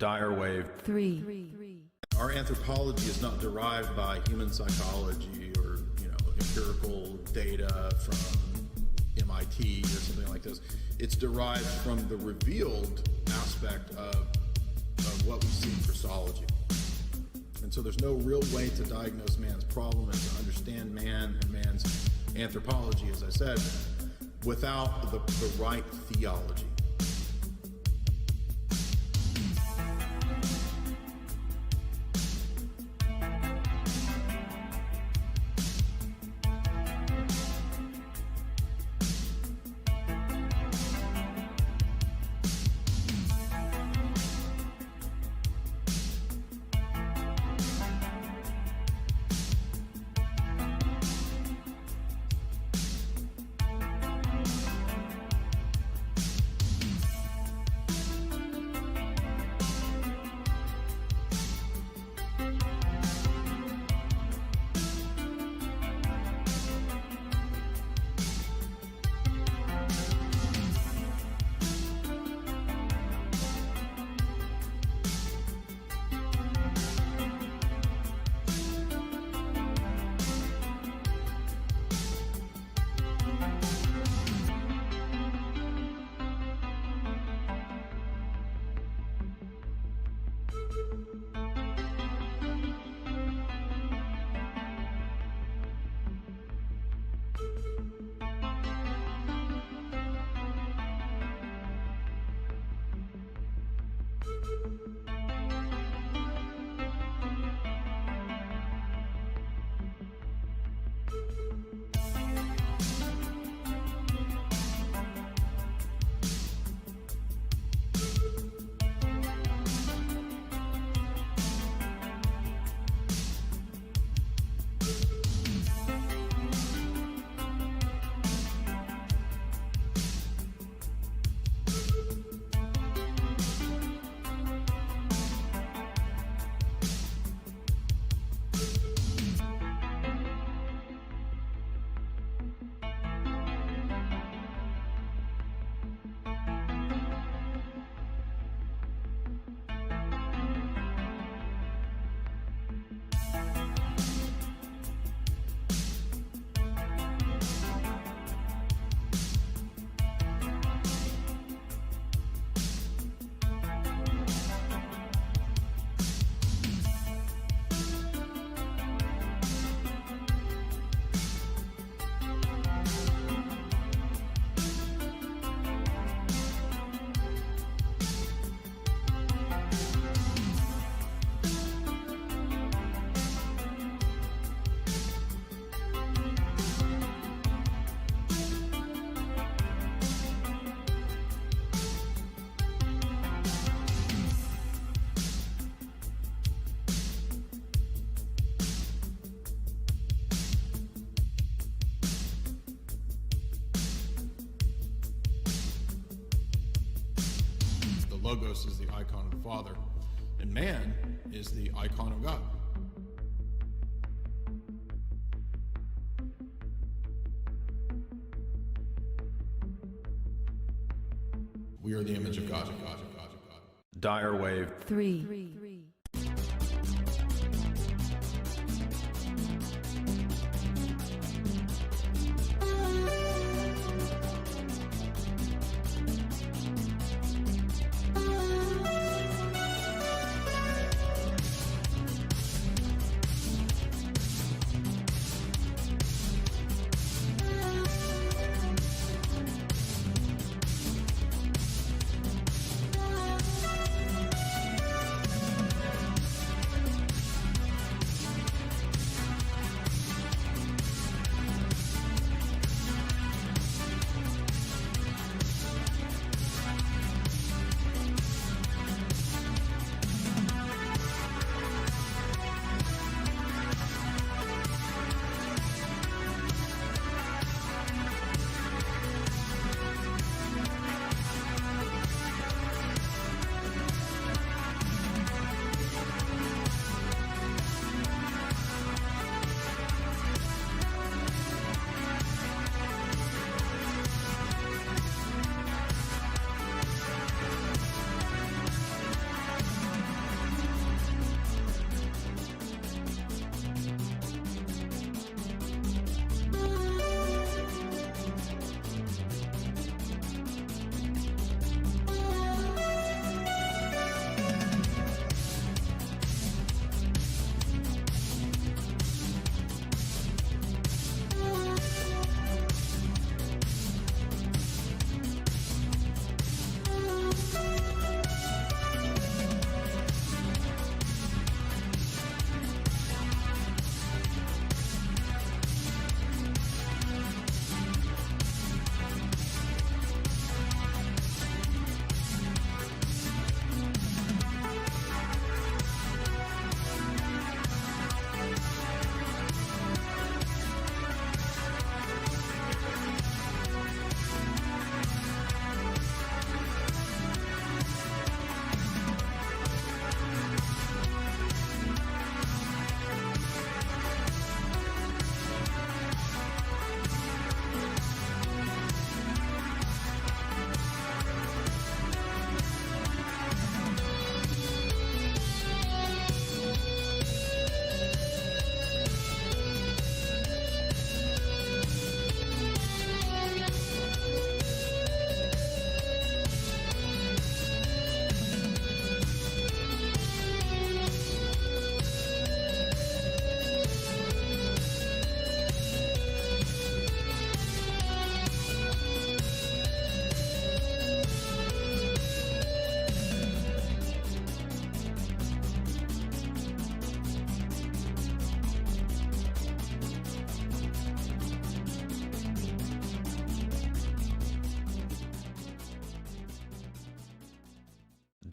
Dyer wave 3. Our anthropology is not derived by human psychology or, empirical data from MIT or something like this. It's derived from the revealed aspect of what we see in Christology. And so there's no real way to diagnose man's problem and to understand man and man's anthropology, as I said, without the right theology. Logos is the icon of the Father, and man is the icon of God. We are the image of God. Dyer wave 3.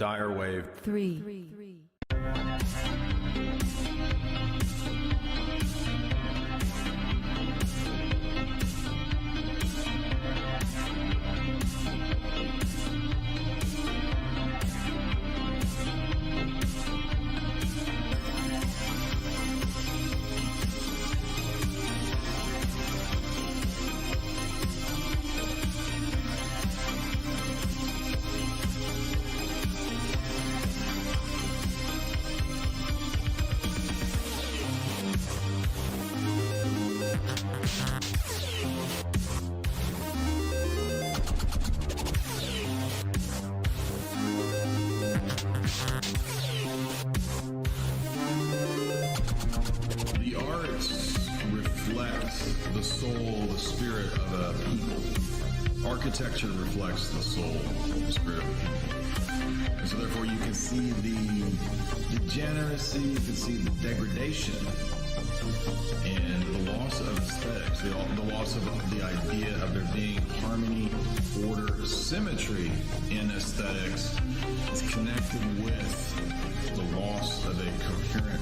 Dyer wave 3. The arts reflects the soul, the spirit of a people. Architecture reflects the soul, the spirit of a people. And so therefore you can see the degeneracy, you can see the degradation, and the loss of aesthetics, the loss of the idea of there being harmony, order, symmetry in aesthetics is connected with the loss of a coherent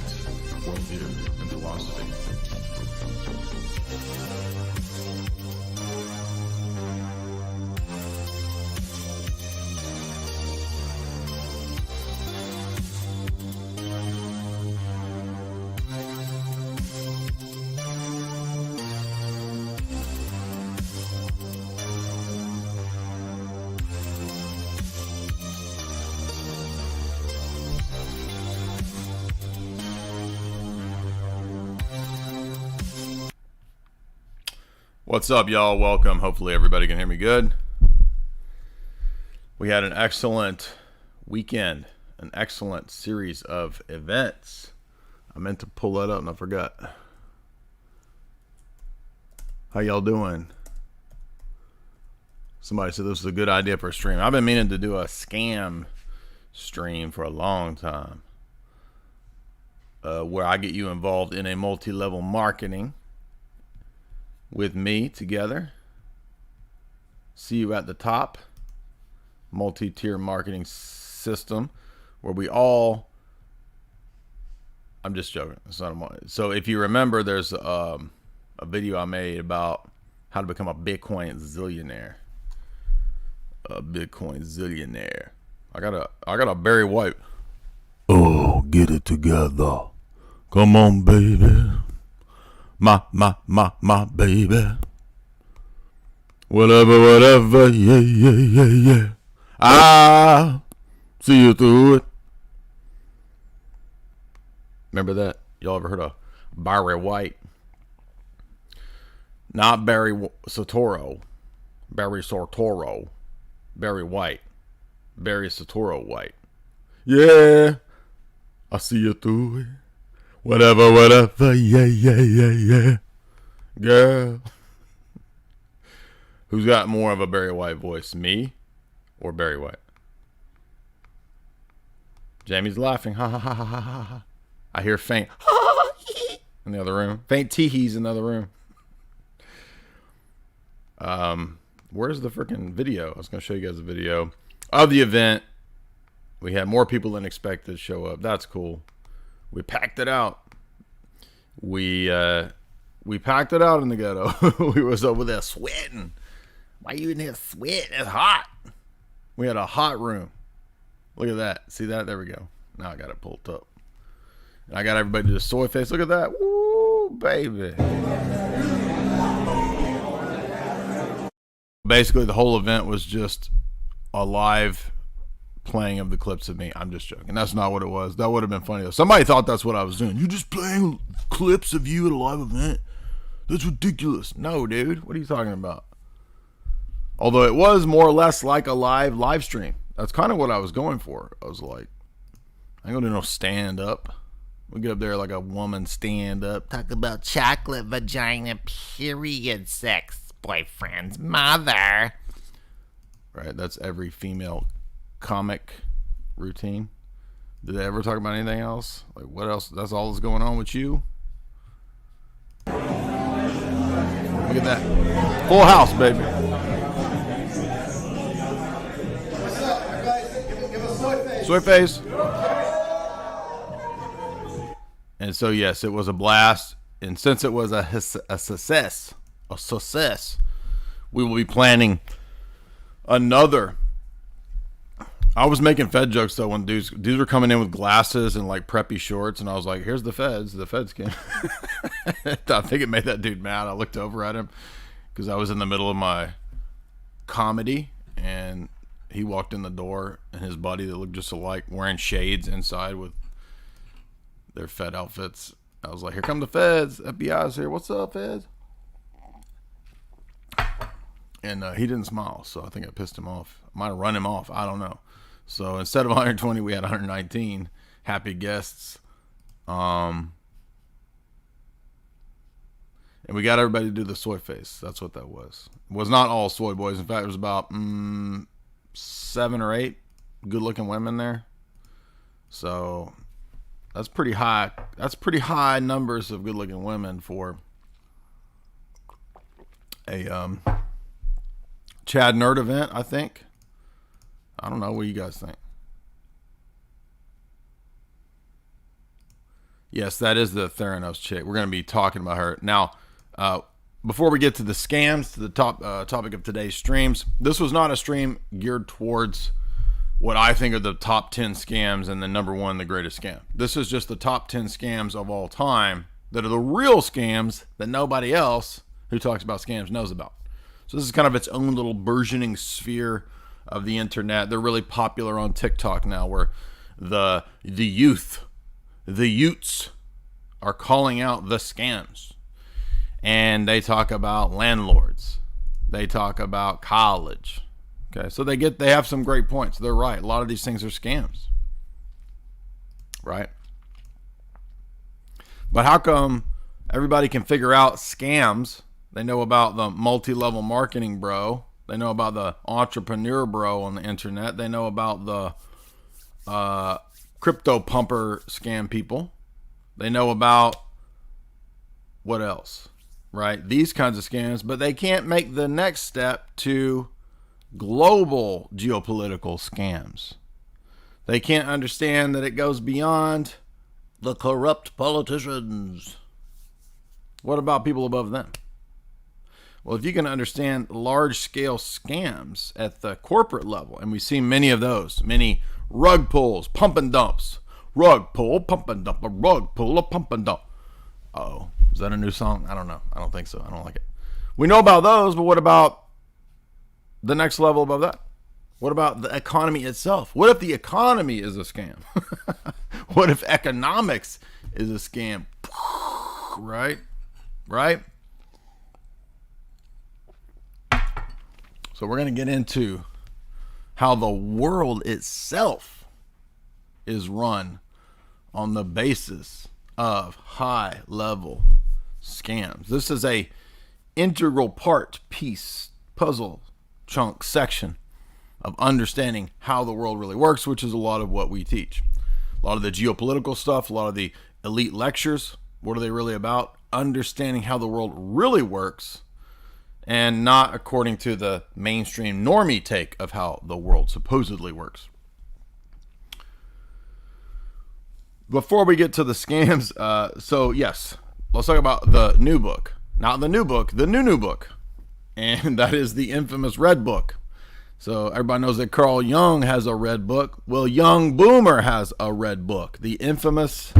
worldview and philosophy. What's up, y'all? Welcome. Hopefully everybody can hear me good. We had an excellent weekend, an excellent series of events. I meant to pull that up and I forgot. How y'all doing? Somebody said this was a good idea for a stream. I've been meaning to do a scam stream for a long time, where I get you involved in a multi-level marketing with me together. See you at the top. Multi-tier marketing system where we all, I'm just joking. It's not so if you remember, there's a video I made about how to become a Bitcoin zillionaire. A Bitcoin zillionaire. I got a Barry White. Oh, get it together. Come on, baby. My baby. Whatever, yeah. I'll see you through it. Remember that? Y'all ever heard of Barry White? Not Barry Sartoro. Barry Sartoro. Barry White. Barry Sartoro White. Yeah. I'll see you through it. Whatever, yeah. Girl. Who's got more of a Barry White voice, me or Barry White? Jamie's laughing. Ha ha ha ha ha ha. I hear faint in the other room. Faint teehees in the other room. Where's the freaking video? I was going to show you guys a video of the event. We had more people than expected show up. That's cool. We packed it out. We packed it out in the ghetto. We was over there sweating. Why you in here sweating? It's hot. We had a hot room. Look at that. See that? There we go. Now I got it pulled up. And I got everybody to do the soy face. Look at that. Woo, baby. Basically, the whole event was just a live playing of the clips of me. I'm just joking. That's not what it was. That would have been funny though. Somebody thought that's what I was doing. You just playing clips of you at a live event? That's ridiculous. No, dude. What are you talking about? Although it was more or less like a live stream. That's kind of what I was going for. I was like, I ain't gonna do no stand up. We get up there like a woman stand up. Talk about chocolate vagina period sex boyfriend's mother. Right, that's every female comic routine. Did they ever talk about anything else? Like what else? That's all that's going on with you? Look at that. Full house, baby. What's up, guys? Give a soy face. Soy face. And so, yes, it was a blast. And since it was a success, we will be planning another. I was making Fed jokes, though, when dudes were coming in with glasses and, like, preppy shorts. And I was like, here's the Feds. The Feds came. I think it made that dude mad. I looked over at him because I was in the middle of my comedy. And he walked in the door, and his buddy that looked just alike, wearing shades inside with their Fed outfits. I was like, here come the Feds. FBI's here. What's up, Feds? And he didn't smile, so I think I pissed him off. I might have run him off. I don't know. So instead of 120, we had 119 happy guests. And we got everybody to do the soy face. That's what that was. It was not all soy boys. In fact, it was about 7 or 8 good-looking women there. So that's pretty high. That's pretty high numbers of good-looking women for a Chad Nerd event, I think. I don't know. What do you guys think? Yes, that is the Theranos chick. We're going to be talking about her. Now, before we get to the scams, to the topic of today's streams, this was not a stream geared towards what I think are the top 10 scams and the number one, the greatest scam. This is just the top 10 scams of all time that are the real scams that nobody else who talks about scams knows about. So this is kind of its own little burgeoning sphere of the internet. They're really popular on TikTok now, where the youths are calling out the scams. And they talk about landlords. They talk about college. Okay, so they have some great points. They're right. A lot of these things are scams. Right? But how come everybody can figure out scams? They know about the multi-level marketing bro. They know about the entrepreneur bro on the internet. They know about the crypto pumper scam people. They know about what else? Right? These kinds of scams, but they can't make the next step to global geopolitical scams. They can't understand that it goes beyond the corrupt politicians. What about people above them? Well, if you can understand large-scale scams at the corporate level, and we see many of those, many rug pulls, pump and dumps, rug pull, pump and dump, a rug pull, a pump and dump. Uh-oh. Is that a new song? I don't know. I don't think so. I don't like it. We know about those, but what about the next level above that? What about the economy itself? What if the economy is a scam? What if economics is a scam? Right? Right? So we're going to get into how the world itself is run on the basis of high-level scams. This is a integral part, piece, puzzle, chunk, section of understanding how the world really works, which is a lot of what we teach. A lot of the geopolitical stuff, a lot of the elite lectures. What are they really about? Understanding how the world really works, and not according to the mainstream normie take of how the world supposedly works. Before we get to the scams, so yes, let's talk about the new book. Not the new book, the new book. And that is the infamous Red Book. So everybody knows that Carl Jung has a red book. Well, Young Boomer has a red book. The infamous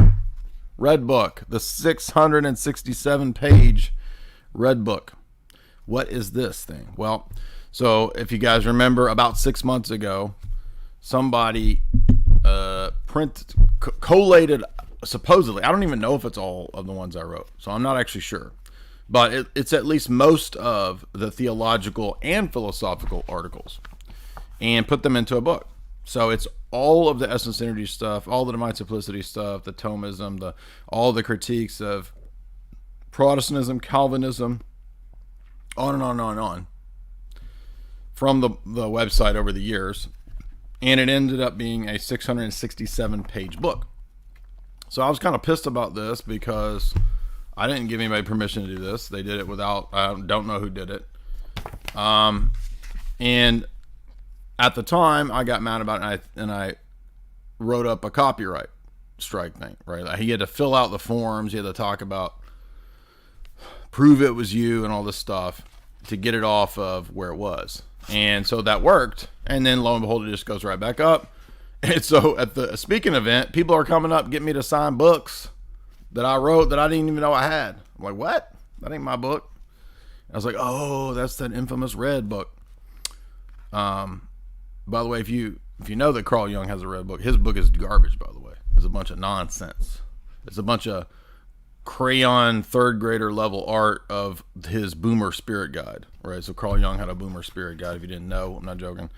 Red Book. The 667-page Red Book. What is this thing? Well, so if you guys remember, about 6 months ago, somebody collated, supposedly, I don't even know if it's all of the ones I wrote, so I'm not actually sure. But it's at least most of the theological and philosophical articles, and put them into a book. So it's all of the essence energy stuff, all the divine simplicity stuff, the Thomism, all the critiques of Protestantism, Calvinism, on and on and on and on, from the website over the years. And it ended up being a 667-page book. So I was kind of pissed about this because I didn't give anybody permission to do this. They did it without, I don't know who did it. And at the time, I got mad about it, and I wrote up a copyright strike thing, right? Like he had to fill out the forms. He had to talk about, prove it was you and all this stuff to get it off of where it was. And so that worked. And then lo and behold, it just goes right back up. And so at the speaking event, people are coming up, getting me to sign books that I wrote that I didn't even know I had. I'm like, what? That ain't my book. I was like, oh, that's that infamous red book. By the way, if you know that Carl Jung has a red book, his book is garbage, by the way. It's a bunch of nonsense. It's a bunch of crayon third grader level art of his Boomer Spirit Guide, right? So Carl Jung had a Boomer Spirit Guide, if you didn't know. I'm not joking.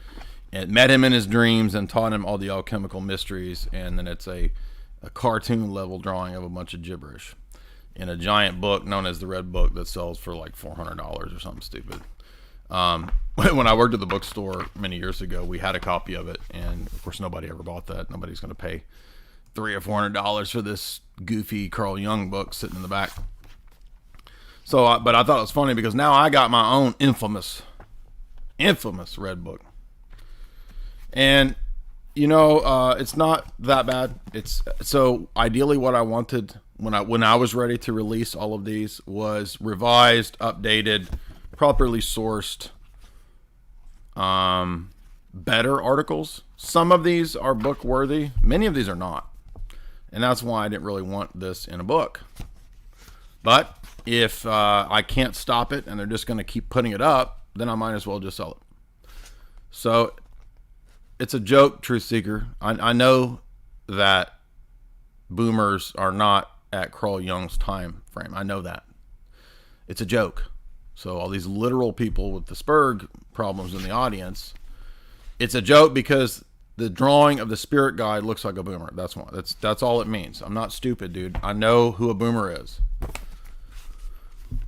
It met him in his dreams and taught him all the alchemical mysteries, and then it's a cartoon level drawing of a bunch of gibberish in a giant book known as the Red Book that sells for like $400 or something stupid. When I worked at the bookstore many years ago, we had a copy of it, and of course nobody ever bought that. Nobody's going to pay $300 or $400 for this goofy Carl Jung book sitting in the back. So, but I thought it was funny because now I got my own infamous red book, and it's not that bad. It's so ideally what I wanted when I was ready to release all of these was revised, updated, properly sourced, better articles. Some of these are book worthy. Many of these are not. And that's why I didn't really want this in a book. But if I can't stop it and they're just going to keep putting it up, then I might as well just sell it. So it's a joke, Truth Seeker. I know that boomers are not at Carl Jung's time frame. I know that. It's a joke. So all these literal people with the Spurg problems in the audience, it's a joke because the drawing of the Spirit Guide looks like a boomer. That's why. That's all it means. I'm not stupid, dude. I know who a boomer is.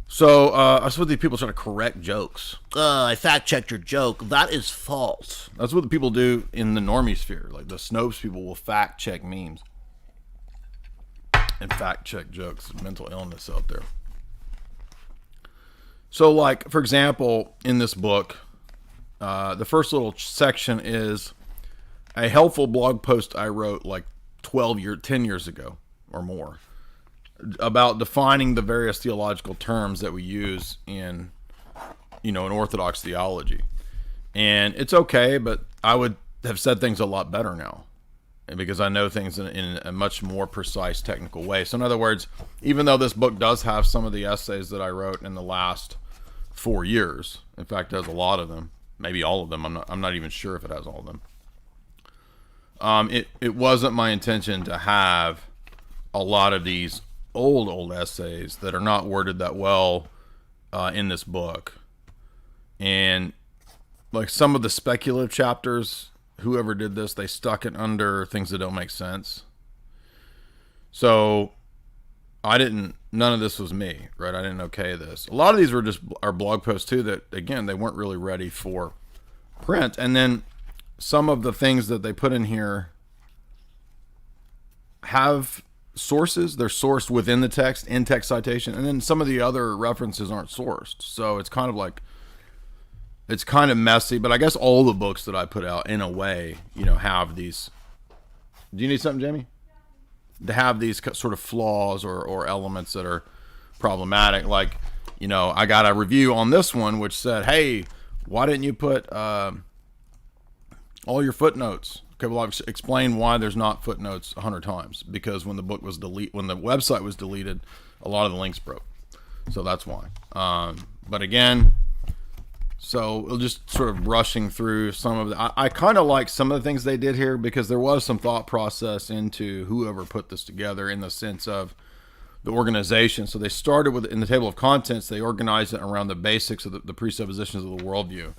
So I suppose these people try to correct jokes. I fact-checked your joke. That is false. That's what the people do in the normie sphere. Like the Snopes people will fact-check memes and fact-check jokes. Mental illness out there. So, like, for example, in this book, the first little section is a helpful blog post I wrote like 10 years ago or more about defining the various theological terms that we use in Orthodox theology. And it's okay, but I would have said things a lot better now because I know things in a much more precise technical way. So in other words, even though this book does have some of the essays that I wrote in the last 4 years, in fact, it has a lot of them, maybe all of them. I'm not even sure if it has all of them. It wasn't my intention to have a lot of these old essays that are not worded that well in this book. And like some of the speculative chapters, whoever did this, they stuck it under things that don't make sense. So none of this was me, right? I didn't okay this. A lot of these are blog posts too that, again, they weren't really ready for print. And then some of the things that they put in here have sources. They're sourced within the text, in text citation. And then some of the other references aren't sourced. So it's kind of messy, but I guess all the books that I put out in a way, have these. Do you need something, Jamie? To have these sort of flaws or elements that are problematic. Like, I got a review on this one which said, hey, why didn't you put all your footnotes? Okay, well, I've explained why there's not footnotes 100 times. Because when the website was deleted, a lot of the links broke. So that's why. But again, so we'll just sort of rushing through some of the, I kind of like some of the things they did here because there was some thought process into whoever put this together in the sense of the organization. So they started with, in the table of contents, they organized it around the basics of the presuppositions of the worldview.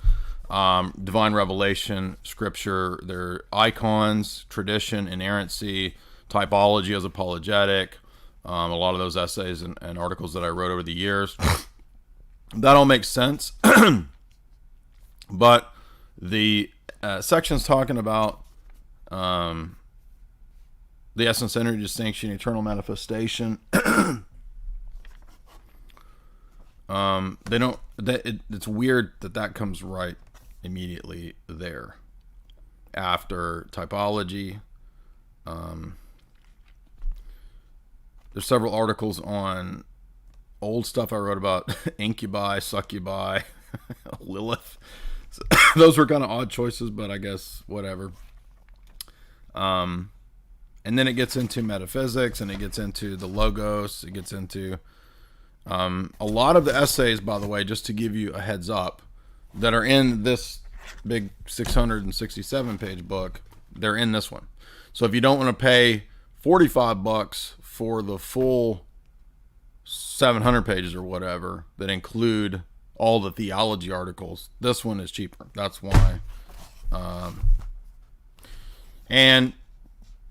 Divine revelation, scripture, their icons, tradition, inerrancy, typology as apologetic, a lot of those essays and articles that I wrote over the years. That all makes sense. But the sections talking about the essence, energy, distinction, eternal manifestation, it's weird that comes right immediately there after typology, There's several articles on old stuff I wrote about incubi, succubi, Lilith. So, those were kind of odd choices, but I guess whatever. And then it gets into metaphysics, and it gets into the logos. It gets into a lot of the essays, by the way, just to give you a heads up, that are in this big 667 page book. They're in this one. So if you don't want to pay $45 for the full 700 pages or whatever that include all the theology articles, this one is cheaper. That's why. And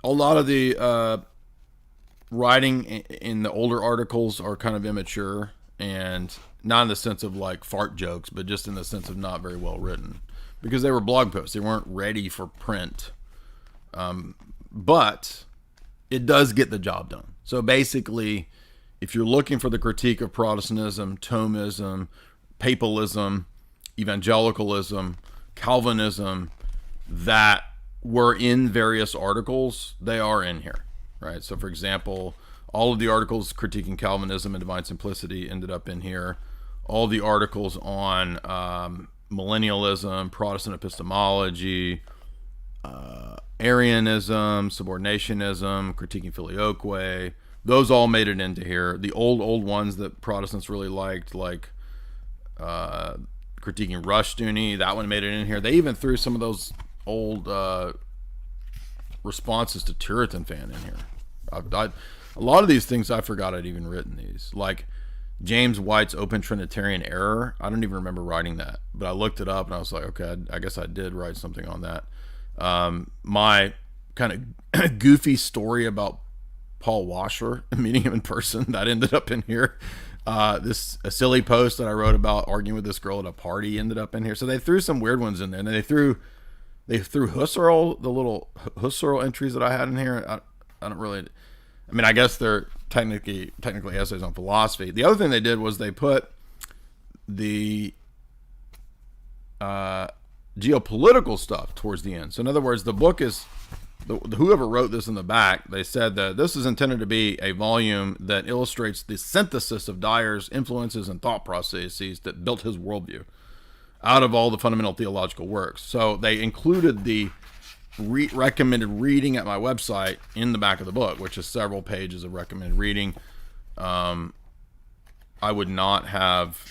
a lot of the writing in the older articles are kind of immature, and not in the sense of like fart jokes, but just in the sense of not very well written, because they were blog posts. They weren't ready for print. But it does get the job done. So basically, if you're looking for the critique of Protestantism, Thomism, Papalism, Evangelicalism, Calvinism, that were in various articles, they are in here, right? So for example, all of the articles critiquing Calvinism and divine simplicity ended up in here. All the articles on millennialism, Protestant epistemology, Arianism, subordinationism, critiquing filioque, those all made it into here. The old ones that Protestants really liked, like critiquing Rushdoony, that one made it in here. They even threw some of those old responses to Turretin fan in here. A lot of these things I forgot I'd even written these. Like James White's Open Trinitarian Error. I don't even remember writing that, but I looked it up and I was like, okay, I guess I did write something on that. My kind of goofy story about Paul Washer, meeting him in person, that ended up in here. A silly post that I wrote about arguing with this girl at a party ended up in here. So they threw some weird ones in there, and then they threw Husserl, the little Husserl entries that I had in here. I don't really, I mean, I guess they're technically essays on philosophy. The other thing they did was they put the geopolitical stuff towards the end. So in other words, the book is, whoever wrote this in the back, they said that this is intended to be a volume that illustrates the synthesis of Dyer's influences and thought processes that built his worldview out of all the fundamental theological works. So they included the recommended reading at my website in the back of the book, which is several pages of recommended reading. I would not have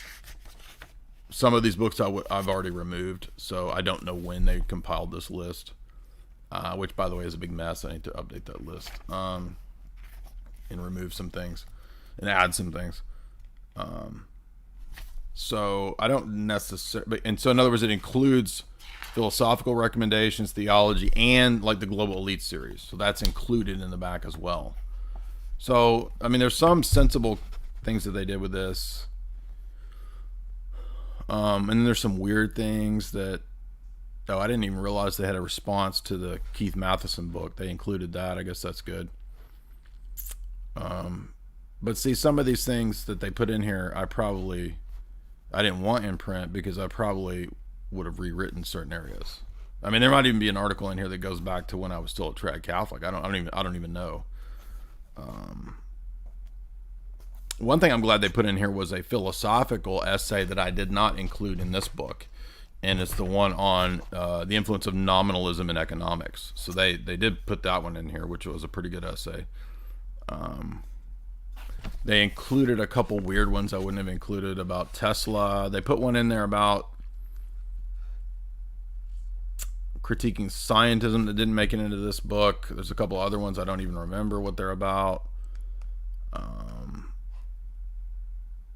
some of these books I've already removed, so I don't know when they compiled this list, which, by the way, is a big mess. I need to update that list and remove some things and add some things. So I don't necessarily, and so in other words, it includes philosophical recommendations, theology, and like the Global Elite series. So that's included in the back as well. So, I mean, there's some sensible things that they did with this. And then there's some weird things that, I didn't even realize they had a response to the Keith Matheson book. They included that. I guess that's good. But see, some of these things that they put in here, I didn't want in print because I probably would have rewritten certain areas. I mean, there might even be an article in here that goes back to when I was still a trad Catholic. I don't even know. One thing I'm glad they put in here was a philosophical essay that I did not include in this book, and it's the one on the influence of nominalism in economics. So they did put that one in here, which was a pretty good essay. They included a couple weird ones I wouldn't have included about Tesla. They put one in there about critiquing scientism that didn't make it into this book. There's a couple other ones I don't even remember what they're about.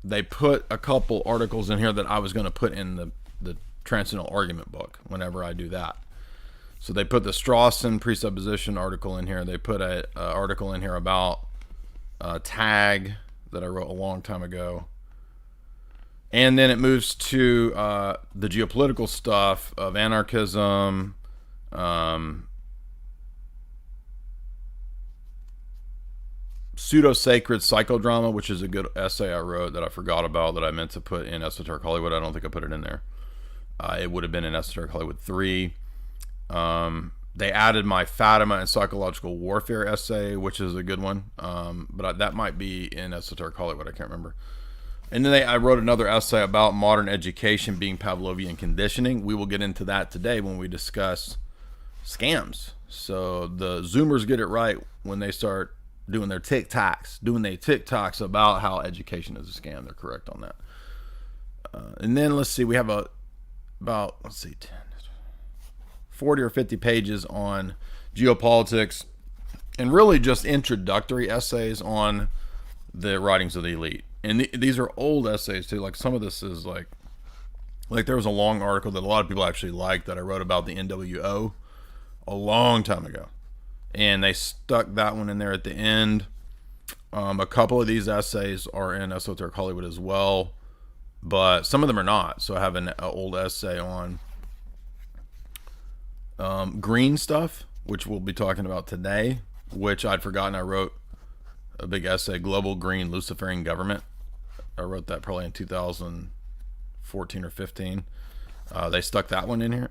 They put a couple articles in here that I was going to put in the Transcendental Argument book whenever I do that. So they put the Strawson presupposition article in here. They put a article in here about tag that I wrote a long time ago. And then it moves to the geopolitical stuff of anarchism, pseudo-sacred psychodrama, which is a good essay I wrote that I forgot about that I meant to put in Esoteric Hollywood. I don't think I put it in there. It would have been in Esoteric Hollywood 3. they added my Fatima and psychological warfare essay, which is a good one. But that might be in Esoteric Hollywood. I can't remember. And then I wrote another essay about modern education being Pavlovian conditioning. We will get into that today when we discuss scams. So the Zoomers get it right when they start doing their TikToks about how education is a scam. They're correct on that. And then let's see, we have about 40 or 50 pages on geopolitics and really just introductory essays on the writings of the elite. And these are old essays too. Like some of this is like there was a long article that a lot of people actually liked that I wrote about the NWO a long time ago, and they stuck that one in there at the end. A couple of these essays are in Esoteric Hollywood as well, but some of them are not. So I have an old essay on green stuff, which we'll be talking about today, which I'd forgotten. I wrote a big essay, Global Green Luciferian Government. I wrote that probably in 2014 or 15. They stuck that one in here.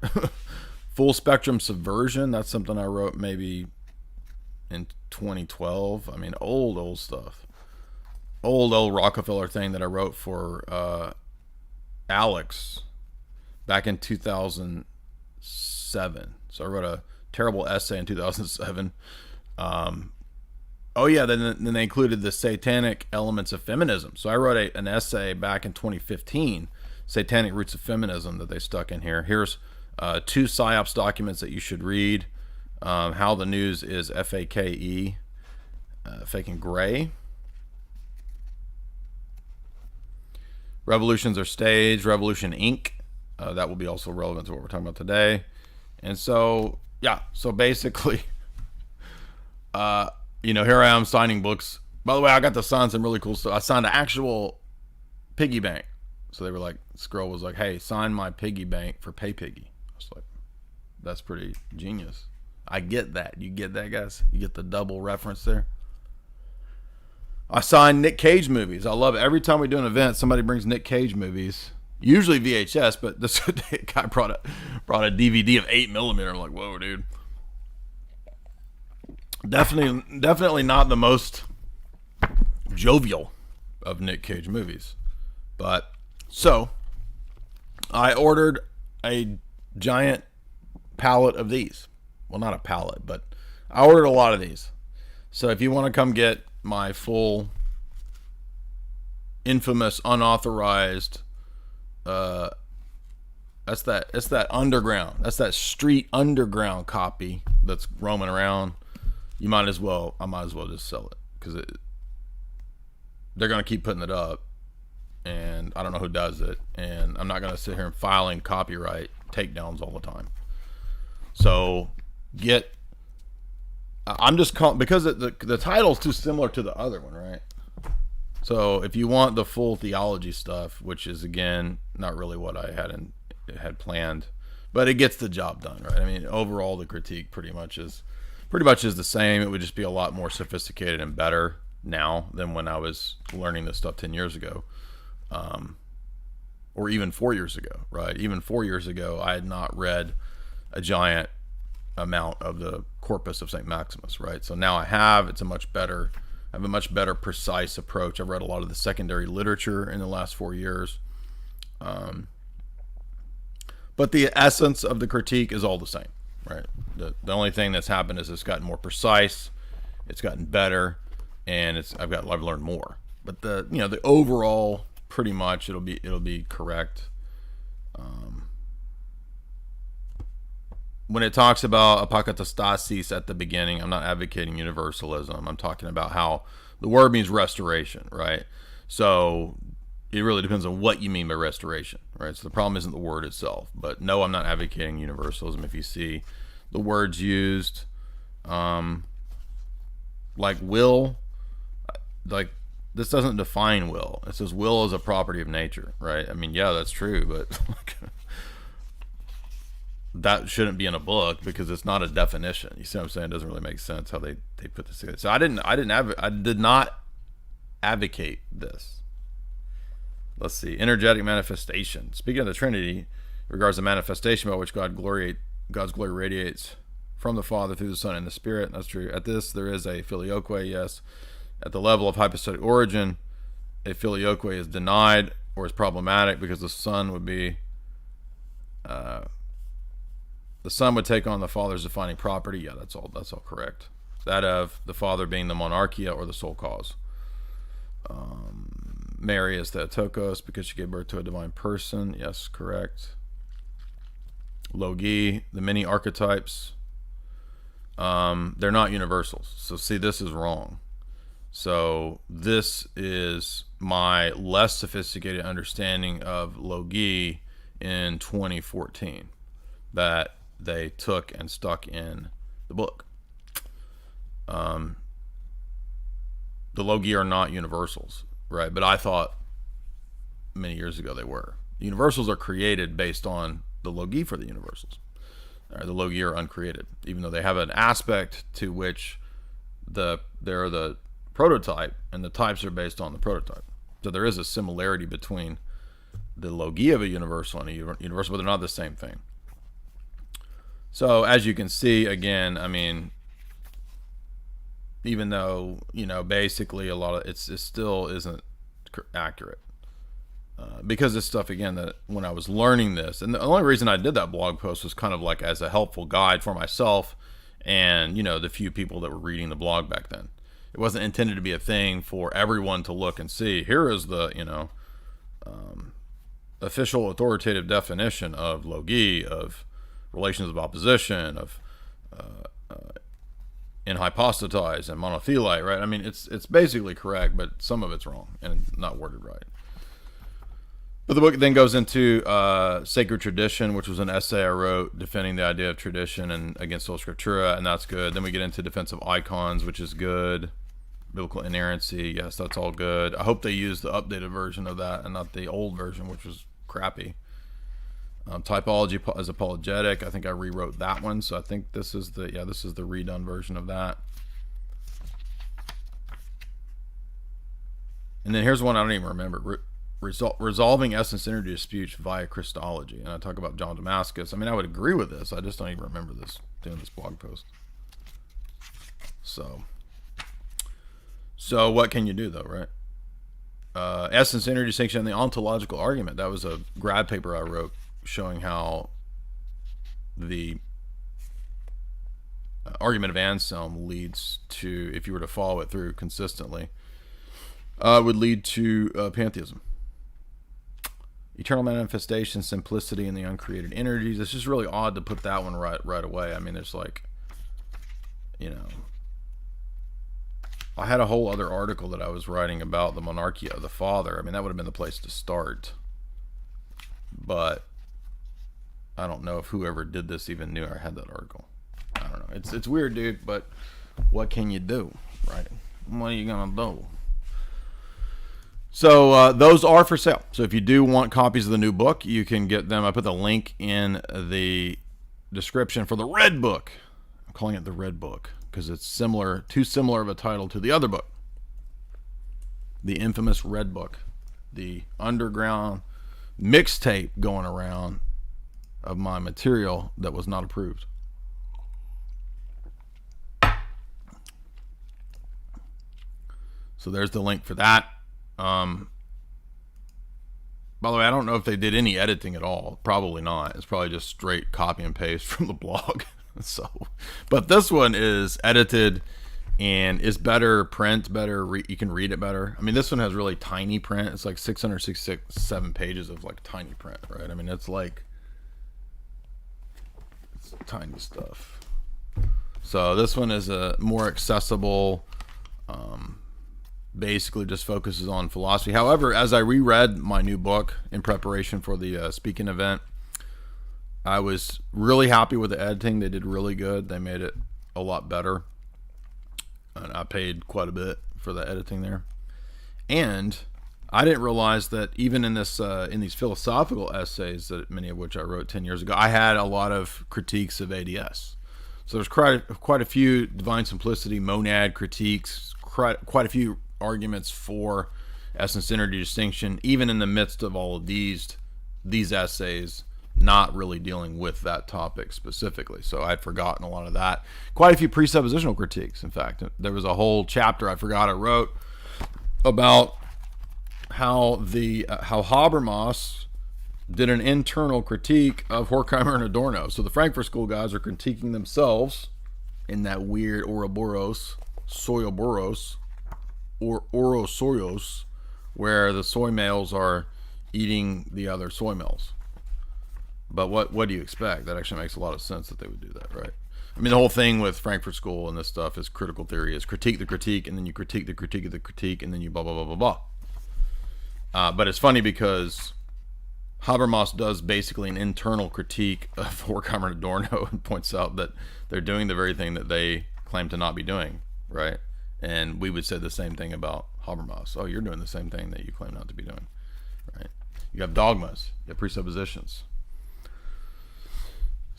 Full Spectrum Subversion, that's something I wrote maybe in 2012. I mean, old stuff. Old Rockefeller thing that I wrote for Alex back in 2007. So I wrote a terrible essay in 2007. Oh yeah, then they included the satanic elements of feminism. So I wrote an essay back in 2015, Satanic Roots of Feminism, that they stuck in here. Here's 2 PSYOPs documents that you should read. How the News is FAKE, Fake and Gray. Revolutions Are Staged, Revolution Inc. That will be also relevant to what we're talking about today. And so, yeah, so basically, here I am signing books. By the way, I got to sign some really cool stuff. I signed an actual piggy bank. So they were like, this girl was like, hey, sign my piggy bank for Pay Piggy. I was like, that's pretty genius. I get that. You get that, guys? You get the double reference there? I signed Nick Cage movies. I love it. Every time we do an event, somebody brings Nick Cage movies. Usually VHS, but this guy brought a DVD of 8mm. I'm like, whoa, dude. Definitely not the most jovial of Nick Cage movies. But so I ordered a giant pallet of these. Well, not a pallet, but I ordered a lot of these. So if you want to come get my full infamous unauthorized that's that underground, that's that street underground copy that's roaming around, I might as well just sell it, because they're going to keep putting it up, and I don't know who does it, and I'm not going to sit here and filing copyright takedowns all the time. So I'm just calling, because the title's too similar to the other one, right? So if you want the full theology stuff, which is again not really what I had planned, but it gets the job done, right? I mean, overall the critique pretty much is the same. It would just be a lot more sophisticated and better now than when I was learning this stuff 10 years ago, or even 4 years ago, right? Even 4 years ago, I had not read a giant amount of the corpus of St. Maximus, right? So now I have. It's a much better precise approach. I've read a lot of the secondary literature in the last 4 years. But the essence of the critique is all the same, right? The only thing that's happened is it's gotten more precise, it's gotten better, and I've learned more. But the overall, pretty much it'll be correct. When it talks about apokatastasis at the beginning, I'm not advocating universalism. I'm talking about how the word means restoration, right? So it really depends on what you mean by restoration, right? So the problem isn't the word itself. But no, I'm not advocating universalism. If you see the words used, like will, like this doesn't define will. It says will is a property of nature, right? I mean, yeah, that's true, but that shouldn't be in a book because it's not a definition. You see what I'm saying? It doesn't really make sense how they put this together. So I did not advocate this. Let's see. Energetic manifestation. Speaking of the Trinity, it regards the manifestation by which God's glory radiates from the Father through the Son and the Spirit. That's true. At this, there is a filioque, yes. At the level of hypostatic origin, a filioque is denied or is problematic because the Son would be, the Son would take on the Father's defining property. Yeah, that's all correct. That of the Father being the monarchia or the sole cause. Mary is Theotokos because she gave birth to a divine person. Yes, correct. Logi, the many archetypes, they're not universals. So see, this is wrong. So this is my less sophisticated understanding of Logi in 2014 that they took and stuck in the book. The Logi are not universals, right? But I thought many years ago they were. The universals are created based on the Logi for the universals. The Logi are uncreated, even though they have an aspect to which they're the prototype, and the types are based on the prototype. So there is a similarity between the Logi of a universal and a universal, but they're not the same thing. So as you can see, again, I mean, even though, basically a lot of it still isn't accurate. Because it's stuff, again, that when I was learning this, and the only reason I did that blog post was kind of like as a helpful guide for myself and, the few people that were reading the blog back then. It wasn't intended to be a thing for everyone to look and see, here is the, official authoritative definition of Logi, of relations of opposition, of inhypostatize and monothelite, right? I mean, it's basically correct, but some of it's wrong and not worded right. But the book then goes into sacred tradition, which was an essay I wrote defending the idea of tradition and against sola scriptura, and that's good. Then we get into defense of icons, which is good. Biblical inerrancy, yes, that's all good. I hope they use the updated version of that and not the old version, which was crappy. Typology as apologetic, I think I rewrote that one, so I think this is the redone version of that. And then here's one I don't even remember. Resolving essence energy disputes via Christology, and I talk about John Damascus. I mean, I would agree with this. I just don't even remember this doing this blog post. So what can you do though, right? Essence energy distinction and the ontological argument. That was a grad paper I wrote showing how the argument of Anselm leads to, if you were to follow it through consistently, would lead to pantheism. Eternal manifestation, simplicity, and the uncreated energies. It's just really odd to put that one right away. I mean, it's like, I had a whole other article that I was writing about the monarchia of the Father. I mean, that would have been the place to start. But I don't know if whoever did this even knew I had that article. I don't know. It's weird, dude, but what can you do, right? What are you gonna do? So those are for sale. So if you do want copies of the new book, you can get them. I put the link in the description for the red book. I'm calling it the red book because it's too similar of a title to the other book. The infamous red book. The underground mixtape going around of my material that was not approved. So there's the link for that. By the way, I don't know if they did any editing at all. Probably not. It's probably just straight copy and paste from the blog. But this one is edited and is better print, you can read it better. I mean, this one has really tiny print. It's like 667 pages of like tiny print, right? I mean, it's tiny stuff. So this one is a more accessible, basically just focuses on philosophy. However, as I reread my new book in preparation for the speaking event, I was really happy with the editing. They did really good. They made it a lot better. And I paid quite a bit for the editing there. And I didn't realize that even in this in these philosophical essays, that many of which I wrote 10 years ago, I had a lot of critiques of ADS. So there's quite a few divine simplicity monad critiques, quite a few arguments for essence energy distinction, even in the midst of all of these essays, not really dealing with that topic specifically. So I'd forgotten a lot of that. Quite a few presuppositional critiques, in fact. There was a whole chapter I forgot I wrote about how Habermas did an internal critique of Horkheimer and Adorno. So the Frankfurt School guys are critiquing themselves in that weird Ouroboros, Soyoboros, or Orosoyos, where the soy males are eating the other soy males. But what do you expect? That actually makes a lot of sense that they would do that, right? I mean, the whole thing with Frankfurt School and this stuff is critical theory, is critique the critique, and then you critique the critique of the critique, and then you blah, blah, blah, blah, blah. But it's funny because Habermas does basically an internal critique of Horkheimer and Adorno and points out that they're doing the very thing that they claim to not be doing, right? And we would say the same thing about Habermas. Oh, you're doing the same thing that you claim not to be doing, right? You have dogmas, you have presuppositions.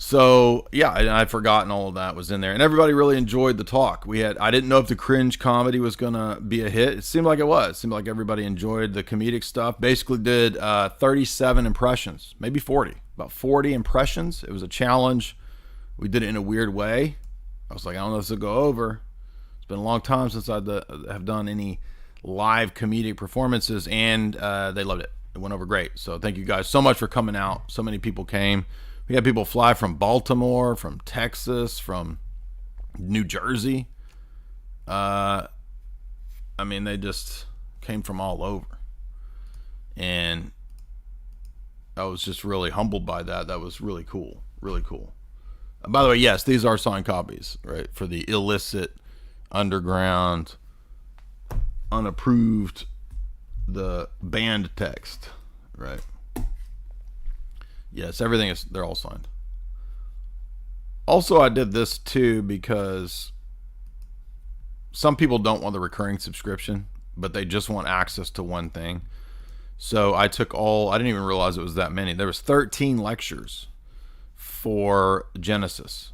So yeah, I'd forgotten all of that was in there, and everybody really enjoyed the talk. I didn't know if the cringe comedy was gonna be a hit. It seemed like it was. It seemed like everybody enjoyed the comedic stuff. Basically did 37 impressions, maybe 40, about 40 impressions. It was a challenge. We did it in a weird way. I was like, I don't know if this will go over. It's been a long time since I have done any live comedic performances, and they loved it. It went over great. So thank you guys so much for coming out. So many people came. We had people fly from Baltimore, from Texas, from New Jersey. I mean, they just came from all over. And I was just really humbled by that. That was really cool. Really cool. By the way, yes, these are signed copies, right? For the illicit, underground, unapproved, the banned text, right? Yes, everything is, they're all signed. Also, I did this too because some people don't want the recurring subscription, but they just want access to one thing. So I didn't even realize it was that many. There was 13 lectures for Genesis.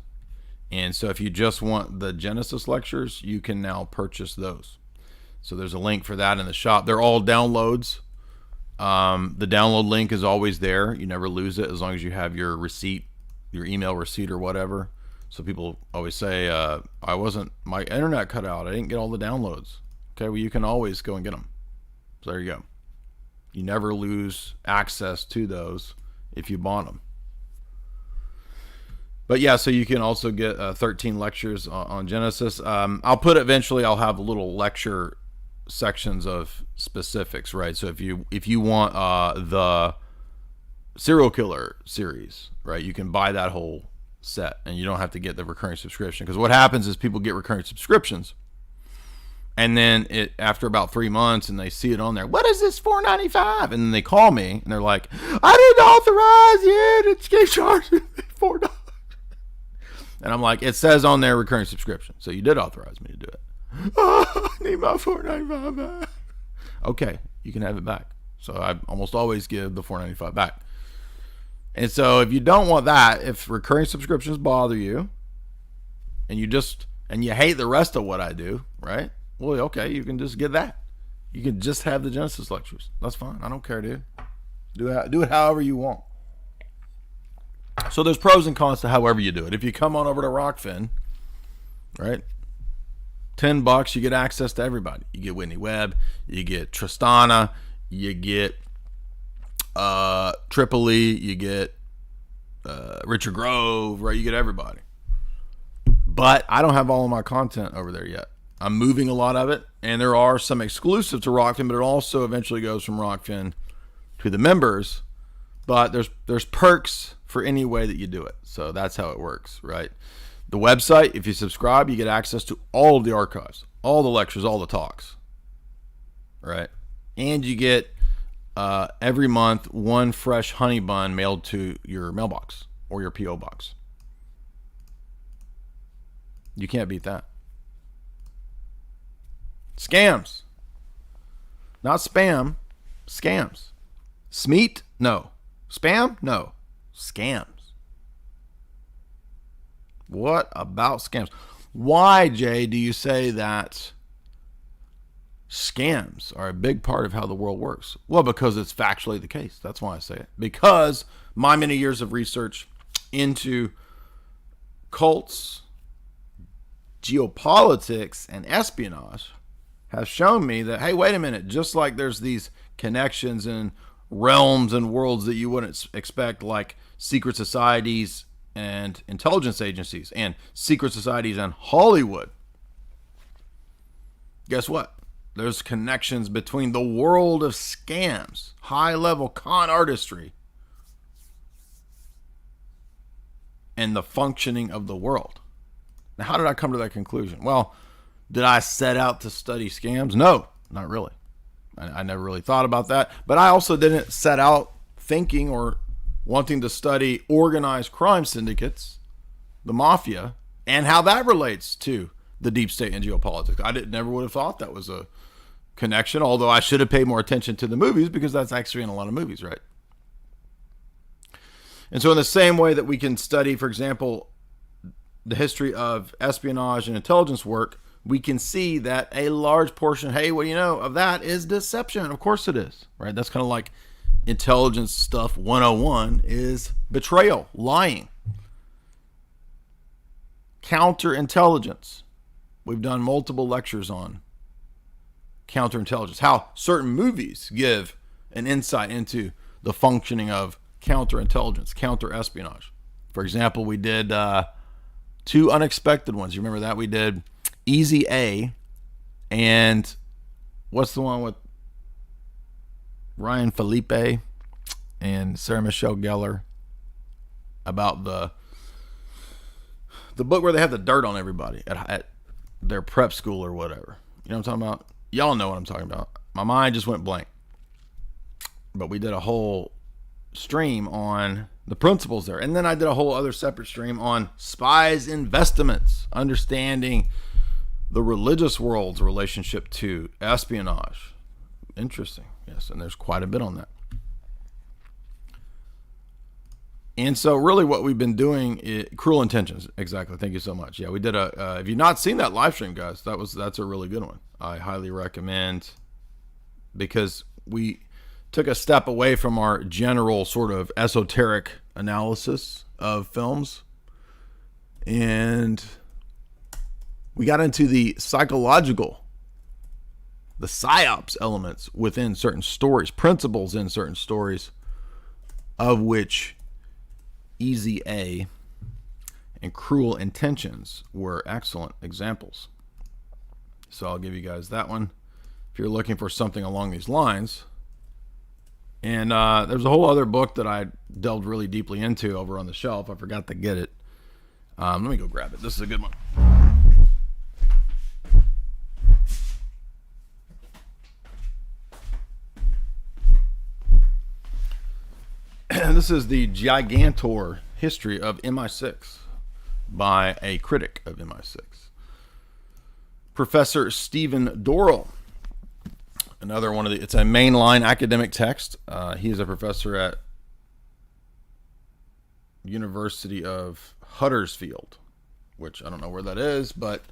And so if you just want the Genesis lectures, you can now purchase those. So there's a link for that in the shop. They're all downloads. The download link is always there. You never lose it as long as you have your receipt, your email receipt or whatever. So people always say, my internet cut out. I didn't get all the downloads. Okay, well, you can always go and get them. So there you go. You never lose access to those if you bought them. But yeah, so you can also get 13 lectures on Genesis. I'll have little lecture sections of specifics, right? So if you want the serial killer series, right, you can buy that whole set and you don't have to get the recurring subscription. Because what happens is people get recurring subscriptions, and then after about 3 months, and they see it on there, what is this $4.95? And then they call me and they're like, I didn't authorize you to keep charging me $4. And I'm like, it says on there recurring subscription, so you did authorize me to do it. Oh, I need my $4.95 back. Okay, you can have it back. So I almost always give the $4.95 back. And so if you don't want that, if recurring subscriptions bother you, and you hate the rest of what I do, right? Well, okay, you can just get that. You can just have the Genesis lectures. That's fine. I don't care, dude. Do it however you want. So there's pros and cons to however you do it. If you come on over to Rockfin, right? $10, you get access to everybody. You get Whitney Webb, you get Tristana, you get Tripoli, you get Richard Grove, right? You get everybody. But I don't have all of my content over there yet. I'm moving a lot of it, and there are some exclusive to Rockfin, but it also eventually goes from Rockfin to the members. But there's perks for any way that you do it. So that's how it works, right? The website, if you subscribe, you get access to all of the archives, all the lectures, all the talks, right? And you get every month one fresh honey bun mailed to your mailbox or your P.O. box. You can't beat that. Scams. Not spam. Scams. Smeat? No. Spam? No. Scams. What about scams? Why, Jay, do you say that scams are a big part of how the world works? Well, because it's factually the case. That's why I say it. Because my many years of research into cults, geopolitics, and espionage has shown me that, hey, wait a minute, just like there's these connections in realms and worlds that you wouldn't expect, like secret societies and intelligence agencies and secret societies and Hollywood. Guess what? There's connections between the world of scams, high-level con artistry, and the functioning of the world. Now, how did I come to that conclusion? Well, did I set out to study scams? No, not really. I never really thought about that. But I also didn't set out thinking or wanting to study organized crime syndicates, the mafia, and how that relates to the deep state and geopolitics. I never would have thought that was a connection, although I should have paid more attention to the movies because that's actually in a lot of movies, right? And so in the same way that we can study, for example, the history of espionage and intelligence work, we can see that a large portion, hey, what do you know, of that is deception. Of course it is, right? That's kind of like intelligence stuff 101 is betrayal, lying. Counterintelligence. We've done multiple lectures on counterintelligence, how certain movies give an insight into the functioning of counterintelligence, counterespionage. For example, we did two unexpected ones. You remember that? We did Easy A, and what's the one with Ryan Felipe and Sarah Michelle Gellar about the book where they have the dirt on everybody at their prep school or whatever. You know what I'm talking about? Y'all know what I'm talking about. My mind just went blank. But we did a whole stream on the principles there. And then I did a whole other separate stream on spies' investments, understanding the religious world's relationship to espionage. Interesting. Yes, and there's quite a bit on that. And so really what we've been doing is Cruel Intentions. Exactly. Thank you so much. Yeah, we did if you've not seen that live stream, guys, that's a really good one. I highly recommend, because we took a step away from our general sort of esoteric analysis of films, and we got into the psychological, the psyops elements within certain stories, principles in certain stories, of which Easy A and Cruel Intentions were excellent examples. So I'll give you guys that one if you're looking for something along these lines. And there's a whole other book that I delved really deeply into over on the shelf. I forgot to get it. Let me go grab it. This is a good one. This is the Gigantor History of MI6 by a critic of MI6. Professor Stephen Dorrell. Another one of the, it's a mainline academic text. He is a professor at University of Huddersfield, which I don't know where that is, but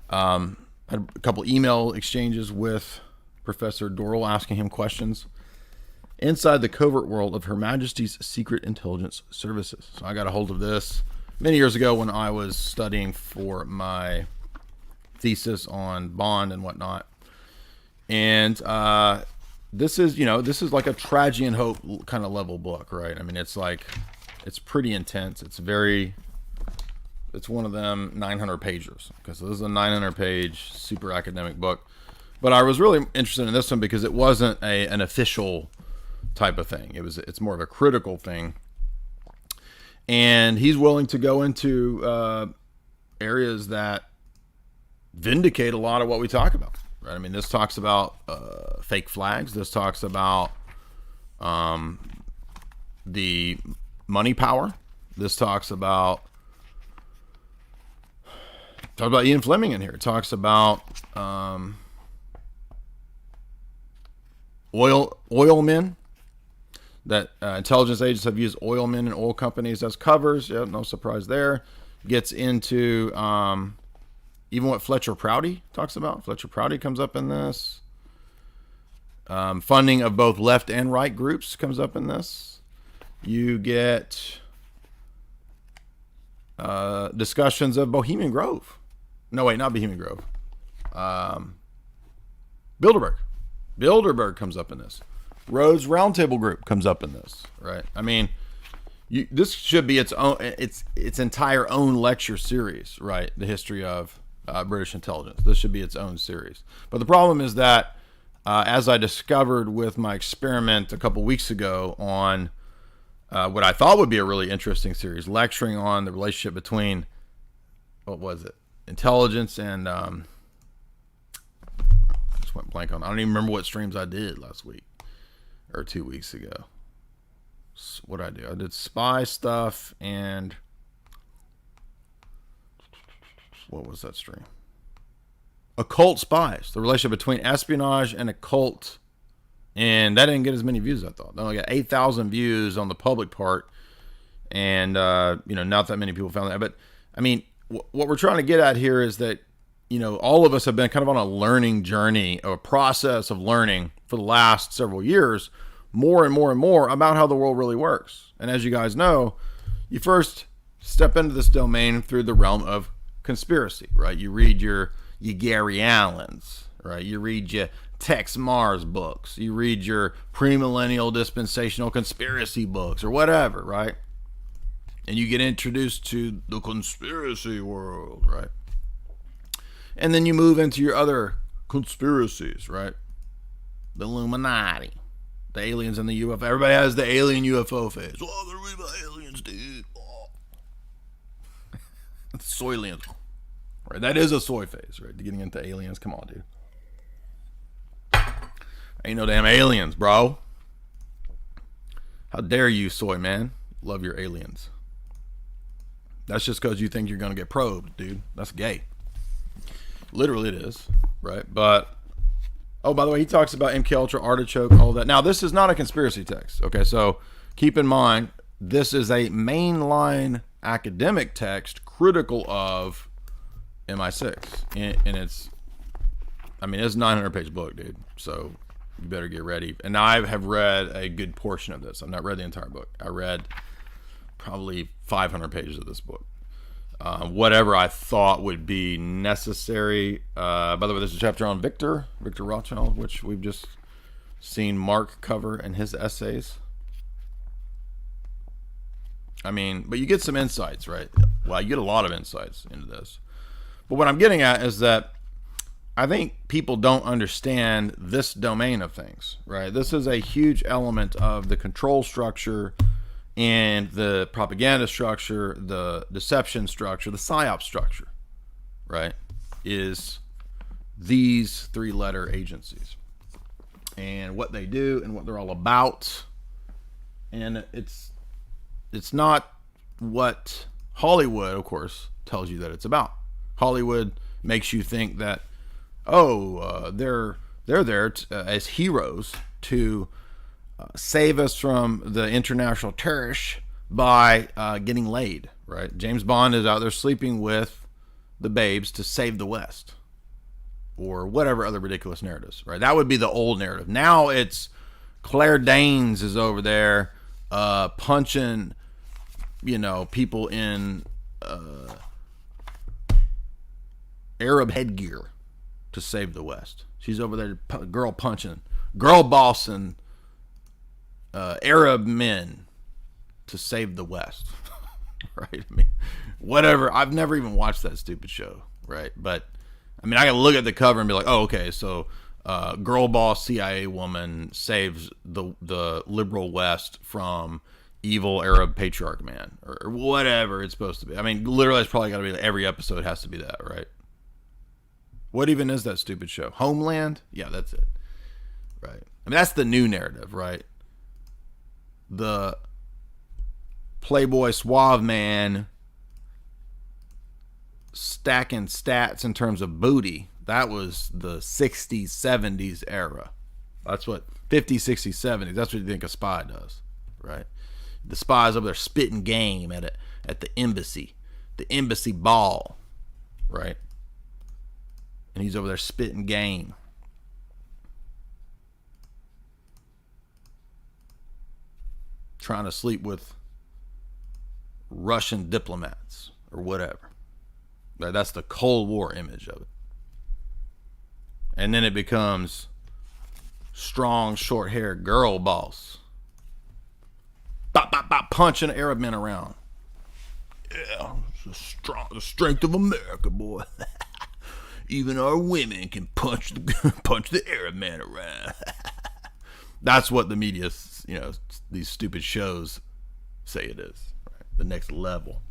had a couple email exchanges with Professor Dorrell asking him questions inside the covert world of Her Majesty's Secret Intelligence Services. So I got a hold of this many years ago when I was studying for my thesis on Bond and whatnot. And this is like a tragedy and hope kind of level book, right? I mean, it's pretty intense. It's one of them 900 pagers. Okay, so this is a 900 page super academic book. But I was really interested in this one because it wasn't an official type of thing. It's more of a critical thing. And he's willing to go into areas that vindicate a lot of what we talk about. Right? I mean, this talks about fake flags. This talks about the money power. This talks about Ian Fleming in here. It talks about oil men, that intelligence agents have used oil men and oil companies as covers. Yeah, no surprise there. Gets into even what Fletcher Prouty talks about. Fletcher Prouty comes up in this. Funding of both left and right groups comes up in this. You get discussions of Bohemian Grove. No, wait, not Bohemian Grove. Bilderberg. Bilderberg comes up in this. Rhodes Roundtable Group comes up in this, right? I mean, this should be its own, its entire own lecture series, right? The history of British intelligence. This should be its own series. But the problem is that, as I discovered with my experiment a couple weeks ago on what I thought would be a really interesting series, lecturing on the relationship between, what was it? Intelligence and, just went blank on, I don't even remember what streams I did last week or 2 weeks ago. What did I do? I did spy stuff and what was that stream? Occult spies, the relationship between espionage and occult, and that didn't get as many views as I thought. I only got 8,000 views on the public part, and not that many people found that. But I mean, what we're trying to get at here is that all of us have been kind of on a learning journey, a process of learning for the last several years, more and more and more about how the world really works. And as you guys know, you first step into this domain through the realm of conspiracy, right? You read your Gary Allens, right? You read your Tex Mars books. You read your premillennial dispensational conspiracy books or whatever, right? And you get introduced to the conspiracy world, right? And then you move into your other conspiracies, right? The Illuminati, the aliens and the UFO. Everybody has the alien UFO phase. Oh, they're real aliens, dude. Oh. Soylians. Right, that is a soy phase, right? Getting into aliens. Come on, dude. Ain't no damn aliens, bro. How dare you, soy man? Love your aliens. That's just because you think you're going to get probed, dude. That's gay. Literally it is, right? But, oh, by the way, he talks about MK Ultra, artichoke, all that. Now, this is not a conspiracy text, okay? So keep in mind, this is a mainline academic text critical of MI6. And it's a 900-page book, dude. So you better get ready. And I have read a good portion of this. I've not read the entire book. I read probably 500 pages of this book. Whatever I thought would be necessary. By the way, there's a chapter on Victor Rothschild, which we've just seen Mark cover in his essays. But you get some insights, right? Well, you get a lot of insights into this. But what I'm getting at is that I think people don't understand this domain of things, right? This is a huge element of the control structure and the propaganda structure, the deception structure, the PSYOP structure, right? Is these three-letter agencies and what they do and what they're all about. And it's not what Hollywood, of course, tells you that it's about. Hollywood makes you think that, they're there as heroes to save us from the international terrorists by getting laid, right? James Bond is out there sleeping with the babes to save the West, or whatever other ridiculous narratives, right? That would be the old narrative. Now it's Claire Danes is over there punching, people in Arab headgear to save the West. She's over there girl bossing Arab men to save the West. Right? Whatever. I've never even watched that stupid show, right? But I can look at the cover and be like, oh, okay, so girl boss CIA woman saves the liberal West from evil Arab patriarch man, or whatever it's supposed to be. Literally, it's probably got to be every episode has to be that, right? What even is that stupid show? Homeland? Yeah, that's it. Right. That's the new narrative, right? The Playboy suave man stacking stats in terms of booty. That was the 60s, 70s era. That's what 50s, 60s, 70s. That's what you think a spy does, right? The spy's over there spitting game at the embassy ball, right? And he's over there spitting game. trying to sleep with Russian diplomats or whatever. That's the Cold War image of it. And then it becomes strong, short-haired girl boss. Bop, bop, bop, punching Arab men around. Yeah, the strength of America, boy. Even our women can punch the Arab man around. That's what the media, these stupid shows say it is. Right? The next level.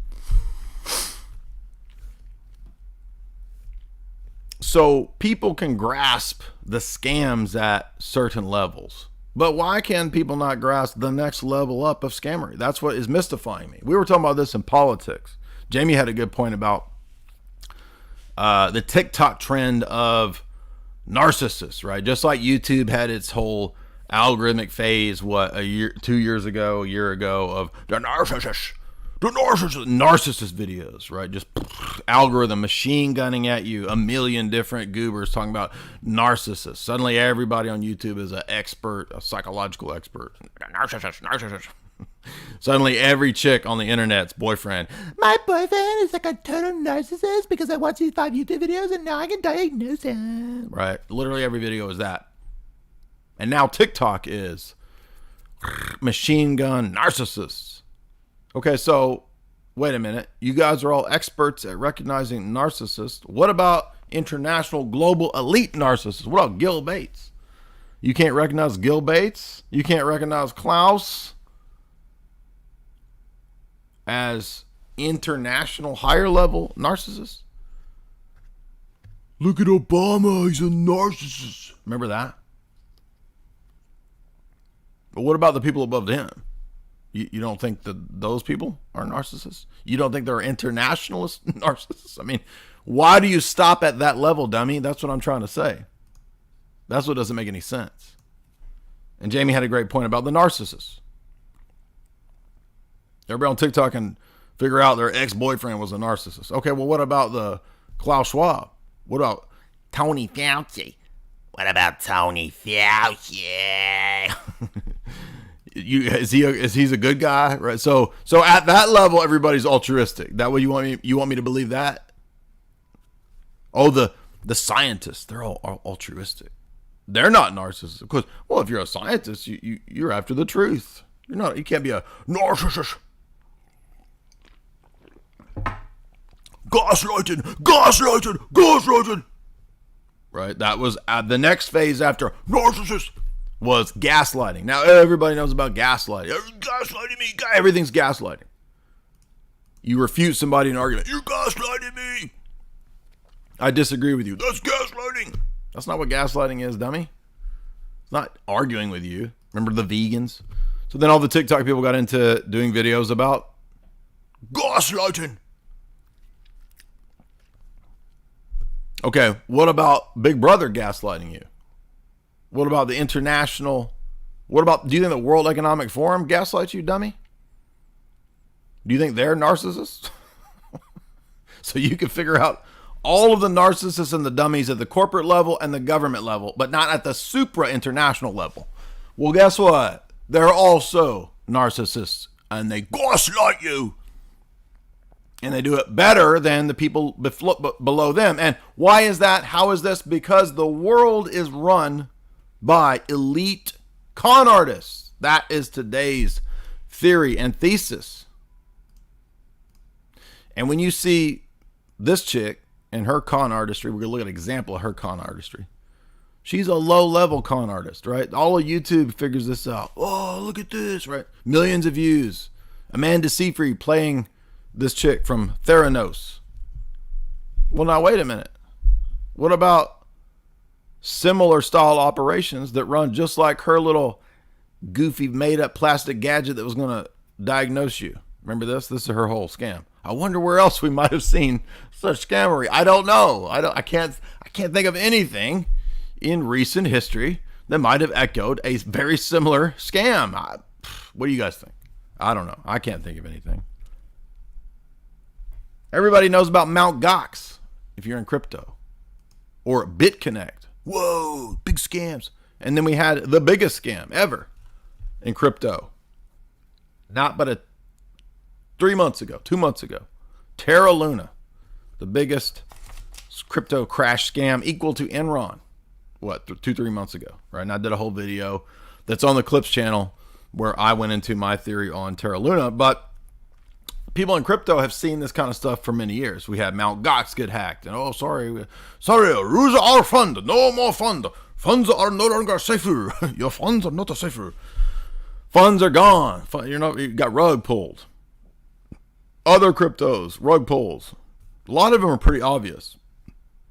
So people can grasp the scams at certain levels. But why can people not grasp the next level up of scammery? That's what is mystifying me. We were talking about this in politics. Jamie had a good point about the TikTok trend of narcissists, right? Just like YouTube had its whole algorithmic phase, a year ago of the narcissist videos, right? Just algorithm machine gunning at you, a million different goobers talking about narcissists. Suddenly everybody on YouTube is an expert, a psychological expert. Narcissist. Suddenly every chick on the internet's boyfriend. My boyfriend is like a total narcissist because I watched these 5 YouTube videos and now I can diagnose him. Right? Literally every video is that. And now TikTok is machine gun narcissists. Okay, so wait a minute. You guys are all experts at recognizing narcissists. What about international global elite narcissists? What about Gil Bates? You can't recognize Gil Bates? You can't recognize Klaus as international higher level narcissists? Look at Obama, he's a narcissist. Remember that? But what about the people above him? You don't think that those people are narcissists? You don't think they're internationalist narcissists? I mean, why do you stop at that level, dummy? That's what I'm trying to say. That's what doesn't make any sense. And Jamie had a great point about the narcissists. Everybody on TikTok can figure out their ex-boyfriend was a narcissist. Okay, well, what about the Klaus Schwab? What about Tony Fauci? What about Tony Fauci? He's a good guy, right? So at that level, everybody's altruistic. That way, you want me to believe that? Oh, the scientists, they're all altruistic. They're not narcissists, because well, if you're a scientist, you're after the truth. You can't be a narcissist. Gaslighting. Right? That was the next phase after narcissist was gaslighting. Now everybody knows about gaslighting. Gaslighting me. Everything's gaslighting. You refute somebody in an argument. You're gaslighting me. I disagree with you. That's gaslighting. That's not what gaslighting is, dummy. It's not arguing with you. Remember the vegans? So then all the TikTok people got into doing videos about gaslighting. Okay, what about Big Brother gaslighting you? What about the international? Do you think the World Economic Forum gaslights you, dummy? Do you think they're narcissists? So you can figure out all of the narcissists and the dummies at the corporate level and the government level, but not at the supra-international level. Well, guess what? They're also narcissists, and they gaslight you. And they do it better than the people below them. And why is that? How is this? Because the world is run by elite con artists. That is today's theory and thesis. And when you see this chick and her con artistry, we're going to look at an example of her con artistry. She's a low-level con artist, right? All of YouTube figures this out. Oh, look at this, right? Millions of views. Amanda Seyfried playing this chick from Theranos. Well, now, wait a minute. What about similar style operations that run just like her little goofy made-up plastic gadget that was going to diagnose you? Remember this? This is her whole scam. I wonder where else we might have seen such scammery. I don't know. I can't think of anything in recent history that might have echoed a very similar scam. What do you guys think? I don't know. I can't think of anything. Everybody knows about Mt. Gox if you're in crypto, or BitConnect. Whoa, big scams. And then we had the biggest scam ever in crypto. not but 2 months ago, Terra Luna, the biggest crypto crash scam, equal to Enron, 2-3 months ago, right? And I did a whole video that's on the Clips channel where I went into my theory on Terra Luna. But people in crypto have seen this kind of stuff for many years. We had Mt. Gox get hacked, and sorry, lose our fund, no more fund. Funds are no longer safer. Your funds are not safer. Funds are gone. You got rug pulled. Other cryptos, rug pulls. A lot of them are pretty obvious,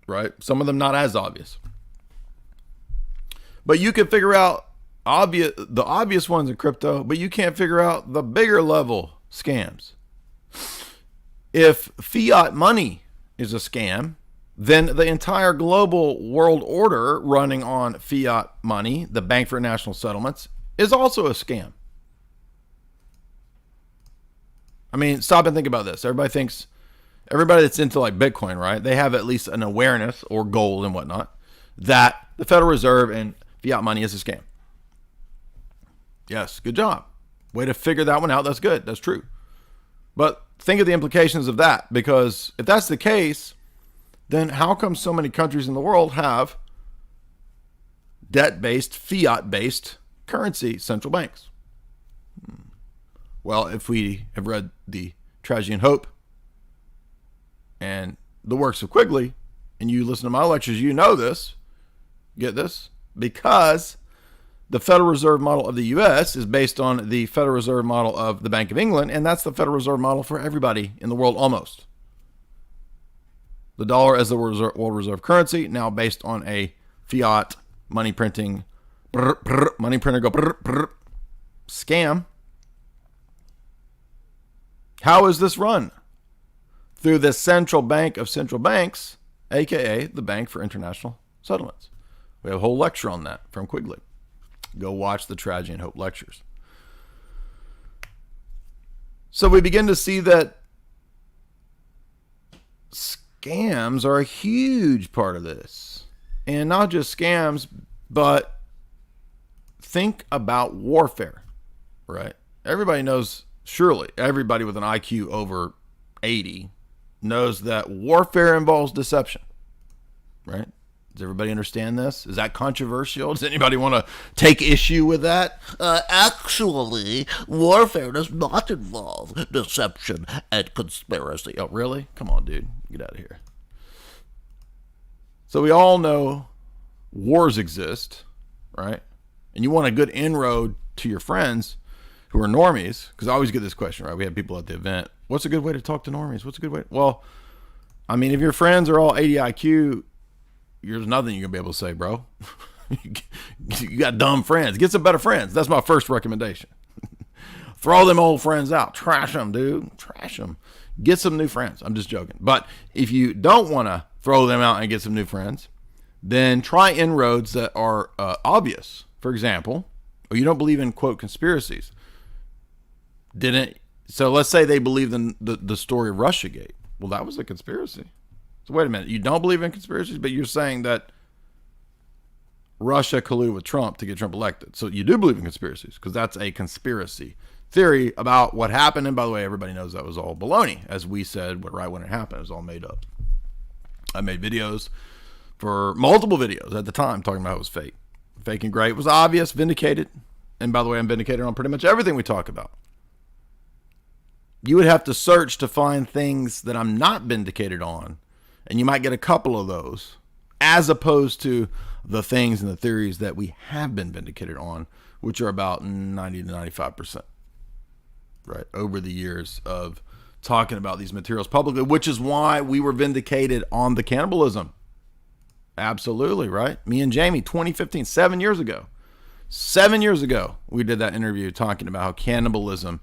right? Some of them not as obvious. But you can figure out the obvious ones in crypto, but you can't figure out the bigger level scams. If fiat money is a scam, then the entire global world order running on fiat money, the Bank for International Settlements, is also a scam. I mean, stop and think about this. Everybody that's into like Bitcoin, right? They have at least an awareness, or gold and whatnot, that the Federal Reserve and fiat money is a scam. Yes, good job. Way to figure that one out. That's good. That's true. But think of the implications of that, because if that's the case, then how come so many countries in the world have debt-based, fiat-based currency central banks? Well, if we have read the Tragedy and Hope and the works of Quigley, and you listen to my lectures, you know this. Get this? Because the Federal Reserve model of the U.S. is based on the Federal Reserve model of the Bank of England, and that's the Federal Reserve model for everybody in the world almost. The dollar as the world reserve currency, now based on a fiat money printing, money printer go scam. How is this run? Through the central bank of central banks, aka the Bank for International Settlements. We have a whole lecture on that from Quigley. Go watch the Tragedy and Hope lectures. So we begin to see that scams are a huge part of this. And not just scams, but think about warfare, right? Everybody knows, surely everybody with an IQ over 80 knows that warfare involves deception, right? Does everybody understand this? Is that controversial? Does anybody want to take issue with that? Actually, warfare does not involve deception and conspiracy. Oh, really? Come on, dude. Get out of here. So we all know wars exist, right? And you want a good inroad to your friends who are normies, because I always get this question, right? We have people at the event. What's a good way to talk to normies? What's a good way? Well, I mean, if your friends are all 80 IQ, there's nothing you're going to be able to say, bro. You got dumb friends. Get some better friends. That's my first recommendation. Throw them old friends out. Trash them, dude. Trash them. Get some new friends. I'm just joking. But if you don't want to throw them out and get some new friends, then try inroads that are obvious. For example, you don't believe in, quote, conspiracies. So let's say they believed in the story of Russiagate. Well, that was a conspiracy. So wait a minute. You don't believe in conspiracies, but you're saying that Russia colluded with Trump to get Trump elected. So you do believe in conspiracies, because that's a conspiracy theory about what happened. And by the way, everybody knows that was all baloney. As we said, right when it happened, it was all made up. I made videos, for multiple videos at the time, talking about how it was fake. Fake and great. It was obvious, vindicated. And by the way, I'm vindicated on pretty much everything we talk about. You would have to search to find things that I'm not vindicated on, and you might get a couple of those, as opposed to the things and the theories that we have been vindicated on, which are about 90 to 95%, right? Over the years of talking about these materials publicly, which is why we were vindicated on the cannibalism. Absolutely, right? Me and Jamie, 2015, 7 years ago. 7 years ago, we did that interview talking about how cannibalism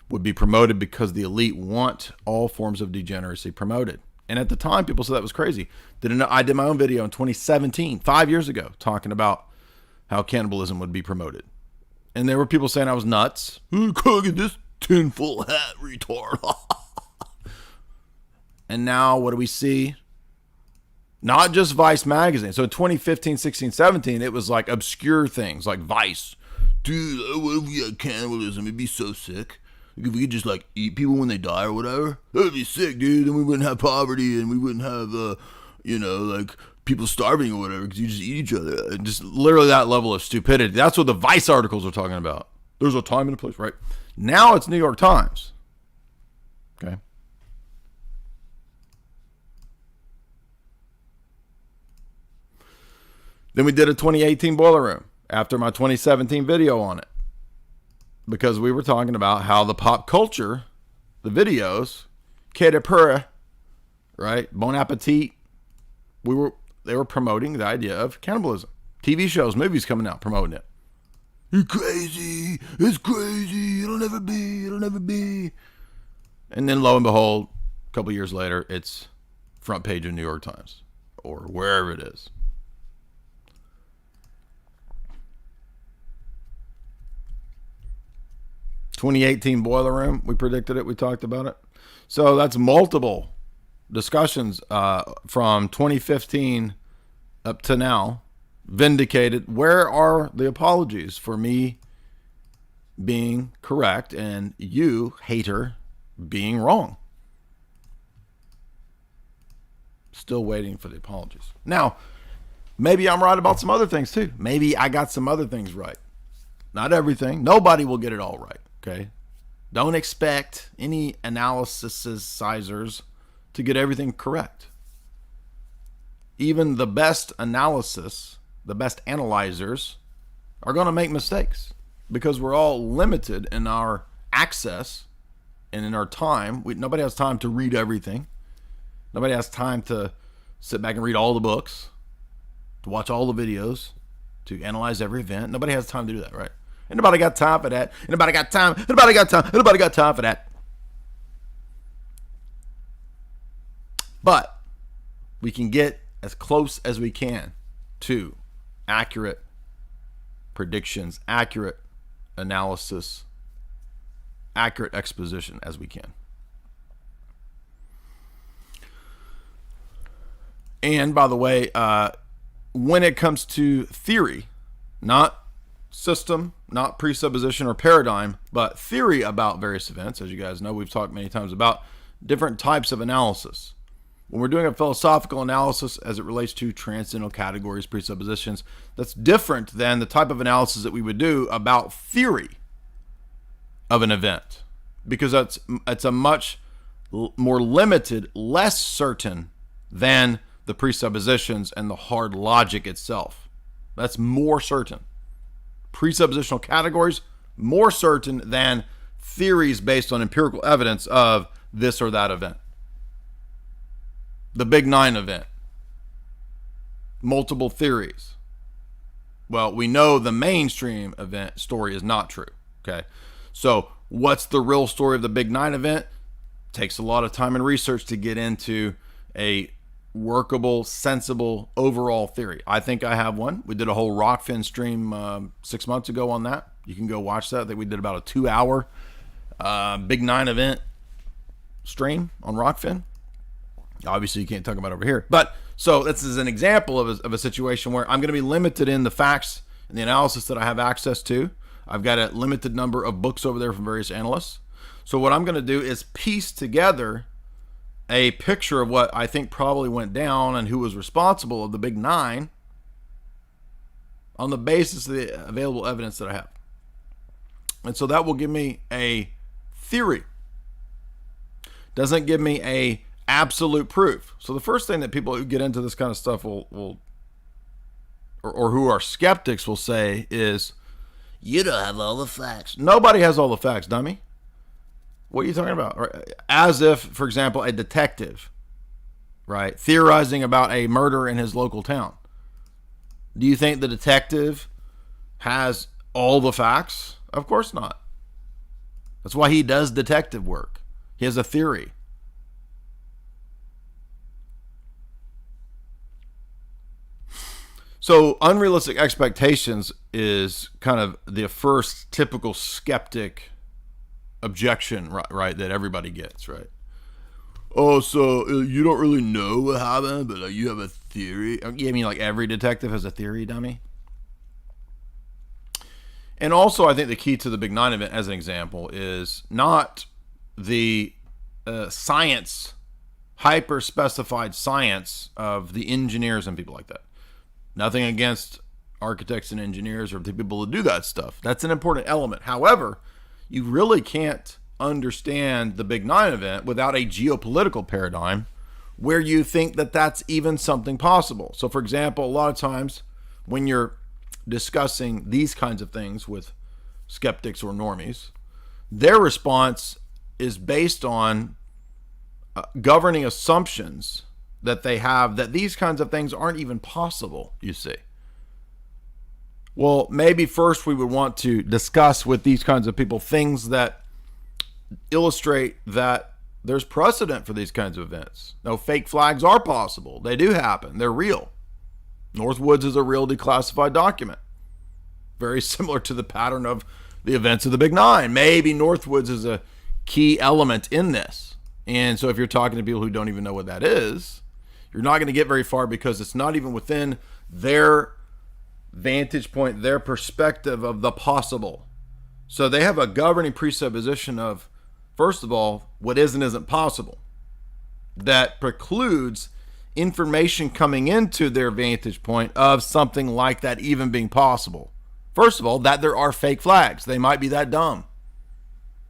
would be promoted because the elite want all forms of degeneracy promoted. And at the time, people said that was crazy. I did my own video in 2017, 5 years ago, talking about how cannibalism would be promoted. And there were people saying I was nuts. Look at this tinfoil hat retard. And now what do we see? Not just Vice magazine. So in 2015, 16, 17, it was like obscure things like Vice. Dude, what if we had cannibalism? It'd be so sick. If we could just like eat people when they die or whatever, that'd be sick, dude. Then we wouldn't have poverty and we wouldn't have, like people starving or whatever because you just eat each other. And just literally that level of stupidity. That's what the Vice articles are talking about. There's a time and a place, right? Now it's New York Times. Okay. Then we did a 2018 Boiler Room after my 2017 video on it. Because we were talking about how the pop culture, the videos, que de pura, right? Bon appetit. They were promoting the idea of cannibalism. TV shows, movies coming out promoting it. You're crazy. It's crazy. It'll never be. It'll never be. And then lo and behold, a couple years later, it's front page of New York Times or wherever it is. "2018 Boiler Room," we predicted it, we talked about it. So that's multiple discussions from 2015 up to now, vindicated. Where are the apologies for me being correct and you, hater, being wrong? Still waiting for the apologies. Now, maybe I'm right about some other things too. Maybe I got some other things right. Not everything. Nobody will get it all right. Okay, don't expect any analysisizers to get everything correct. Even the best analysis, the best analyzers are going to make mistakes because we're all limited in our access and in our time. Nobody has time to read everything. Nobody has time to sit back and read all the books, to watch all the videos, to analyze every event. Nobody has time to do that, right? Ain't nobody got time for that. Ain't nobody got time. Ain't nobody got time. Ain't nobody got time for that. But we can get as close as we can to accurate predictions, accurate analysis, accurate exposition as we can. And by the way, when it comes to theory, not system, not presupposition or paradigm, but theory about various events. As you guys know, we've talked many times about different types of analysis. When we're doing a philosophical analysis as it relates to transcendental categories, presuppositions, that's different than the type of analysis that we would do about theory of an event, because it's a much more limited, less certain than the presuppositions and the hard logic itself. That's more certain. Presuppositional categories, more certain than theories based on empirical evidence of this or that event. The Big Nine event. Multiple theories. Well, we know the mainstream event story is not true. Okay. So what's the real story of the Big Nine event? Takes a lot of time and research to get into a workable, sensible overall theory. I think I have one. We did a whole Rockfin stream 6 months ago on that. You can go watch that. I think we did about a 2-hour Big Nine event stream on Rockfin. Obviously, you can't talk about it over here. But so this is an example of a situation where I'm going to be limited in the facts and the analysis that I have access to. I've got a limited number of books over there from various analysts. So what I'm going to do is piece together a picture of what I think probably went down and who was responsible of the Big Nine on the basis of the available evidence that I have. And so that will give me a theory. Doesn't give me a absolute proof. So the first thing that people who get into this kind of stuff will or who are skeptics will say is, You don't have all the facts. nobody has all the facts, dummy. What are you talking about? As if, for example, a detective, right, theorizing about a murder in his local town. Do you think the detective has all the facts? Of course not. That's why he does detective work. He has a theory. So unrealistic expectations is kind of the first typical skeptic objection, right, that everybody gets, right? Oh, so you don't really know what happened, but you have a theory? You mean like every detective has a theory, dummy? And also, I think the key to the Big Nine event, as an example, is not the science, hyper-specified science of the engineers and people like that. Nothing against architects and engineers or the people who do that stuff. That's an important element. However, you really can't understand the Big Nine event without a geopolitical paradigm where you think that that's even something possible. So, for example, a lot of times when you're discussing these kinds of things with skeptics or normies, their response is based on governing assumptions that they have that these kinds of things aren't even possible, you see. Well, maybe first we would want to discuss with these kinds of people things that illustrate that there's precedent for these kinds of events. No, fake flags are possible. They do happen. They're real. Northwoods is a real declassified document. Very similar to the pattern of the events of the Big Nine. Maybe Northwoods is a key element in this. And so if you're talking to people who don't even know what that is, you're not going to get very far because it's not even within their vantage point, their perspective of the possible. So they have a governing presupposition of, first of all, what is and isn't possible. That precludes information coming into their vantage point of something like that even being possible. First of all, that there are fake flags. They might be that dumb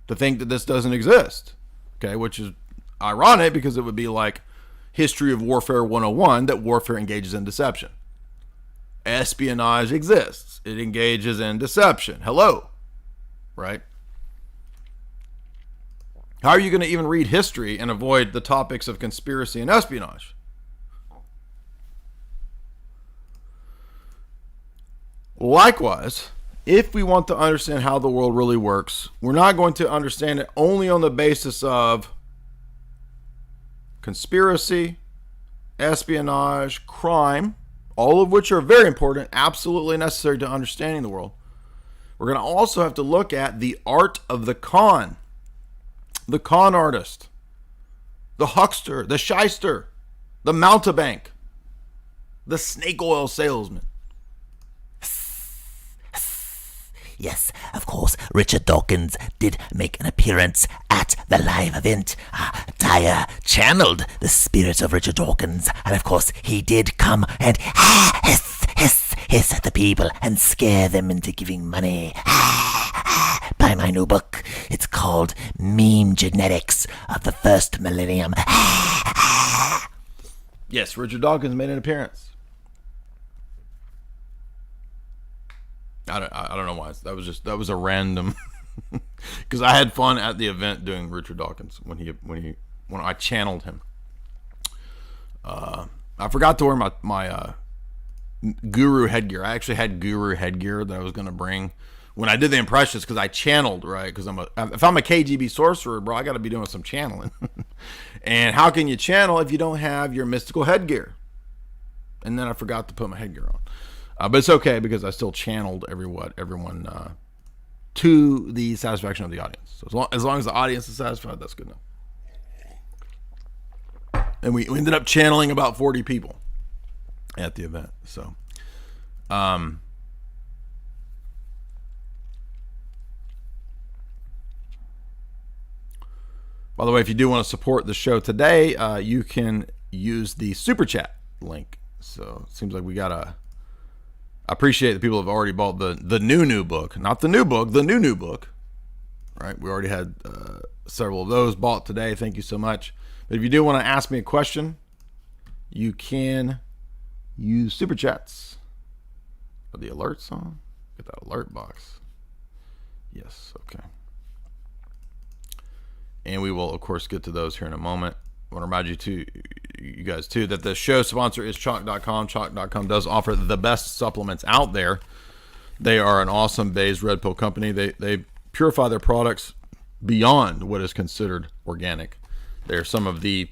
to think that this doesn't exist. Okay, which is ironic because it would be like History of Warfare 101, that warfare engages in deception. Espionage exists. It engages in deception. Hello. Right? How are you going to even read history and avoid the topics of conspiracy and espionage? Likewise, if we want to understand how the world really works, we're not going to understand it only on the basis of conspiracy, espionage, crime, all of which are very important, absolutely necessary to understanding the world. We're going to also have to look at the art of the con artist, the huckster, the shyster, the mountebank, the snake oil salesman. Yes, of course, Richard Dawkins did make an appearance at the live event. Dyer channeled the spirit of Richard Dawkins, and of course, he did come and hiss at the people and scare them into giving money. Buy my new book. It's called Meme Genetics of the First Millennium. Yes, Richard Dawkins made an appearance. I don't know why. That was a random, because I had fun at the event doing Richard Dawkins when I channeled him. I forgot to wear my guru headgear. I actually had guru headgear that I was going to bring when I did the impressions, because I channeled, right? Because if I'm a KGB sorcerer, bro, I got to be doing some channeling. And how can you channel if you don't have your mystical headgear? And then I forgot to put my headgear on. But it's okay because I still channeled everyone to the satisfaction of the audience. So as long as the audience is satisfied, that's good enough. And we ended up channeling about 40 people at the event. So, by the way, if you do want to support the show today, you can use the Super Chat link. So it seems like we got I appreciate the people who have already bought the new book. Not the new book, the new book. Right? We already had several of those bought today. Thank you so much. But if you do want to ask me a question, you can use Super Chats. Are the alerts on? Get that alert box. Yes, okay. And we will, of course, get to those here in a moment. I want to remind you guys too, that the show sponsor is Chalk.com. Chalk.com does offer the best supplements out there. They are an awesome Bayes Red Pill company. They purify their products beyond what is considered organic. They're some of the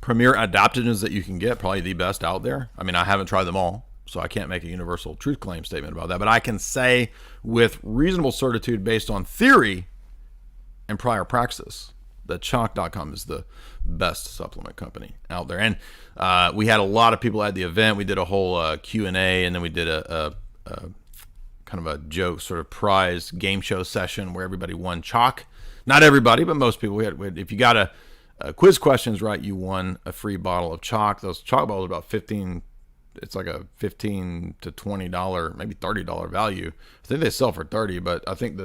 premier adaptogens that you can get, probably the best out there. I mean, I haven't tried them all, so I can't make a universal truth claim statement about that, but I can say with reasonable certitude based on theory and prior praxis that Chalk.com is the best supplement company out there. And we had a lot of people at the event. We did a whole Q&A, and then we did a kind kind of a joke, sort of prize game show session where everybody won chalk. Not everybody, but most people. We had if you got a quiz questions right, you won a free bottle of chalk. Those chalk bottles are about 15. It's like a $15 to $20, maybe $30 value. I think they sell for 30, but I think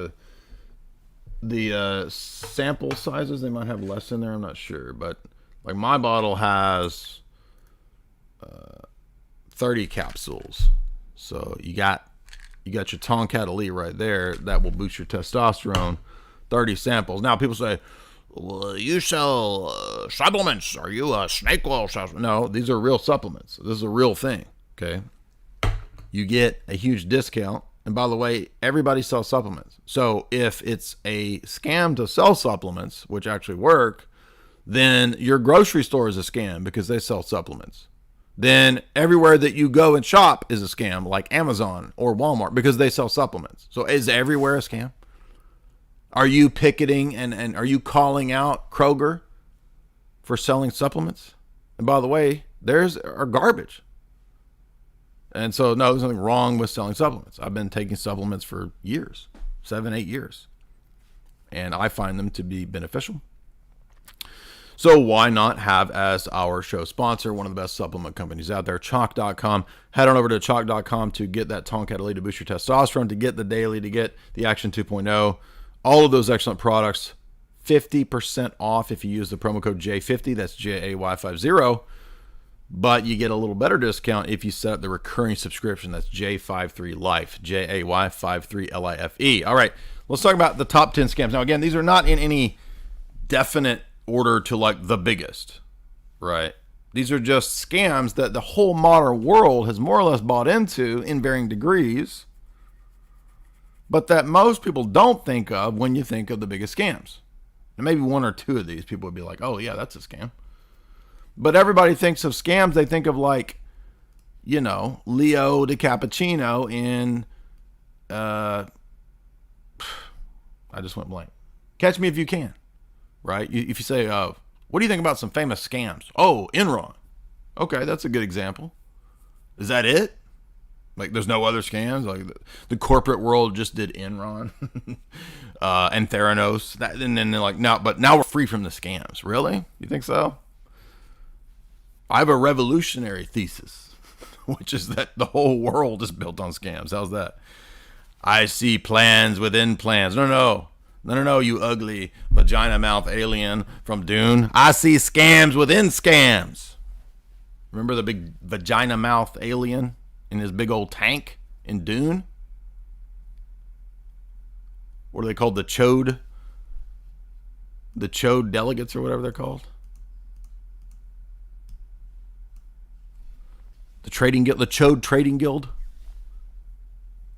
the sample sizes, they might have less in there. I'm not sure, but like my bottle has 30 capsules. So you got your Tomcat Elite right there. That will boost your testosterone. 30 samples. Now people say, well, you sell supplements. Are you a snake oil supplement? No, these are real supplements. This is a real thing. Okay. You get a huge discount. And by the way, everybody sells supplements. So if it's a scam to sell supplements, which actually work, then your grocery store is a scam because they sell supplements. Then everywhere that you go and shop is a scam, like Amazon or Walmart, because they sell supplements. So is everywhere a scam? Are you picketing and are you calling out Kroger for selling supplements? And by the way, theirs are garbage. And so, no, there's nothing wrong with selling supplements. I've been taking supplements for years, 7, 8 years. And I find them to be beneficial. So why not have as our show sponsor one of the best supplement companies out there, Chalk.com. Head on over to Chalk.com to get that Tomcat Elite to boost your testosterone, to get the daily, to get the Action 2.0. All of those excellent products, 50% off if you use the promo code J50. That's JAY50. But you get a little better discount if you set up the recurring subscription. That's J53Life, JAY53LIFE. All right, let's talk about the top 10 scams. Now, again, these are not in any definite order to like the biggest, right? These are just scams that the whole modern world has more or less bought into in varying degrees, but that most people don't think of when you think of the biggest scams. And maybe one or two of these people would be like, oh yeah, that's a scam. But everybody thinks of scams, they think of like, you know, Leo DiCappuccino in, I just went blank. Catch Me If You Can, right? If you say, what do you think about some famous scams? Oh, Enron. Okay, that's a good example. Is that it? Like, there's no other scams? Like, the corporate world just did Enron and Theranos. And then they're like, no, but now we're free from the scams. Really? You think so? I have a revolutionary thesis, which is that the whole world is built on scams. How's that? I see plans within plans. No, you ugly vagina mouth alien from Dune. I see scams within scams. Remember the big vagina mouth alien in his big old tank in Dune? What are they called? The Chode delegates or whatever they're called. The Trading Guild, the Chode Trading Guild.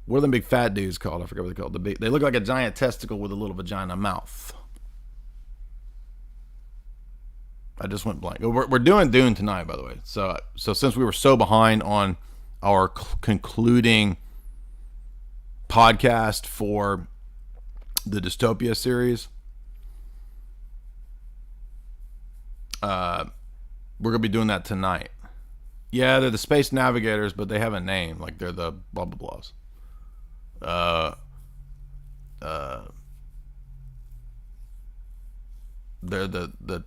What are them big fat dudes called? I forget what they're called. They look like a giant testicle with a little vagina mouth. I just went blank. We're doing Dune tonight, by the way. So since we were so behind on our concluding podcast for the Dystopia series, we're going to be doing that tonight. Yeah, they're the Space Navigators, but they have a name. Like, they're the blah, blah, blahs. They're the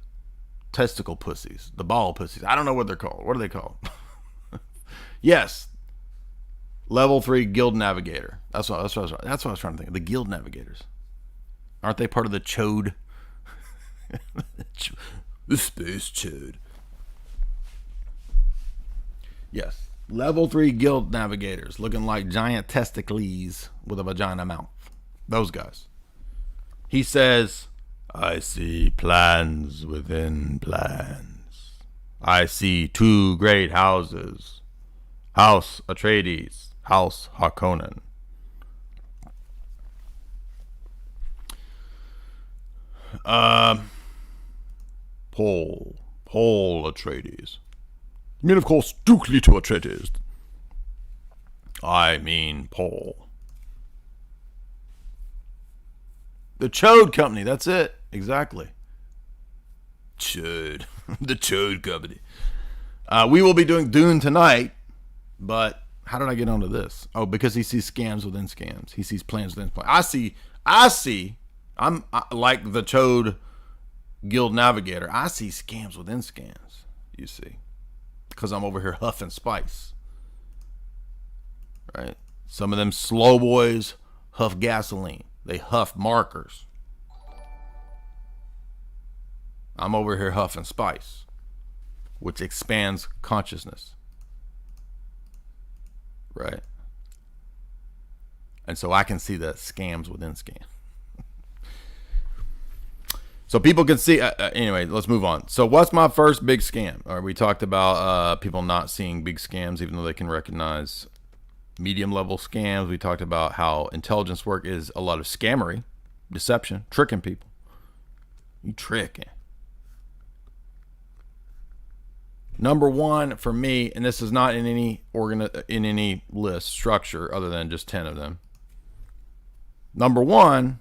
testicle pussies. The ball pussies. I don't know what they're called. What are they called? Yes. Level 3 Guild Navigator. That's what I was trying to think of. The Guild Navigators. Aren't they part of the Chode? The Space Chode. Yes. Level 3 Guild Navigators, looking like giant testicles with a vagina mouth. Those guys. He says, I see plans within plans. I see 2 great houses. House Atreides, House Harkonnen. Paul Atreides. I mean, of course, Duke Leto Atreides. I mean, Paul. The Chode Company, that's it. Exactly. Chode. The Chode Company. We will be doing Dune tonight, but How did I get onto this? Oh, because he sees scams within scams. He sees plans within plans. I see. I'm like the Chode Guild Navigator. I see scams within scams, you see. Because I'm over here huffing spice. Right? Some of them slow boys huff gasoline. They huff markers. I'm over here huffing spice, which expands consciousness. Right? And so I can see the scams within scams. So people can see, anyway, let's move on. So what's my first big scam? All right, we talked about people not seeing big scams, even though they can recognize medium level scams. We talked about how intelligence work is a lot of scammery, deception, tricking people. You tricking. Number one for me, and this is not in any list structure other than just 10 of them. Number one,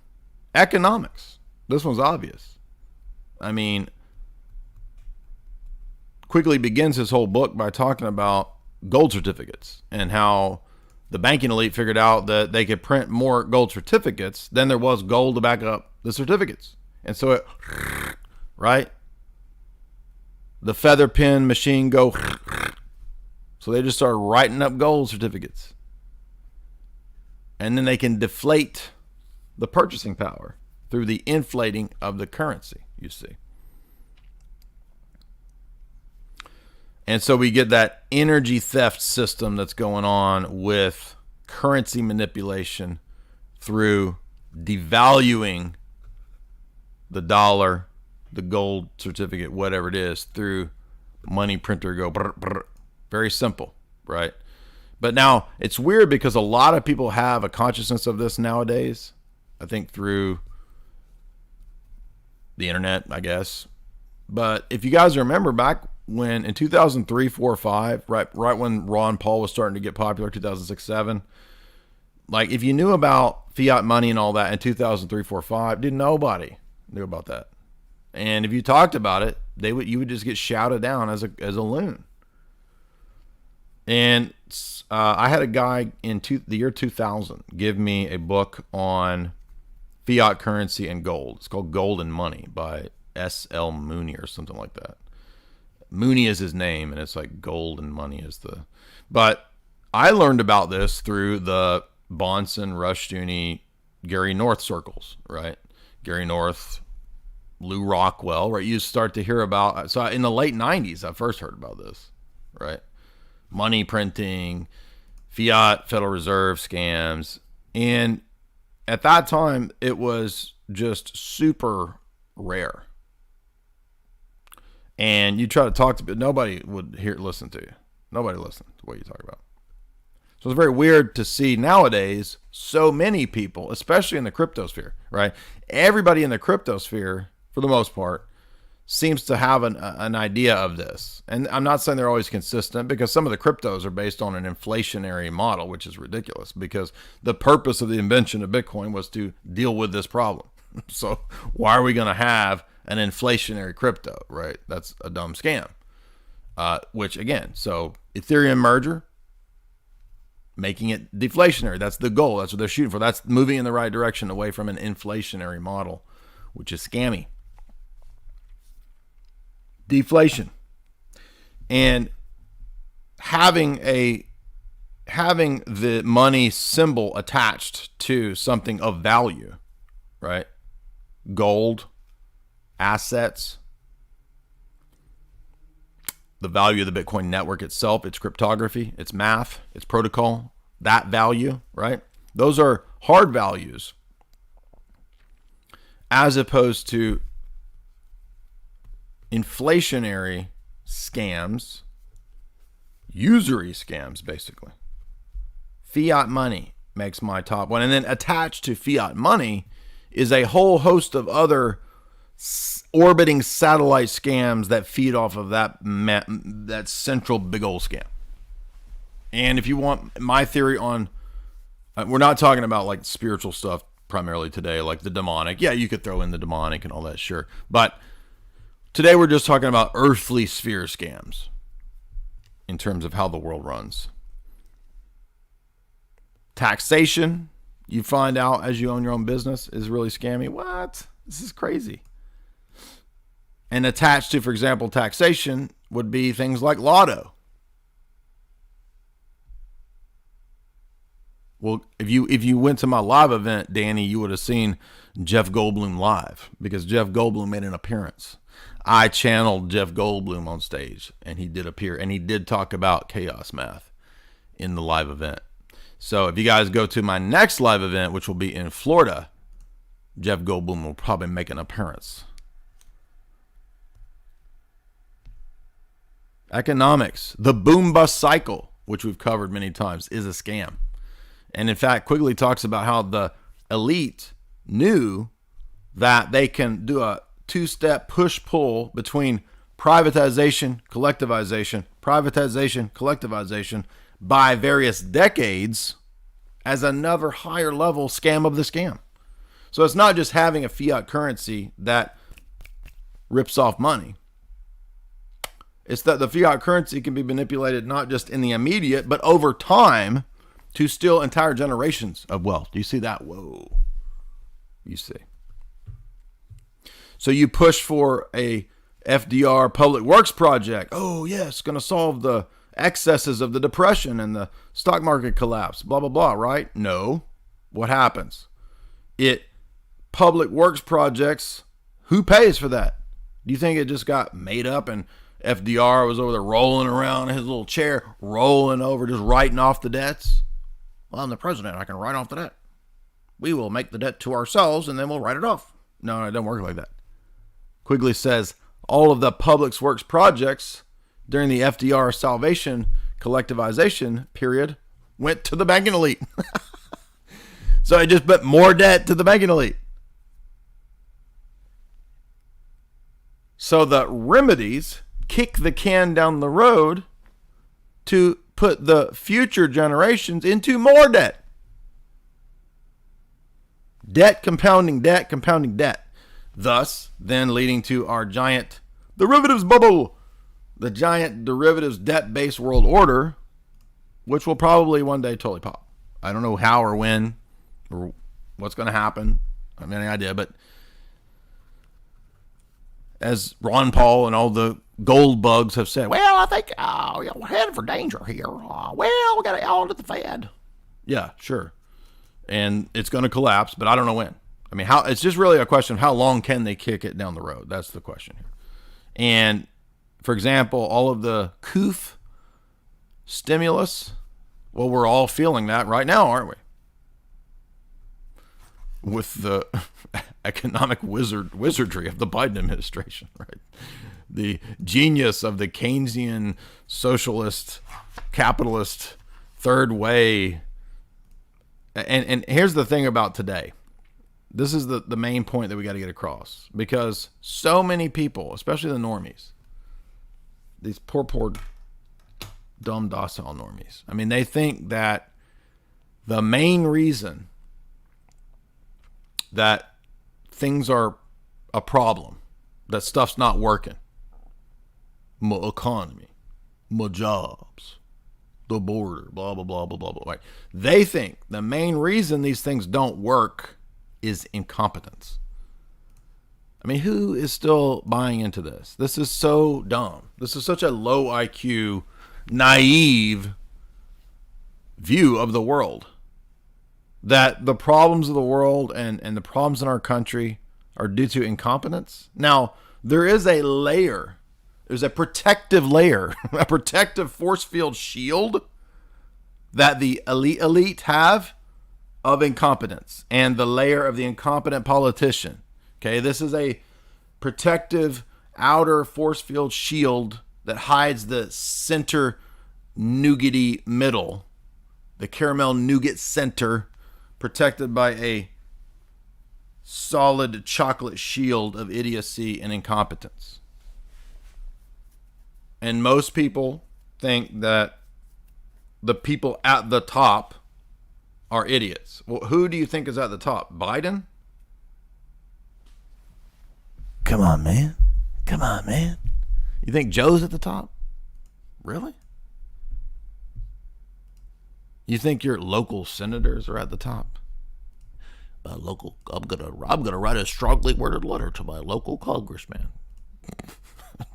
economics. This one's obvious. I mean, Quigley begins his whole book by talking about gold certificates and how the banking elite figured out that they could print more gold certificates than there was gold to back up the certificates. And so it, right? The feather pen machine go. So they just started writing up gold certificates. And then they can deflate the purchasing power through the inflating of the currency, you see. And so we get that energy theft system that's going on with currency manipulation through devaluing the dollar, the gold certificate, whatever it is, through money printer go brr, brr. Very simple, right? But now it's weird because a lot of people have a consciousness of this nowadays. I think through the internet, I guess. But if you guys remember back when in 2003, 4, 5, right when Ron Paul was starting to get popular, 2006, 7, like if you knew about fiat money and all that in 2003, 4, 5, nobody knew about that. And if you talked about it, you would just get shouted down as a loon. And I had a guy in the year 2000 give me a book on fiat currency and gold. It's called Gold and Money by S.L. Mooney or something like that. Mooney is his name, and it's like Gold and Money is the... But I learned about this through the Bonson, Rushdoony, Gary North circles, right? Gary North, Lou Rockwell, right? You start to hear about... So in the late 90s, I first heard about this, right? Money printing, fiat, Federal Reserve scams. And at that time, it was just super rare. And you try to talk to people, nobody would listen to you. Nobody listened to what you talk about. So it's very weird to see nowadays so many people, especially in the crypto sphere, right? Everybody in the crypto sphere, for the most part, seems to have an idea of this. And I'm not saying they're always consistent because some of the cryptos are based on an inflationary model, which is ridiculous because the purpose of the invention of Bitcoin was to deal with this problem. So why are we going to have an inflationary crypto, right? That's a dumb scam. Which again, so Ethereum merger, making it deflationary. That's the goal. That's what they're shooting for. That's moving in the right direction away from an inflationary model, which is scammy. Deflation. And having the money symbol attached to something of value, right? Gold, assets, the value of the Bitcoin network itself, its cryptography, its math, its protocol, that value, right? Those are hard values as opposed to inflationary scams, usury scams, basically. Fiat money makes my top one. And then attached to fiat money is a whole host of other orbiting satellite scams that feed off of that central big old scam. And if you want my theory on, we're not talking about like spiritual stuff primarily today, like the demonic. Yeah, you could throw in the demonic and all that, sure. But today we're just talking about earthly sphere scams in terms of how the world runs. Taxation, you find out as you own your own business, is really scammy. What? This is crazy. And attached to, for example, taxation would be things like lotto. Well, if you went to my live event, Danny, you would have seen Jeff Goldblum live, because Jeff Goldblum made an appearance. I channeled Jeff Goldblum on stage, and he did appear, and he did talk about chaos math in the live event. So if you guys go to my next live event, which will be in Florida, Jeff Goldblum will probably make an appearance. Economics, the boom bust cycle, which we've covered many times, is a scam. And in fact, Quigley talks about how the elite knew that they can do a two-step push-pull between privatization, collectivization by various decades as another higher level scam of the scam. So it's not just having a fiat currency that rips off money. It's that the fiat currency can be manipulated not just in the immediate, but over time to steal entire generations of wealth. Do you see that? Whoa. You see. So you push for a FDR public works project. Oh, yes, it's going to solve the excesses of the depression and the stock market collapse, blah, blah, blah, right? No. What happens? Public works projects, who pays for that? Do you think it just got made up and FDR was over there rolling around in his little chair, rolling over, just writing off the debts? Well, I'm the president. I can write off the debt. We will make the debt to ourselves and then we'll write it off. No, it doesn't work like that. Quigley says all of the public works projects during the FDR salvation collectivization period went to the banking elite. So it just put more debt to the banking elite. So the remedies kick the can down the road to put the future generations into more debt. Debt compounding debt. Thus, then leading to our giant derivatives bubble, the giant derivatives debt-based world order, which will probably one day totally pop. I don't know how or when or what's going to happen. I have any idea, but as Ron Paul and all the gold bugs have said, well, I think we're headed for danger here. Well, we got to out to the Fed. Yeah, sure. And it's going to collapse, but I don't know when. I mean, it's just really a question of how long can they kick it down the road? That's the question here. And for example, all of the COOF stimulus, well, we're all feeling that right now, aren't we? With the economic wizardry of the Biden administration, right? The genius of the Keynesian socialist, capitalist, third way. And here's the thing about today. This is the main point that we got to get across, because so many people, especially the normies, these poor, dumb, docile normies. I mean, they think that the main reason that things are a problem, that stuff's not working, my economy, my jobs, the border, blah, blah, blah, blah, blah, blah. Right? They think the main reason these things don't work is incompetence. I mean, who is still buying into this? This is so dumb. This is such a low IQ, naive view of the world, that the problems of the world and the problems in our country are due to incompetence. Now, there is a layer. There's a protective layer, a protective force field shield that the elite have of incompetence, and the layer of the incompetent politician. Okay, this is a protective outer force field shield that hides the center nougaty middle, the caramel nougat center, protected by a solid chocolate shield of idiocy and incompetence. And most people think that the people at the top are idiots. Well, who do you think is at the top? Biden? Come on, man. Come on, man. You think Joe's at the top? Really? You think your local senators are at the top? I'm gonna write a strongly worded letter to my local congressman.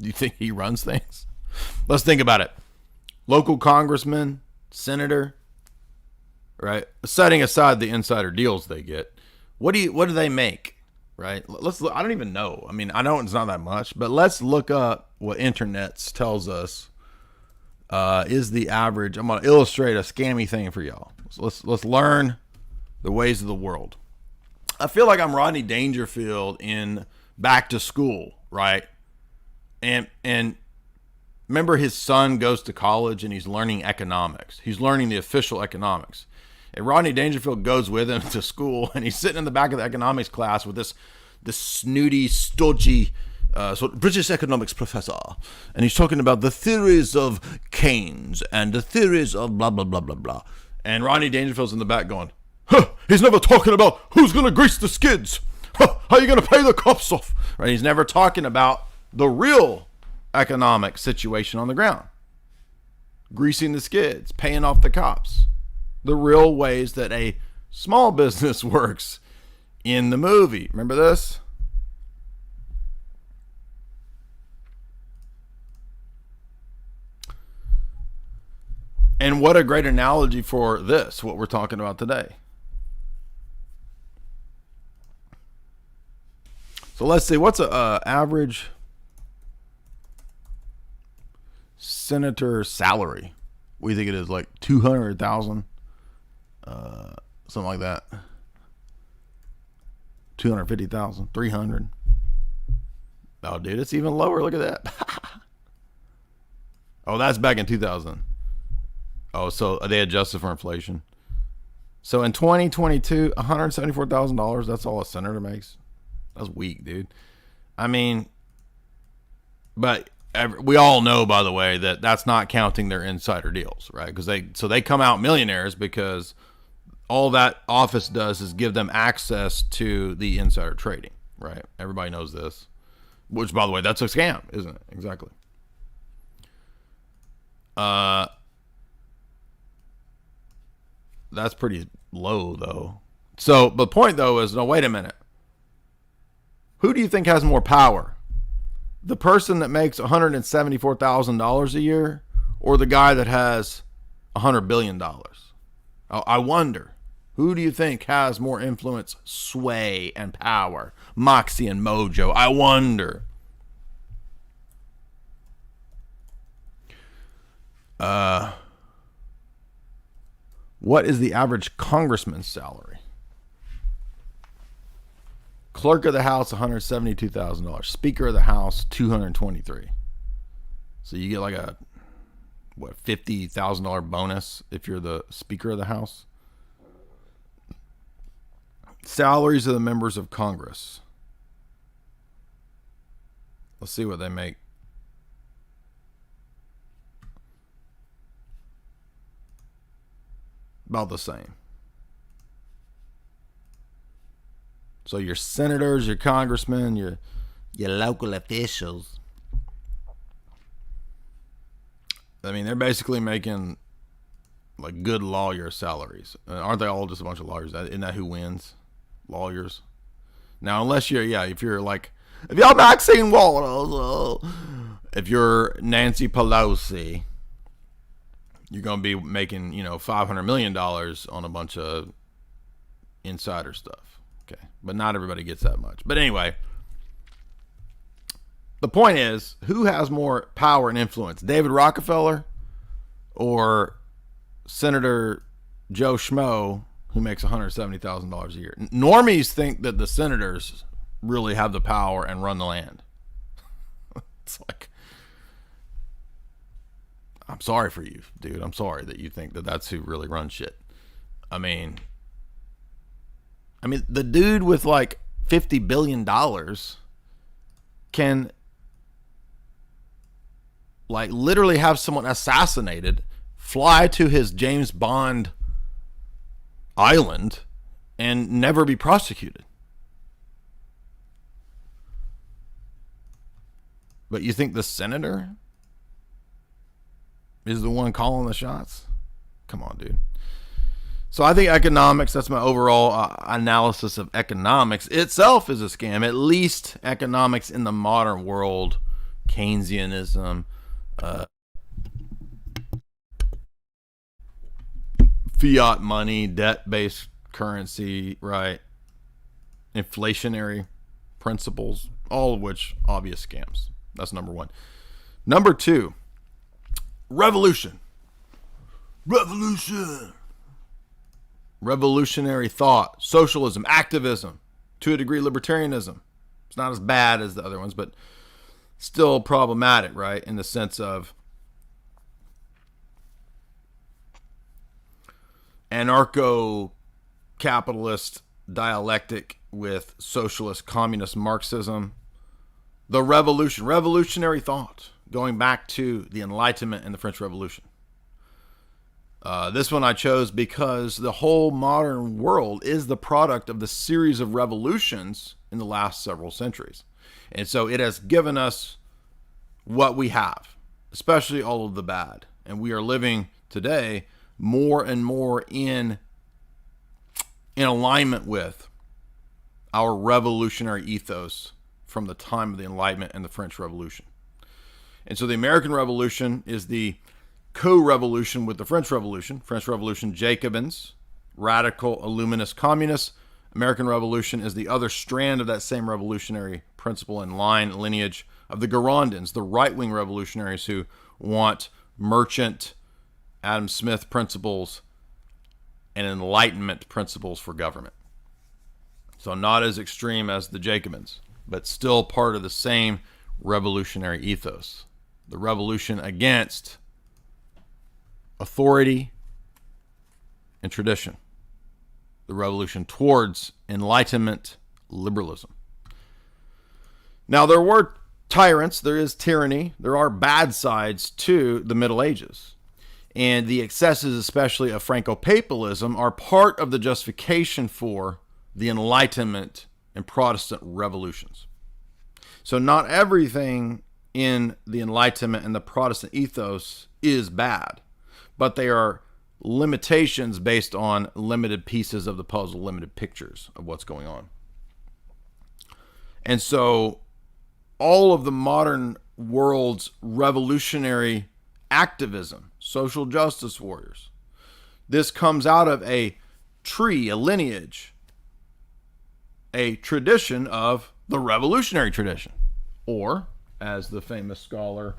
Do you think he runs things? Let's think about it. Local congressman, senator, right? Setting aside the insider deals they get, what do they make, right? I don't even know. I mean, I know it's not that much, but let's look up what internets tells us is the average. I'm gonna illustrate a scammy thing for y'all. So let's learn the ways of the world. I feel like I'm Rodney Dangerfield in Back to School, right? And remember, his son goes to college and he's learning economics. He's learning the official economics. And Rodney Dangerfield goes with him to school, and he's sitting in the back of the economics class with this snooty, stodgy British economics professor. And he's talking about the theories of Keynes and the theories of blah, blah, blah, blah, blah. And Rodney Dangerfield's in the back going, he's never talking about who's going to grease the skids. How are you going to pay the cops off? Right? He's never talking about the real economic situation on the ground. Greasing the skids, paying off the cops. The real ways that a small business works in the movie. Remember this? And what a great analogy for this, what we're talking about today. So let's see, what's a average senator salary? We think it is like 200,000, something like that. 250,000, 300. Oh, dude, it's even lower. Look at that. Oh, that's back in 2000. Oh, so they adjusted for inflation. So in 2022, $174,000. That's all a senator makes. That's weak, dude. I mean, but we all know, by the way, that that's not counting their insider deals, right? Because they come out millionaires because all that office does is give them access to the insider trading, right? Everybody knows this. Which, by the way, that's a scam, isn't it? Exactly. That's pretty low, though. So the point, though, is, no, wait a minute. Who do you think has more power? The person that makes $174,000 a year, or the guy that has $100 billion? I wonder, who do you think has more influence, sway, and power? Moxie and mojo. I wonder. What is the average congressman's salary? Clerk of the House, $172,000. Speaker of the House, $223,000. So you get like a $50,000 bonus if you're the Speaker of the House. Salaries of the members of Congress. Let's see what they make. About the same. So your senators, your congressmen, your local officials. I mean, they're basically making like good lawyer salaries. Aren't they all just a bunch of lawyers? Isn't that who wins? Lawyers. Now, unless if you're Maxine Waters, if you're Nancy Pelosi, you're going to be making, $500 million on a bunch of insider stuff. Okay. But not everybody gets that much. But anyway, the point is, who has more power and influence? David Rockefeller or Senator Joe Schmo, who makes $170,000 a year? Normies think that the senators really have the power and run the land. It's like, I'm sorry for you, dude. I'm sorry that you think that that's who really runs shit. I mean, the dude with like $50 billion can like literally have someone assassinated, fly to his James Bond island, and never be prosecuted. But you think the senator is the one calling the shots? Come on, dude. So I think economics, that's my overall analysis of economics itself, is a scam. At least economics in the modern world, Keynesianism, fiat money, debt-based currency, right? Inflationary principles, all of which obvious scams. That's number one. Number two, revolution. Revolutionary thought, socialism, activism, to a degree libertarianism. It's not as bad as the other ones, but still problematic, right? In the sense of anarcho-capitalist dialectic with socialist, communist Marxism. The revolution, revolutionary thought, going back to the Enlightenment and the French Revolution. This one I chose because the whole modern world is the product of the series of revolutions in the last several centuries. And so it has given us what we have, especially all of the bad. And we are living today more and more in alignment with our revolutionary ethos from the time of the Enlightenment and the French Revolution. And so the American Revolution is the co-revolution with the French Revolution. French Revolution, Jacobins, radical, illuminist, communists. American Revolution is the other strand of that same revolutionary principle and lineage of the Girondins, the right-wing revolutionaries who want merchant, Adam Smith principles and Enlightenment principles for government. So not as extreme as the Jacobins, but still part of the same revolutionary ethos. The revolution against authority and tradition. The revolution towards Enlightenment liberalism. Now, there were tyrants, there is tyranny, there are bad sides to the Middle Ages. And the excesses, especially of Franco-Papalism, are part of the justification for the Enlightenment and Protestant revolutions. So not everything in the Enlightenment and the Protestant ethos is bad, but they are limitations based on limited pieces of the puzzle, limited pictures of what's going on. And so all of the modern world's revolutionary activism, social justice warriors, this comes out of a tree, a lineage, a tradition of the revolutionary tradition, or, as the famous scholar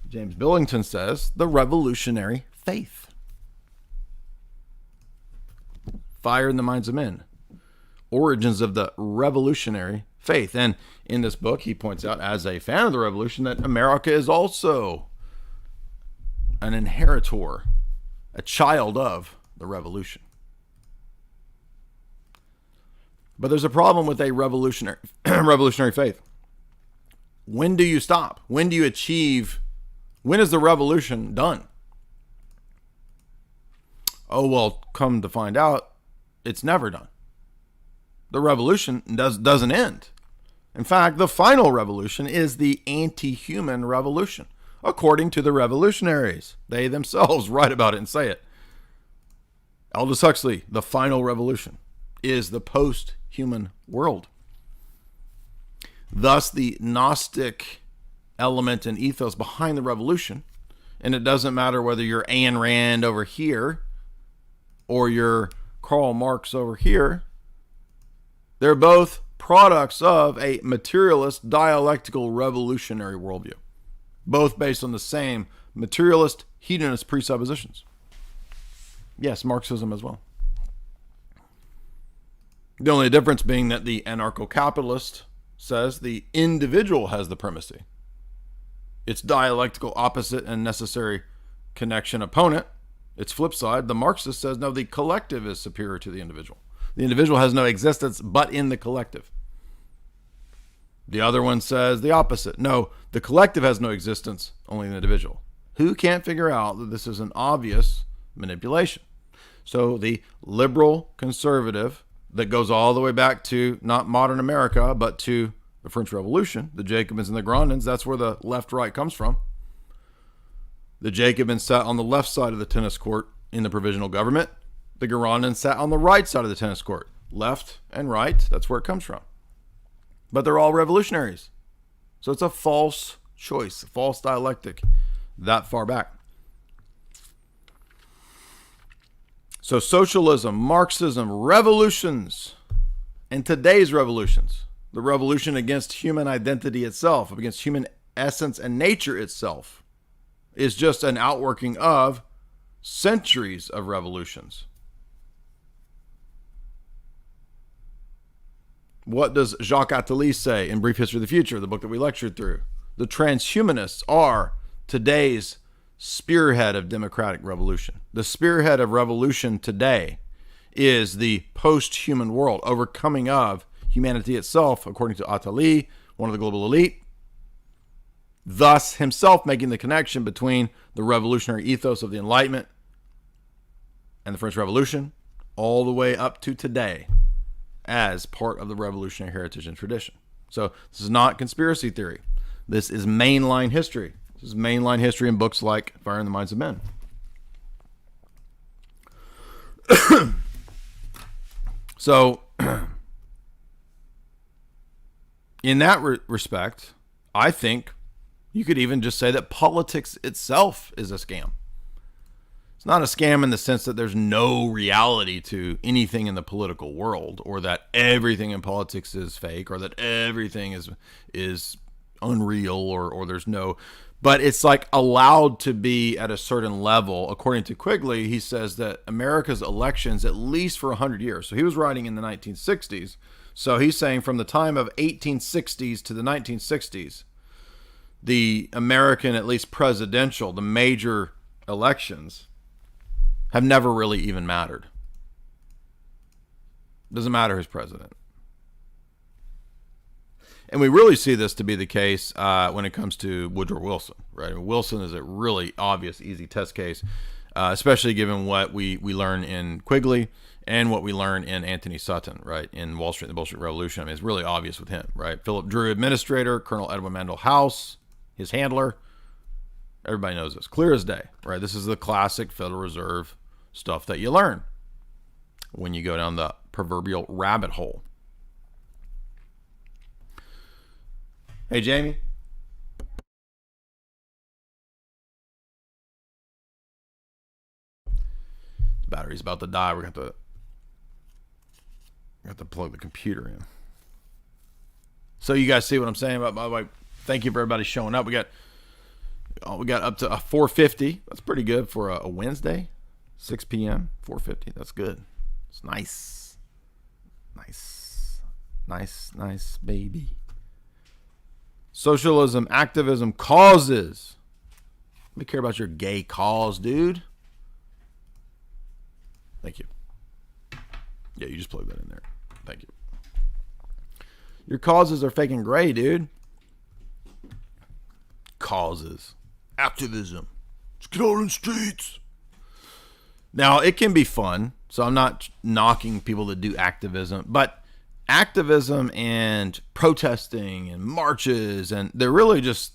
James Billington says, the revolutionary faith. Fire in the minds of men. Origins of the revolutionary faith. And in this book, he points out, as a fan of the revolution, that America is also an inheritor, a child of the revolution. But there's a problem with a revolutionary faith. When do you stop? When do you achieve? When is the revolution done? Oh, well, come to find out, it's never done. The revolution doesn't end. In fact, the final revolution is the anti-human revolution, according to the revolutionaries. They themselves write about it and say it. Aldous Huxley, the final revolution is the post-human world. Thus, the Gnostic element and ethos behind the revolution, and it doesn't matter whether you're Ayn Rand over here or you're Karl Marx over here, they're both products of a materialist, dialectical, revolutionary worldview, both based on the same materialist, hedonist presuppositions. Yes, Marxism as well. The only difference being that the anarcho-capitalist says the individual has the primacy. Its dialectical opposite and necessary connection opponent, its flip side, the Marxist says, no, the collective is superior to the individual. The individual has no existence but in the collective. The other one says the opposite. No, the collective has no existence, only the individual. Who can't figure out that this is an obvious manipulation? So the liberal conservative that goes all the way back to not modern America, but to the French Revolution, the Jacobins and the Girondins, that's where the left-right comes from. The Jacobins sat on the left side of the tennis court in the provisional government. The Girondins sat on the right side of the tennis court. Left and right, that's where it comes from. But they're all revolutionaries. So it's a false choice, a false dialectic that far back. So socialism, Marxism, revolutions, and today's revolutions, the revolution against human identity itself, against human essence and nature itself, is just an outworking of centuries of revolutions. What does Jacques Attali say in Brief History of the Future, the book that we lectured through? The transhumanists are today's spearhead of democratic revolution. The spearhead of revolution today is the post-human world, overcoming of humanity itself, according to Attali, one of the global elite, thus himself making the connection between the revolutionary ethos of the Enlightenment and the French Revolution all the way up to today as part of the revolutionary heritage and tradition. So this is not conspiracy theory. This is mainline history. This is mainline history in books like Fire in the Minds of Men. So in that respect, I think you could even just say that politics itself is a scam. It's not a scam in the sense that there's no reality to anything in the political world, or that everything in politics is fake, or that everything is unreal, or there's no, but it's like allowed to be at a certain level. According to Quigley, he says that America's elections, at least for 100 years, so he was writing in the 1960s, so he's saying from the time of 1860s to the 1960s, the American, at least presidential, the major elections have never really even mattered. Doesn't matter who's president. And we really see this to be the case when it comes to Woodrow Wilson, right? Wilson is a really obvious, easy test case, especially given what we learn in Quigley and what we learn in Anthony Sutton, right? In Wall Street, the Bolshevik Revolution. I mean, it's really obvious with him, right? Philip Drew, administrator, Colonel Edwin Mandell House, his handler. Everybody knows this, clear as day, right? This is the classic Federal Reserve stuff that you learn when you go down the proverbial rabbit hole. Hey, Jamie. The battery's about to die. We're going to have to plug the computer in. So you guys see what I'm saying about, by the way, thank you for everybody showing up. We got up to a 450. That's pretty good for a Wednesday, 6 p.m., 450. That's good. It's nice. Nice, baby. Socialism, activism, causes. Let me care about your gay cause, dude. Thank you. Yeah, you just plugged that in there. Thank you. Your causes are fake and gray, dude. Causes. Activism. Let's get out in the streets. Now, it can be fun, so I'm not knocking people that do activism, but activism and protesting and marches, and they're really just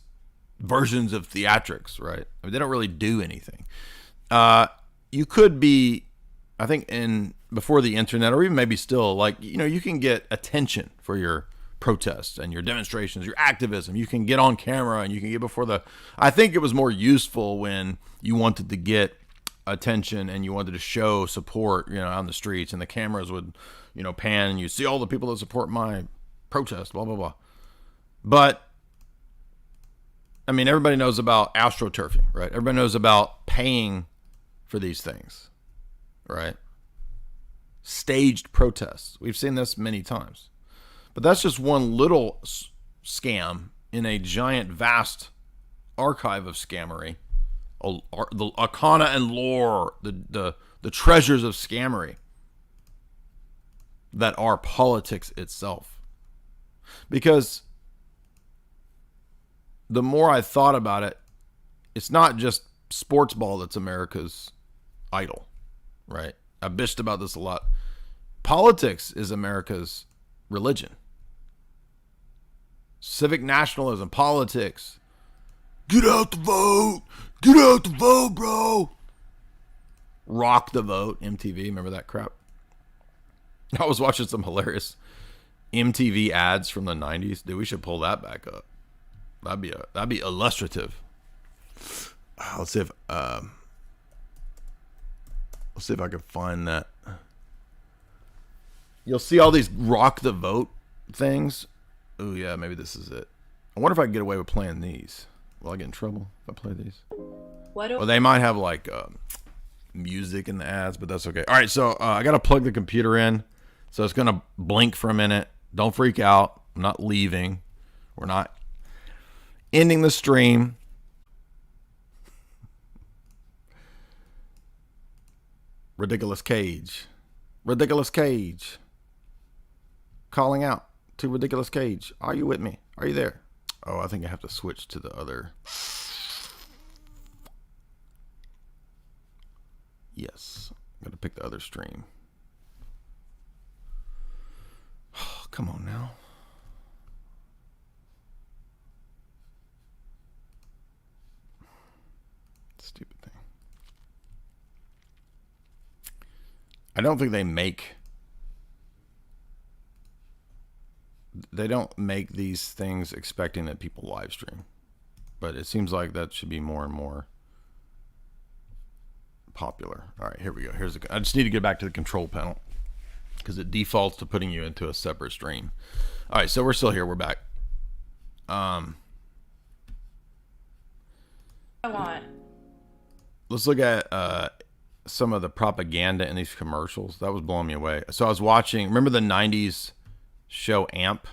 versions of theatrics, right? I mean, they don't really do anything. You could be, I think, before the internet, or even maybe still, like, you can get attention for your protests and your demonstrations, your activism. You can get on camera and you can get I think it was more useful when you wanted to get attention and you wanted to show support, out in the streets, and the cameras would, pan, and you see all the people that support my protest, blah, blah, blah. But, I mean, everybody knows about astroturfing, right? Everybody knows about paying for these things, right? Staged protests. We've seen this many times. But that's just one little scam in a giant, vast archive of scammery. The arcana and lore, the treasures of scammery that are politics itself. Because the more I thought about it, it's not just sports ball that's America's idol, right? I bitched about this a lot. Politics is America's religion. Civic nationalism, politics, Get out the vote. Get out the vote, bro. Rock the Vote, MTV. Remember that crap? I was watching some hilarious MTV ads from the 90s. Dude, we should pull that back up. That'd be illustrative. Let's see if I can find that. You'll see all these Rock the Vote things. Oh yeah, maybe this is it. I wonder if I can get away with playing these. Will I get in trouble if I play these? Well, they might have like music in the ads, but that's okay. All right, so I got to plug the computer in. So it's going to blink for a minute. Don't freak out. I'm not leaving. We're not ending the stream. Ridiculous Cage. Ridiculous Cage. Calling out to Ridiculous Cage. Are you with me? Are you there? Oh, I think I have to switch to the other. Yes. I'm going to pick the other stream. Oh, come on now. Stupid thing. I don't think they don't make these things expecting that people live stream. But it seems like that should be more and more popular. All right, here we go. I just need to get back to the control panel because it defaults to putting you into a separate stream. All right, so we're still here. We're back. Let's look at some of the propaganda in these commercials. That was blowing me away. So I was watching, remember the 90s show AMP?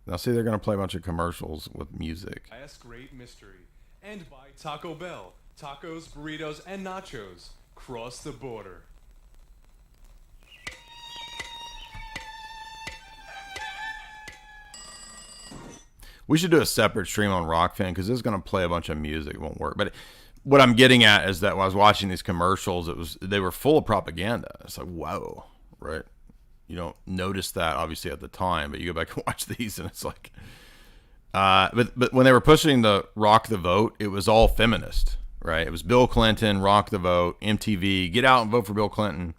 Now see, they're going to play a bunch of commercials with music. Last great mystery. And by Taco Bell. Tacos, burritos, and nachos. Cross the border. We should do a separate stream on Rockfin because this is going to play a bunch of music. It won't work. But what I'm getting at is that when I was watching these commercials, they were full of propaganda. It's like, whoa, right? You don't notice that obviously at the time, but you go back and watch these and it's like, but when they were pushing the Rock the Vote, it was all feminist, right? It was Bill Clinton, Rock the Vote, MTV, get out and vote for Bill Clinton.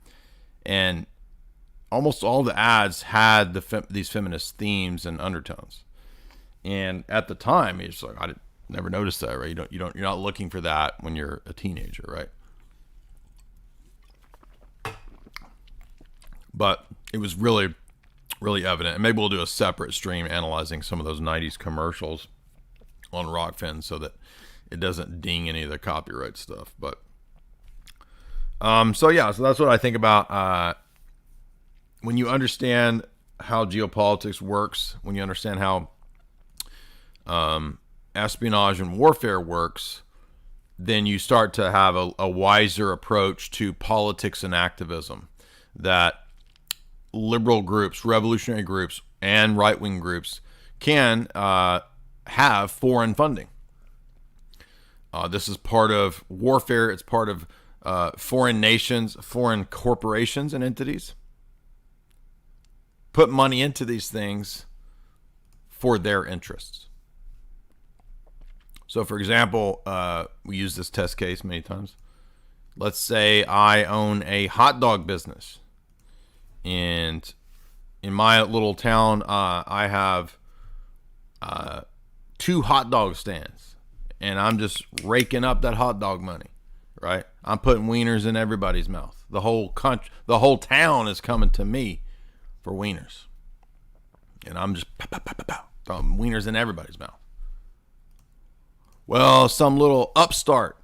And almost all the ads had these feminist themes and undertones. And at the time, it's like, I never noticed that, right? You're not looking for that when you're a teenager, right? But it was really, really evident. And maybe we'll do a separate stream analyzing some of those 90s commercials on Rockfin so that it doesn't ding any of the copyright stuff. But so that's what I think about when you understand how geopolitics works, when you understand how espionage and warfare works, then you start to have a wiser approach to politics and activism that liberal groups, revolutionary groups, and right-wing groups can have foreign funding. This is part of warfare. It's part of foreign nations, foreign corporations and entities. Put money into these things for their interests. So, for example, we use this test case many times. Let's say I own a hot dog business. And in my little town, I have 2 hot dog stands. And I'm just raking up that hot dog money, right? I'm putting wieners in everybody's mouth. The whole country, the whole town is coming to me for wieners. And I'm just throwing wieners in everybody's mouth. Well, some little upstart,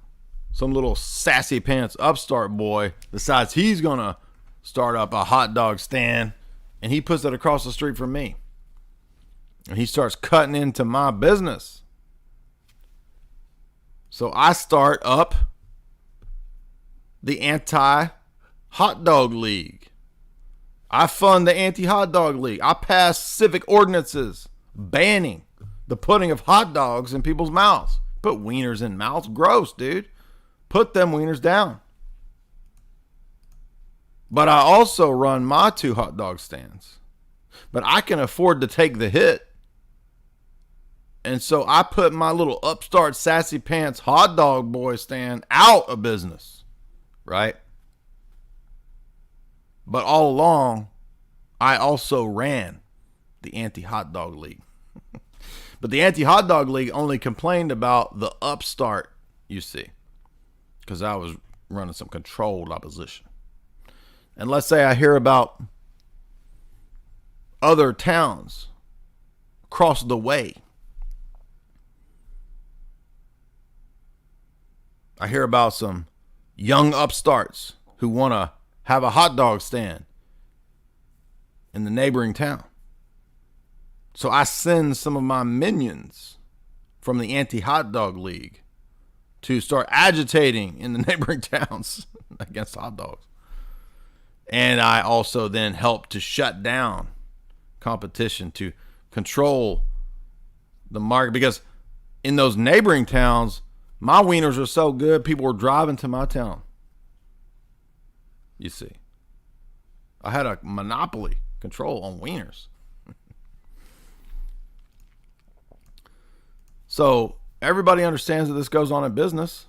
some little sassy pants upstart boy decides he's going to start up a hot dog stand, and he puts it across the street from me. And he starts cutting into my business. So I start up the anti-hot dog league. I fund the anti-hot dog league. I pass civic ordinances banning the putting of hot dogs in people's mouths. Put wieners in mouths. Gross, dude. Put them wieners down. But I also run my 2 hot dog stands. But I can afford to take the hit And so I put my little upstart sassy pants hot dog boy stand out of business, right? But all along, I also ran the anti-hot dog league. But the anti-hot dog league only complained about the upstart, you see, because I was running some controlled opposition. And let's say I hear about other towns across the way. I hear about some young upstarts who want to have a hot dog stand in the neighboring town. So I send some of my minions from the anti-hot dog league to start agitating in the neighboring towns against hot dogs. And I also then help to shut down competition, to control the market, because in those neighboring towns, my wieners are so good, people were driving to my town. You see, I had a monopoly control on wieners. So everybody understands that this goes on in business,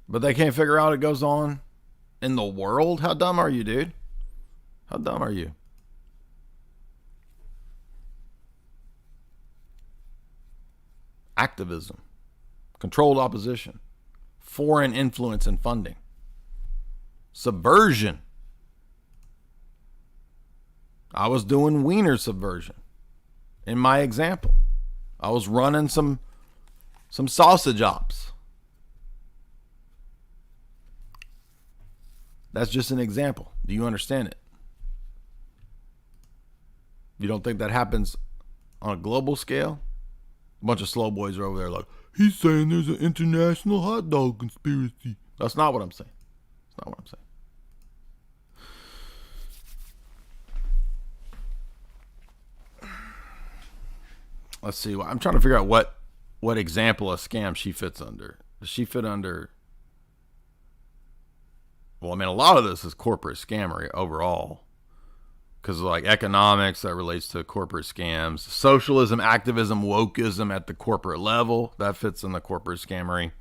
but they can't figure out it goes on in the world. How dumb are you, dude? How dumb are you? Activism, controlled opposition, foreign influence and funding, subversion. I was doing wiener subversion in my example. I was running some sausage ops. That's just an example. Do you understand it? You don't think that happens on a global scale? A bunch of slow boys are over there like, he's saying there's an international hot dog conspiracy. That's not what I'm saying. That's not what I'm saying. Let's see. I'm trying to figure out what example of scam she fits under. Does she fit under? Well, I mean, a lot of this is corporate scammery overall. Because like economics, that relates to corporate scams. Socialism, activism, wokeism at the corporate level, that fits in the corporate scammery.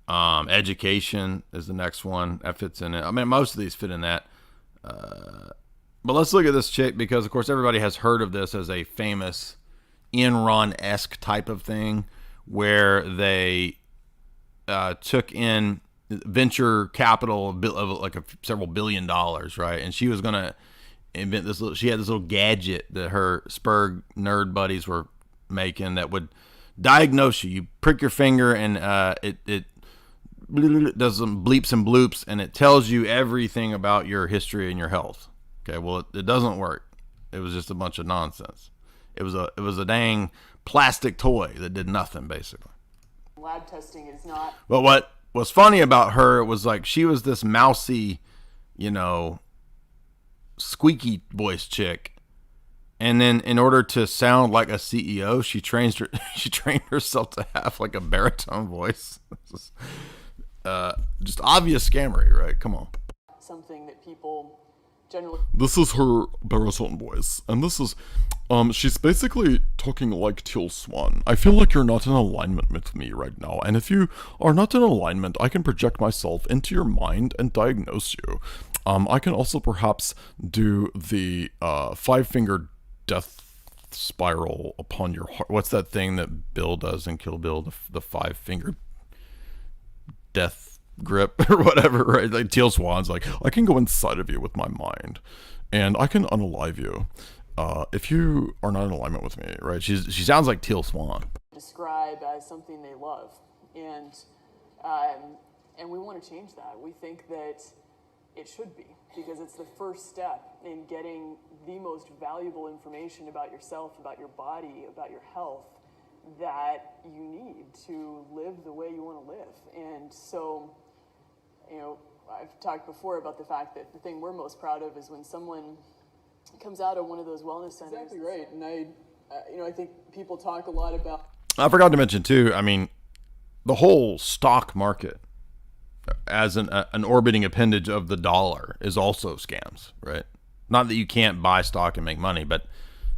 Education is the next one. That fits in it. I mean, most of these fit in that. But let's look at this chick, because, of course, everybody has heard of this as a famous Enron-esque type of thing, where they took in venture capital of like several $1 billion, right? And she was going to invent this she had this little gadget that her Spurg nerd buddies were making that would diagnose you. You prick your finger and it does some bleeps and bloops, and it tells you everything about your history and your health. Okay, well, it doesn't work. It was just a bunch of nonsense. It was a dang plastic toy that did nothing, basically. Lab testing is not. But what was funny about her was like she was this mousy, squeaky voice chick, and then in order to sound like a CEO, she trained herself to have like a baritone voice. Just obvious scammery, right? Come on. Something that people generally. This is her baritone voice, and this is, she's basically talking like Teal Swan. I feel like you're not in alignment with me right now, and if you are not in alignment, I can project myself into your mind and diagnose you. I can also perhaps do the 5-finger death spiral upon your heart. What's that thing that Bill does in Kill Bill? The 5-finger death grip or whatever, right? Like Teal Swan's like, I can go inside of you with my mind, and I can unalive you if you are not in alignment with me, right? She sounds like Teal Swan. Describe as something they love, and we want to change that. We think that it should be, because it's the first step in getting the most valuable information about yourself, about your body, about your health that you need to live the way you want to live. And so, I've talked before about the fact that the thing we're most proud of is when someone comes out of one of those wellness centers. Exactly right. And I think people talk a lot about. I forgot to mention too, I mean, the whole stock market as an orbiting appendage of the dollar is also scams, right? Not that you can't buy stock and make money, but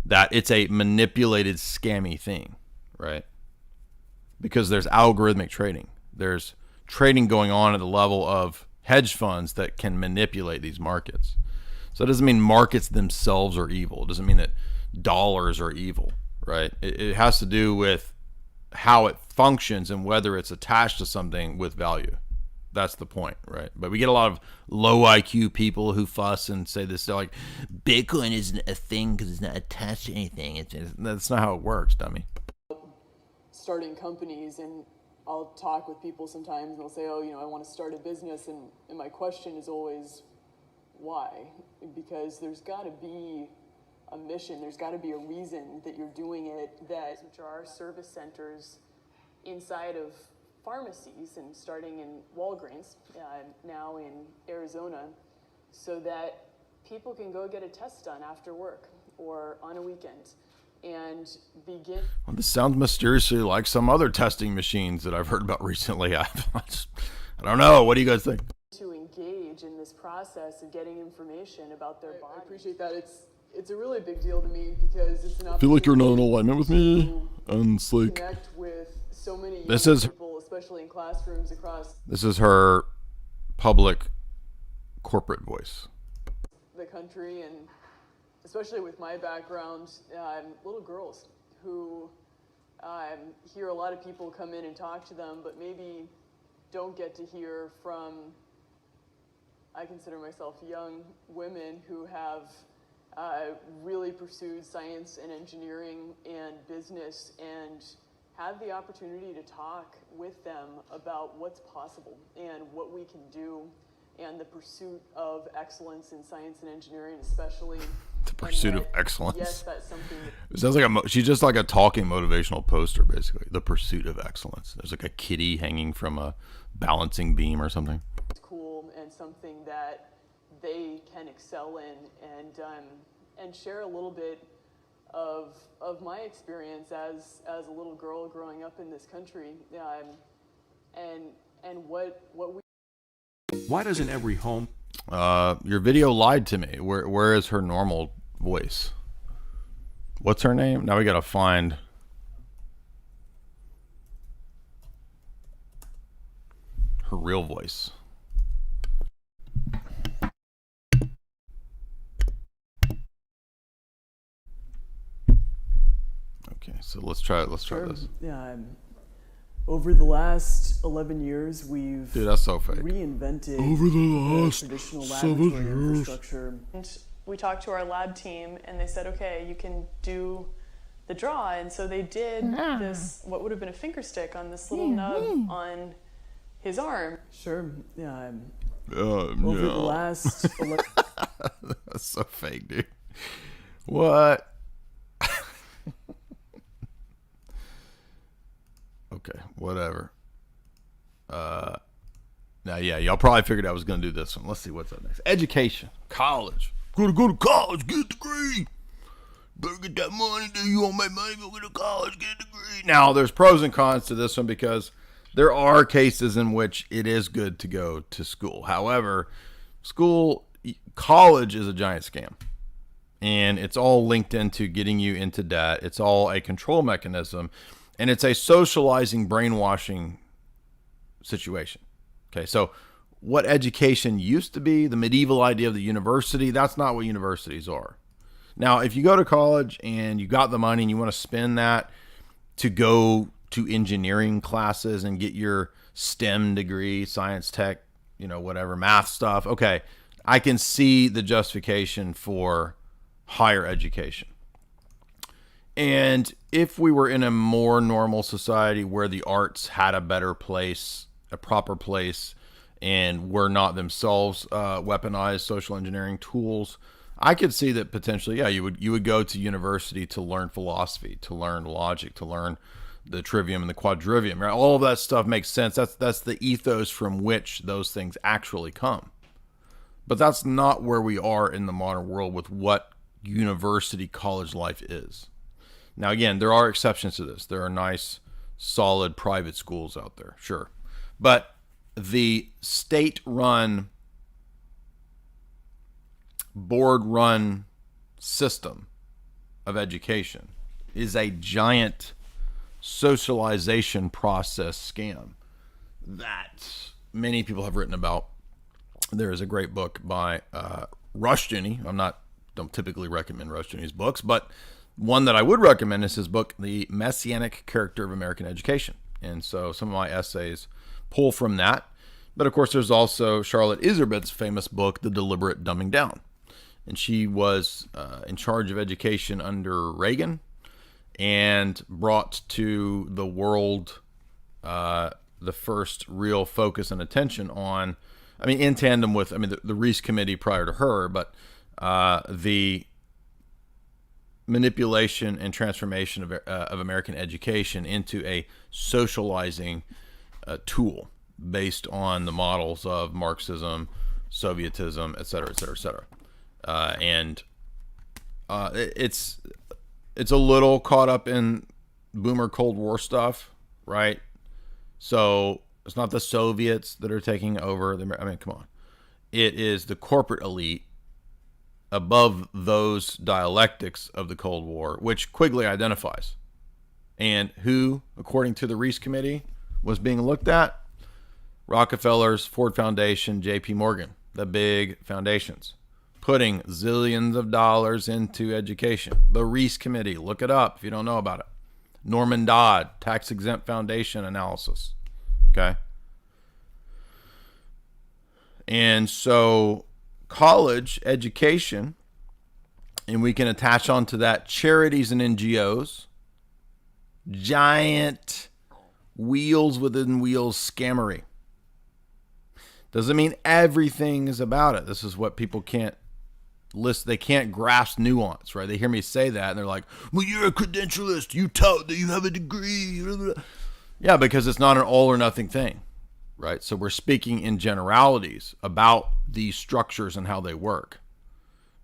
that it's a manipulated, scammy thing, right? Because there's algorithmic trading. There's trading going on at the level of hedge funds that can manipulate these markets. So it doesn't mean markets themselves are evil. It doesn't mean that dollars are evil, right? It has to do with how it functions and whether it's attached to something with value. That's the point, right? But we get a lot of low IQ people who fuss and say this. They're like, Bitcoin isn't a thing because it's not attached to anything. that's not how it works, dummy. Starting companies, and I'll talk with people sometimes and they'll say, oh, I want to start a business, and my question is always, why? Because there's got to be a mission, there's got to be a reason that you're doing it, which are our service centers inside of pharmacies, and starting in Walgreens, now in Arizona, so that people can go get a test done after work or on a weekend and begin. Well, this sounds mysteriously like some other testing machines that I've heard about recently. I don't know. What do you guys think? To engage in this process of getting information about their body. I appreciate that. It's a really big deal to me because it's an opportunity. I feel like you're not in alignment with me, and it's like, connect with so many This young is- people, especially in classrooms across This is her public corporate voice. the country, and especially with my background, little girls who hear a lot of people come in and talk to them, but maybe don't get to hear from, I consider myself young women who have really pursued science and engineering and business, and have the opportunity to talk with them about what's possible and what we can do, and the pursuit of excellence in science and engineering, especially The pursuit of excellence. Yes, that's something. It sounds like she's just like a talking motivational poster, basically. The pursuit of excellence. There's like a kitty hanging from a balancing beam or something. It's cool and something that they can excel in, and share a little bit of my experience as a little girl growing up in this country, and what we. Why doesn't every home Your video lied to me. Where is her normal voice? What's her name? Now we gotta find her real voice. Okay, so let's try this. Yeah, over the last 11 years, we've Dude, that's so fake. reinvented over the last traditional 7 laboratory years. infrastructure. And we talked to our lab team, and they said, okay, you can do the draw. And so they did this, what would have been a finger stick on this little nub on his arm. Sure, yeah. Over the last That's so fake, dude. What? Okay, whatever. Now, yeah, y'all probably figured I was going to do this one. Let's see what's up next. Education. College. Gotta go to college, get a degree. Better get that money, dude. You want to make money, go get to college, get a degree. Now, there's pros and cons to this one because there are cases in which it is good to go to school. However, college is a giant scam. And it's all linked into getting you into debt. It's all a control mechanism. And it's a socializing, brainwashing situation. Okay, so what education used to be, the medieval idea of the university, that's not what universities are. Now, if you go to college and you got the money and you want to spend that to go to engineering classes and get your STEM degree, science, tech, whatever, math stuff, okay, I can see the justification for higher education. And if we were in a more normal society where the arts had a better place, a proper place, and were not themselves weaponized social engineering tools, I could see that potentially, yeah, you would go to university to learn philosophy, to learn logic, to learn the trivium and the quadrivium, right? All of that stuff makes sense. That's the ethos from which those things actually come. But that's not where we are in the modern world with what university college life is. Now, again, there are exceptions to this. There are nice, solid private schools out there, sure. But the state-run, board-run system of education is a giant socialization process scam that many people have written about. There is a great book by Rushdoony. Don't typically recommend Rushdoony's books, but one that I would recommend is his book, The Messianic Character of American Education. And so some of my essays pull from that. But of course, there's also Charlotte Iserbyt's famous book, The Deliberate Dumbing Down. And she was in charge of education under Reagan and brought to the world the first real focus and attention on, in tandem with, the Reese Committee prior to her, but the manipulation and transformation of American education into a socializing tool based on the models of Marxism, Sovietism, et cetera, et cetera, et cetera. It's a little caught up in boomer Cold War stuff, right? So it's not the Soviets that are taking over. Come on. It is the corporate elite above those dialectics of the Cold War, which Quigley identifies. And who, according to the Reese Committee, was being looked at? Rockefellers, Ford Foundation, J.P. Morgan, the big foundations, putting zillions of dollars into education. The Reese Committee, look it up if you don't know about it. Norman Dodd, tax-exempt foundation analysis. Okay? And so college education, and we can attach onto that charities and NGOs, giant wheels within wheels scammery. Doesn't mean everything is about it. This is what people can't list. They can't grasp nuance, right? They hear me say that and they're like, well, you're a credentialist. You tout that you have a degree. Yeah, because it's not an all or nothing thing, right? So we're speaking in generalities about these structures and how they work.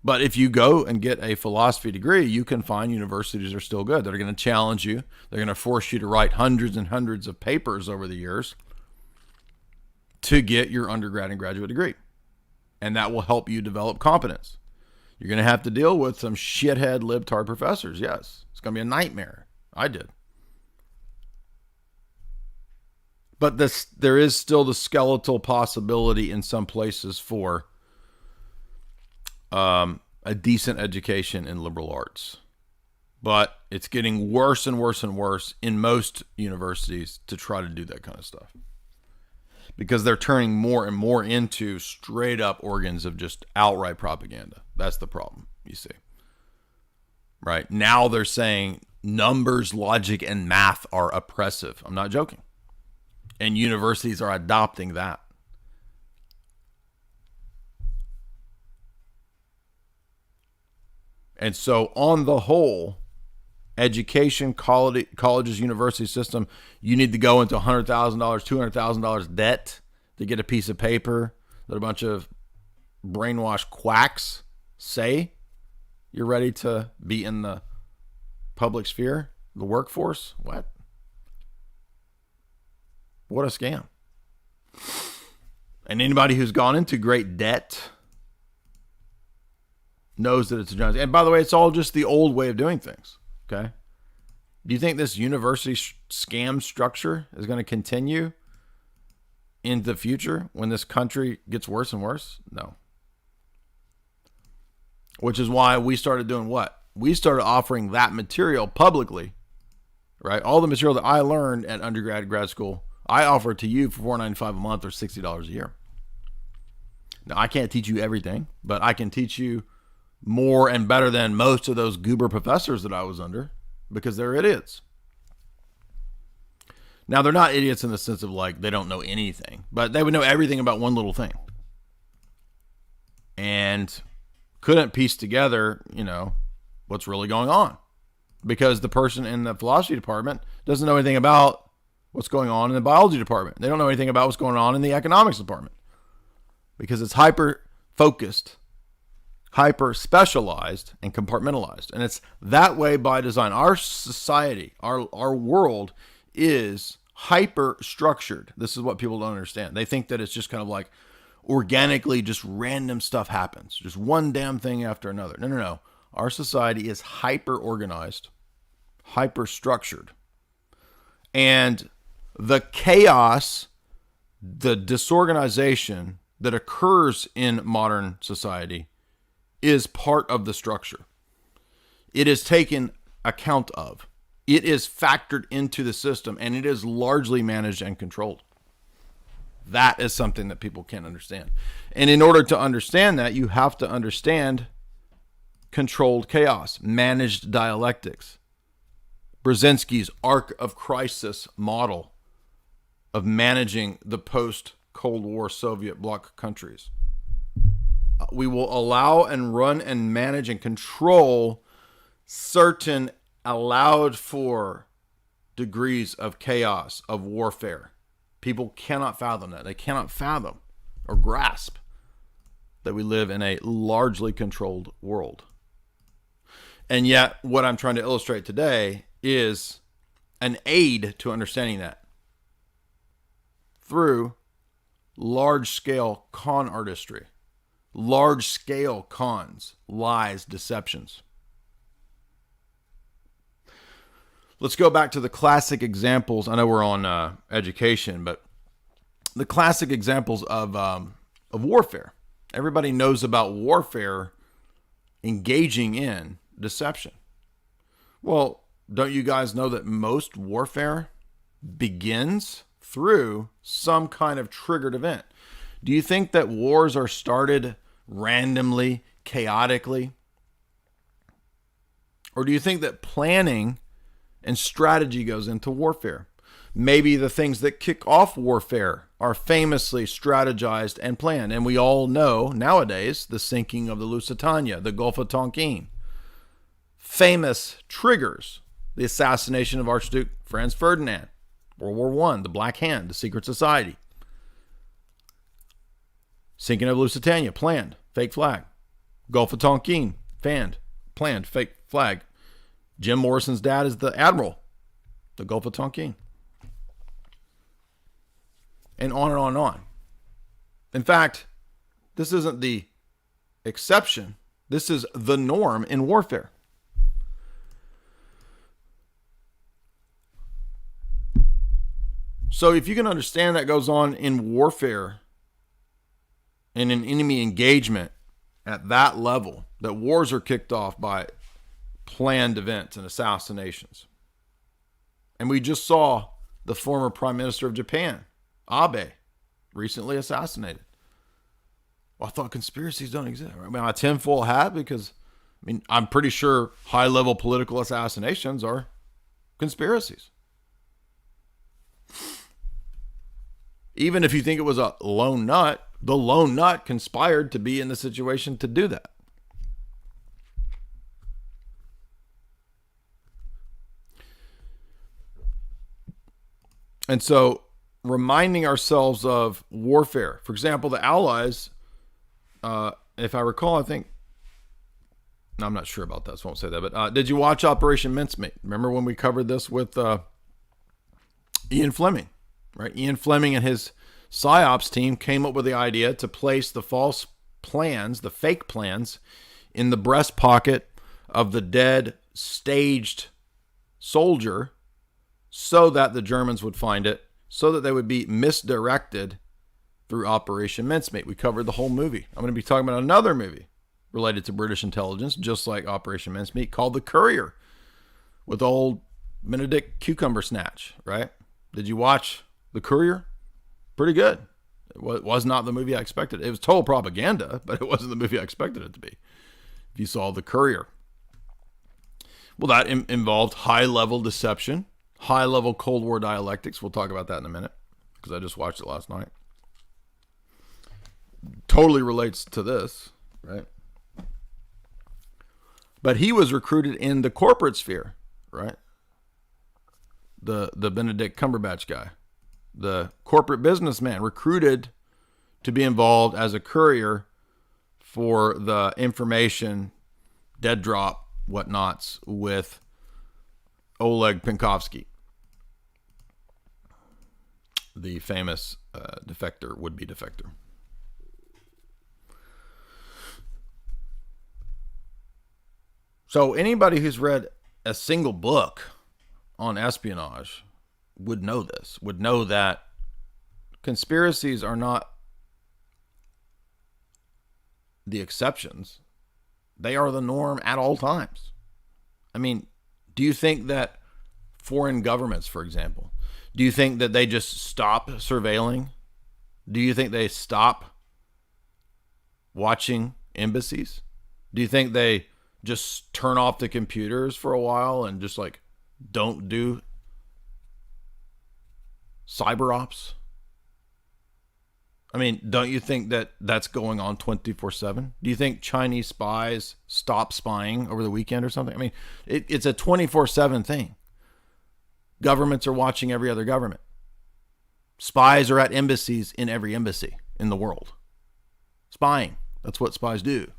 But if you go and get a philosophy degree, you can find universities are still good. They're going to challenge you. They're going to force you to write hundreds and hundreds of papers over the years to get your undergrad and graduate degree. And that will help you develop competence. You're going to have to deal with some shithead libtard professors. Yes, it's going to be a nightmare. I did. But there is still the skeletal possibility in some places for a decent education in liberal arts. But it's getting worse and worse and worse in most universities to try to do that kind of stuff, because they're turning more and more into straight up organs of just outright propaganda. That's the problem, you see. Right? Now they're saying numbers, logic, and math are oppressive. I'm not joking. And universities are adopting that. And so on the whole, education, colleges, university system, you need to go into $100,000, $200,000 debt to get a piece of paper that a bunch of brainwashed quacks say you're ready to be in the public sphere, the workforce. What a scam. And anybody who's gone into great debt knows that it's a giant. And by the way, it's all just the old way of doing things. Okay. Do you think this university scam structure is going to continue into the future when this country gets worse and worse? No. Which is why we started doing what? We started offering that material publicly, right? All the material that I learned at undergrad, grad school, I offer it to you for $4.95 a month or $60 a year. Now, I can't teach you everything, but I can teach you more and better than most of those goober professors that I was under, because they're idiots. Now, they're not idiots in the sense of like they don't know anything, but they would know everything about one little thing and couldn't piece together, what's really going on, because the person in the philosophy department doesn't know anything about what's going on in the biology department. They don't know anything about what's going on in the economics department, because it's hyper focused, hyper specialized, and compartmentalized. And it's that way by design. Our society, our world is hyper structured. This is what people don't understand. They think that it's just kind of like organically, just random stuff happens. Just one damn thing after another. No. Our society is hyper organized, hyper structured. And the chaos, the disorganization that occurs in modern society is part of the structure. It is taken account of. It is factored into the system, and it is largely managed and controlled. That is something that people can't understand. And in order to understand that, you have to understand controlled chaos, managed dialectics. Brzezinski's arc of crisis model of managing the post-Cold War Soviet bloc countries. We will allow and run and manage and control certain allowed for degrees of chaos, of warfare. People cannot fathom that. They cannot fathom or grasp that we live in a largely controlled world. And yet, what I'm trying to illustrate today is an aid to understanding that through large-scale con artistry, large-scale cons, lies, deceptions. Let's go back to the classic examples. I know we're on education, but the classic examples of warfare. Everybody knows about warfare engaging in deception. Well, don't you guys know that most warfare begins through some kind of triggered event? Do you think that wars are started randomly, chaotically? Or do you think that planning and strategy goes into warfare? Maybe the things that kick off warfare are famously strategized and planned. And we all know nowadays the sinking of the Lusitania, the Gulf of Tonkin. Famous triggers: the assassination of Archduke Franz Ferdinand, World War I, the Black Hand, the secret society. Sinking of Lusitania, planned, fake flag. Gulf of Tonkin, planned, fake flag. Jim Morrison's dad is the admiral, the Gulf of Tonkin. And on and on and on. In fact, this isn't the exception. This is the norm in warfare. So if you can understand that goes on in warfare and in enemy engagement at that level, that wars are kicked off by planned events and assassinations. And we just saw the former Prime Minister of Japan, Abe, recently assassinated. Well, I thought conspiracies don't exist. I mean, a tinfoil hat, because I'm pretty sure high-level political assassinations are conspiracies. Even if you think it was a lone nut, the lone nut conspired to be in the situation to do that. And so reminding ourselves of warfare. For example, the Allies, if I recall, I'm not sure about that, so I won't say that. But did you watch Operation Mincemeat? Remember when we covered this with Ian Fleming, right? Ian Fleming and his PSYOPs team came up with the idea to place the false plans, the fake plans, in the breast pocket of the dead staged soldier, so that the Germans would find it, so that they would be misdirected through Operation Mincemeat. We covered the whole movie. I'm going to be talking about another movie related to British intelligence, just like Operation Mincemeat, called The Courier, with old Benedict Cucumber Snatch, right? Did you watch The Courier? Pretty good. It was not the movie I expected. It was total propaganda, but it wasn't the movie I expected it to be. If you saw The Courier. Well, that involved high-level deception, high-level Cold War dialectics. We'll talk about that in a minute, because I just watched it last night. Totally relates to this, right? But he was recruited in the corporate sphere, right? The Benedict Cumberbatch guy, the corporate businessman, recruited to be involved as a courier for the information, dead drop, whatnots with Oleg Penkovsky, the famous defector, would-be defector. So anybody who's read a single book on espionage would know this, would know that conspiracies are not the exceptions. They are the norm at all times. I mean, do you think that foreign governments, for example, do you think that they just stop surveilling? Do you think they stop watching embassies? Do you think they just turn off the computers for a while and just like don't do cyber ops? I mean, don't you think that that's going on 24/7? Do you think Chinese spies stop spying over the weekend or something? I mean, it's a 24/7 thing. Governments are watching every other government. Spies are at embassies in every embassy in the world. Spying. That's what spies do.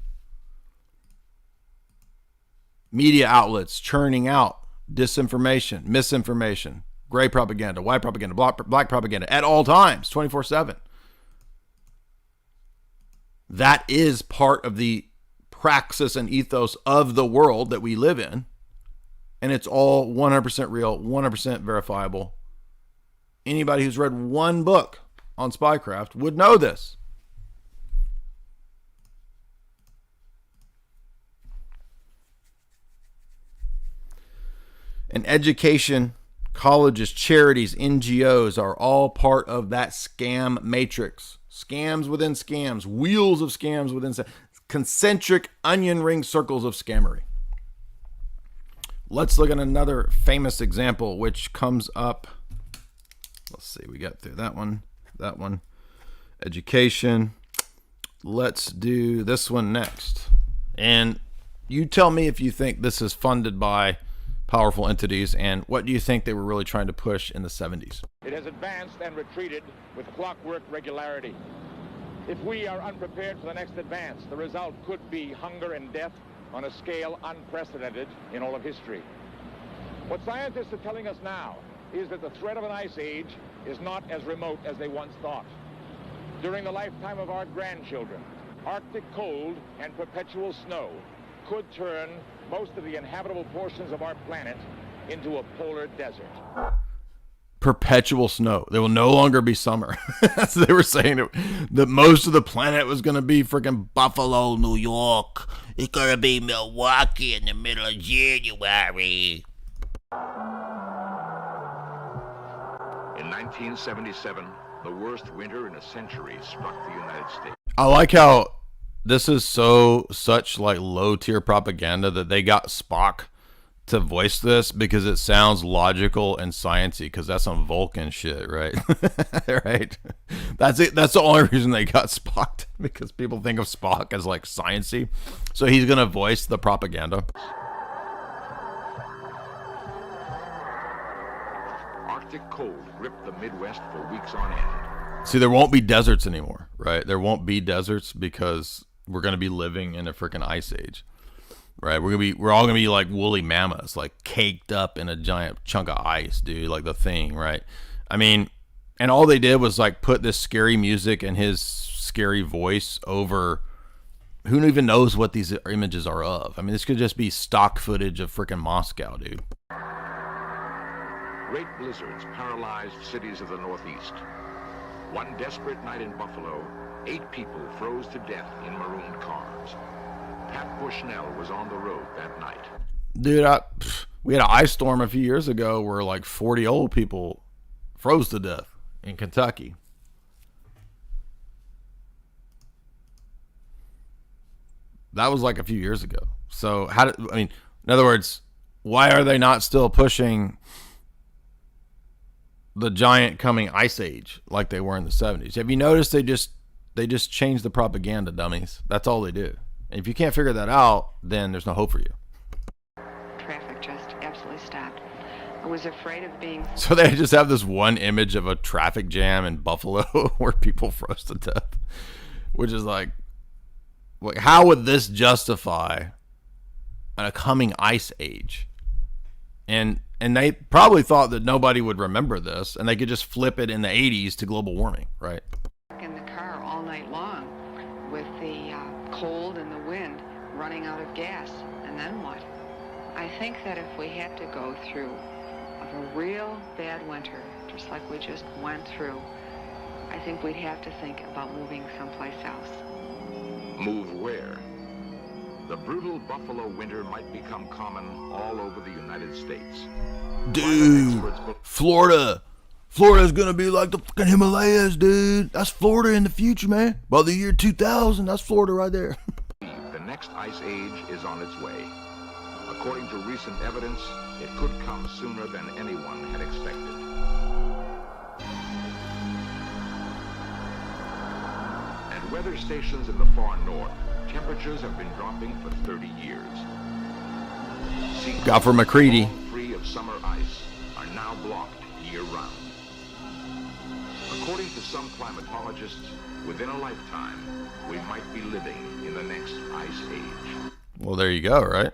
Media outlets churning out disinformation, misinformation, gray propaganda, white propaganda, black propaganda at all times, 24/7. That is part of the praxis and ethos of the world that we live in. And it's all 100% real, 100% verifiable. Anybody who's read one book on spycraft would know this. And education, colleges, charities, NGOs are all part of that scam matrix. Scams within scams, wheels of scams within concentric onion ring circles of scammery. Let's look at another famous example, which comes up. Let's see, we got through that one, education. Let's do this one next. And you tell me if you think this is funded by powerful entities, and what do you think they were really trying to push in the 70s? It has advanced and retreated with clockwork regularity. If we are unprepared for the next advance, the result could be hunger and death on a scale unprecedented in all of history. What scientists are telling us now is that the threat of an ice age is not as remote as they once thought. During the lifetime of our grandchildren, Arctic cold and perpetual snow could turn most of the inhabitable portions of our planet into a polar desert. Perpetual snow. There will no longer be summer. That's what they were saying. That most of the planet was going to be freaking Buffalo, New York. It's gonna be Milwaukee in the middle of January. In 1977, the worst winter in a century struck the United States. I like how this is such like low tier propaganda that they got Spock to voice this because it sounds logical and sciencey, because that's some Vulcan shit, right? Right. That's it. That's the only reason they got Spock, because people think of Spock as like sciencey. So he's gonna voice the propaganda. Arctic cold gripped the Midwest for weeks on end. See, there won't be deserts anymore, right? There won't be deserts because we're gonna be living in a freaking ice age. Right, we're all gonna be like woolly mammoths, like caked up in a giant chunk of ice, dude. Like the Thing, right? I mean, and all they did was like put this scary music and his scary voice over. Who even knows what these images are of? I mean, this could just be stock footage of freaking Moscow, dude. Great blizzards paralyzed cities of the Northeast. One desperate night in Buffalo, 8 people froze to death in marooned cars. Pat Bushnell was on the road that night. Dude, we had an ice storm a few years ago where like 40 old people froze to death in Kentucky. That was like a few years ago. So in other words, why are they not still pushing the giant coming ice age like they were in the 70s? Have you noticed they just changed the propaganda, dummies? That's all they do. And if you can't figure that out, then there's no hope for you. Traffic just absolutely stopped. I was afraid of being... So they just have this one image of a traffic jam in Buffalo where people froze to death, which is like, how would this justify a coming ice age? And they probably thought that nobody would remember this, and they could just flip it in the 80s to global warming, right? In the car all night long with the cold and the wind, running out of gas, and then what? I think that if we had to go through a a real bad winter, just like we just went through, I think we'd have to think about moving someplace else. Move where? The brutal buffalo winter might become common all over the United States. Dude, Florida. Florida's gonna be like the fucking Himalayas, dude. That's Florida in the future, man. By the year 2000, that's Florida right there. The next ice age is on its way. According to recent evidence, it could come sooner than anyone had expected. At weather stations in the far north, temperatures have been dropping for 30 years. Got for McCready. Free of summer ice are now blocked year-round. According to some climatologists, within a lifetime, we might be living in the next ice age. Well, there you go, right?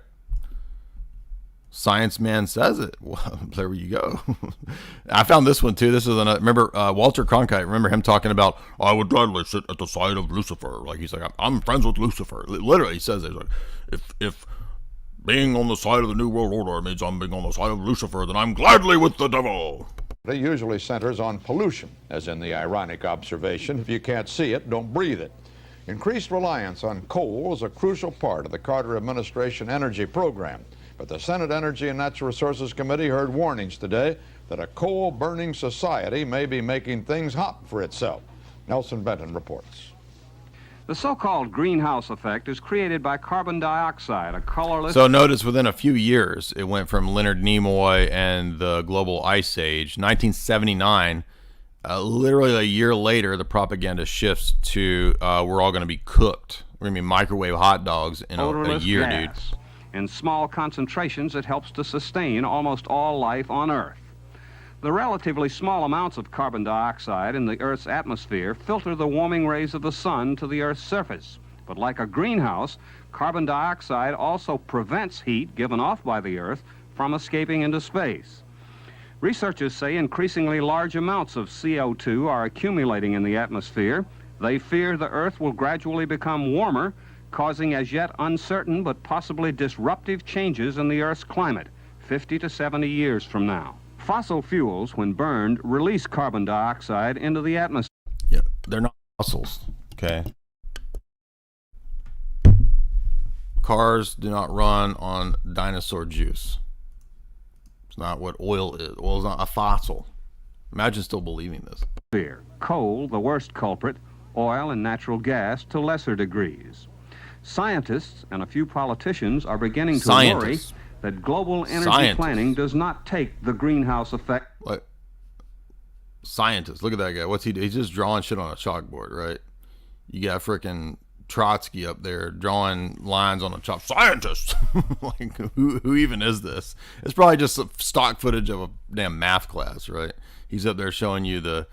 Science man says it. Well, there you go. I found this one too. This is another. Remember Walter Cronkite? Remember him talking about, I would gladly sit at the side of Lucifer. Like he's like, I'm friends with Lucifer. Literally, he says it. Like, if being on the side of the New World Order means I'm being on the side of Lucifer, then I'm gladly with the devil. It usually centers on pollution, as in the ironic observation, if you can't see it, don't breathe it. Increased reliance on coal is a crucial part of the Carter administration energy program. But the Senate Energy and Natural Resources Committee heard warnings today that a coal-burning society may be making things hot for itself. Nelson Benton reports. The so-called greenhouse effect is created by carbon dioxide, a colorless... So notice within a few years, it went from Leonard Nimoy and the global ice age, 1979, literally a year later, the propaganda shifts to we're all going to be cooked. We're going to be microwave hot dogs in a year, gas. Dude. In small concentrations, it helps to sustain almost all life on Earth. The relatively small amounts of carbon dioxide in the Earth's atmosphere filter the warming rays of the sun to the Earth's surface. But like a greenhouse, carbon dioxide also prevents heat given off by the Earth from escaping into space. Researchers say increasingly large amounts of CO2 are accumulating in the atmosphere. They fear the Earth will gradually become warmer, causing as yet uncertain but possibly disruptive changes in the Earth's climate 50 to 70 years from now. Fossil fuels, when burned, release carbon dioxide into the atmosphere. Yeah, they're not fossils, okay? Cars do not run on dinosaur juice. It's not what oil is. Oil is not a fossil. Imagine still believing this. Coal, the worst culprit, oil and natural gas to lesser degrees. Scientists and a few politicians are beginning to worry that global energy planning does not take the greenhouse effect. Like, scientists, look at that guy. What's he do? He's just drawing shit on a chalkboard, right? You got frickin' Trotsky up there drawing lines on a chalk. Scientists! Like, who even is this? It's probably just stock footage of a damn math class, right? He's up there showing you the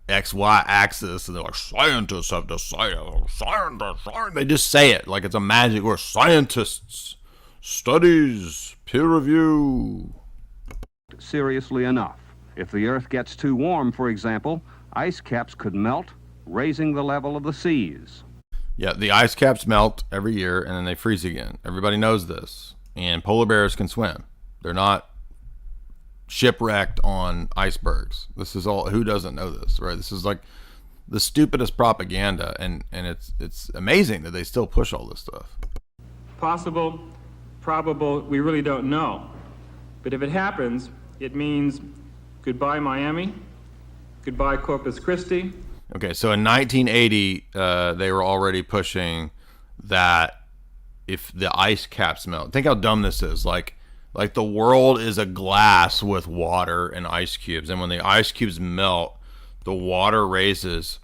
XY axis, and they're like, scientists have decided. Scientists. They just say it like it's a magic word. Scientists, studies, peer review. Seriously enough. If the Earth gets too warm, for example, ice caps could melt, raising the level of the seas. Yeah, the ice caps melt every year, and then they freeze again. Everybody knows this. And polar bears can swim. They're not shipwrecked on icebergs. This is all, who doesn't know this, right? This is like the stupidest propaganda, and it's amazing that they still push all this stuff. Possible, probable, we really don't know. But if it happens, it means goodbye Miami, goodbye Corpus Christi. Okay, so in 1980, they were already pushing that if the ice caps melt, think how dumb this is. Like the world is a glass with water and ice cubes, and when the ice cubes melt, the water raises,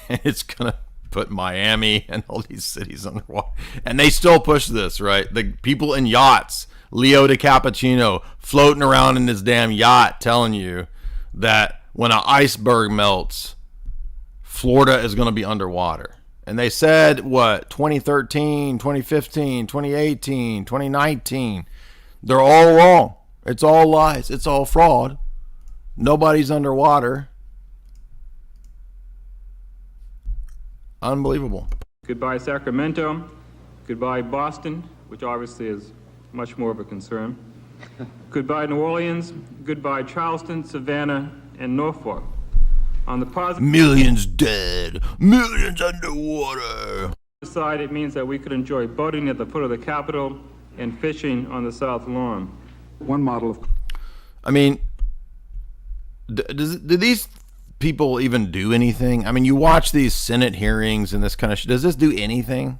and it's gonna put Miami and all these cities underwater. And they still push this, right? The people in yachts, Leo DiCappuccino, floating around in his damn yacht, telling you that when an iceberg melts, Florida is going to be underwater. And they said, what, 2013, 2015, 2018, 2019. They're all wrong. It's all lies. It's all fraud. Nobody's underwater. Unbelievable. Goodbye Sacramento, goodbye Boston, which obviously is much more of a concern. Goodbye New Orleans, goodbye Charleston, Savannah, and Norfolk. On the positive Millions dead, millions underwater. side, it means that we could enjoy boating at the foot of the Capitol and fishing on the South Lawn. One model of... I mean, do these people even do anything? I mean, you watch these Senate hearings and this kind of shit. Does this do anything?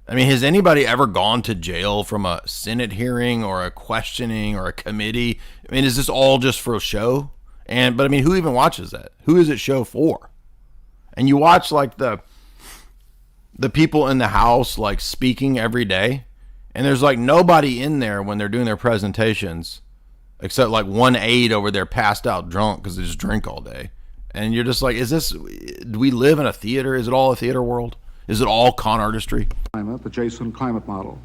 I mean, has anybody ever gone to jail from a Senate hearing or a questioning or a committee? I mean, is this all just for a show? But I mean, who even watches that? Who is it show for? And you watch like the people in the House like speaking every day, and there's like nobody in there when they're doing their presentations except like one aide over there passed out drunk because they just drink all day. And you're just like, do we live in a theater? Is it all a theater world? Is it all con artistry? The Jason climate model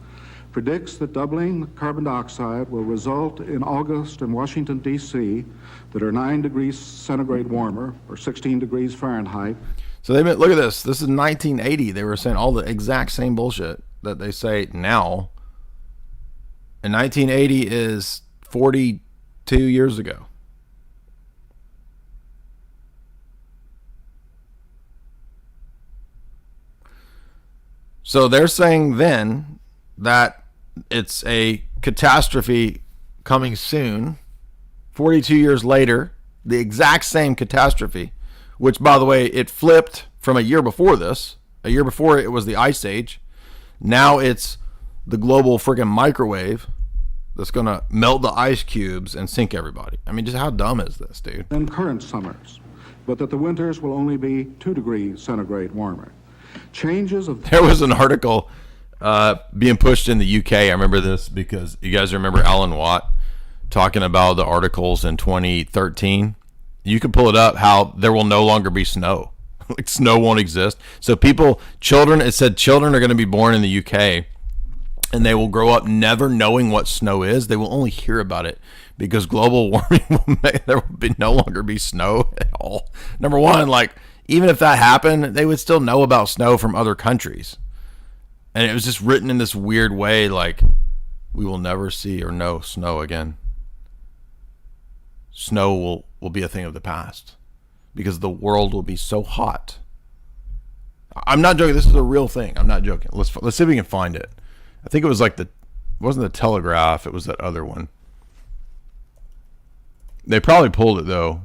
predicts that doubling carbon dioxide will result in August in Washington, D.C. that are 9 degrees centigrade warmer, or 16 degrees Fahrenheit. So look at this. This is 1980. They were saying all the exact same bullshit that they say now. And 1980 is 42 years ago. So they're saying then that it's a catastrophe coming soon. 42 years later, the exact same catastrophe, which, by the way, it flipped from a year before this. A year before it was the Ice Age. Now it's the global friggin' microwave that's going to melt the ice cubes and sink everybody. I mean, just how dumb is this, dude? Than current summers, but that the winters will only be 2 degrees centigrade warmer. There was an article being pushed in the UK. I remember this because you guys remember Alan Watt talking about the articles in 2013. You can pull it up how there will no longer be snow. Like snow won't exist. So it said children are going to be born in the UK and they will grow up never knowing what snow is. They will only hear about it because global warming will make there will no longer be snow at all. Number one, like, even if that happened, they would still know about snow from other countries. And it was just written in this weird way, like, we will never see or know snow again. Snow will be a thing of the past because the world will be so hot. I'm not joking. This is a real thing. I'm not joking. Let's see if we can find it. I think it was like it wasn't the Telegraph. It was that other one. They probably pulled it, though.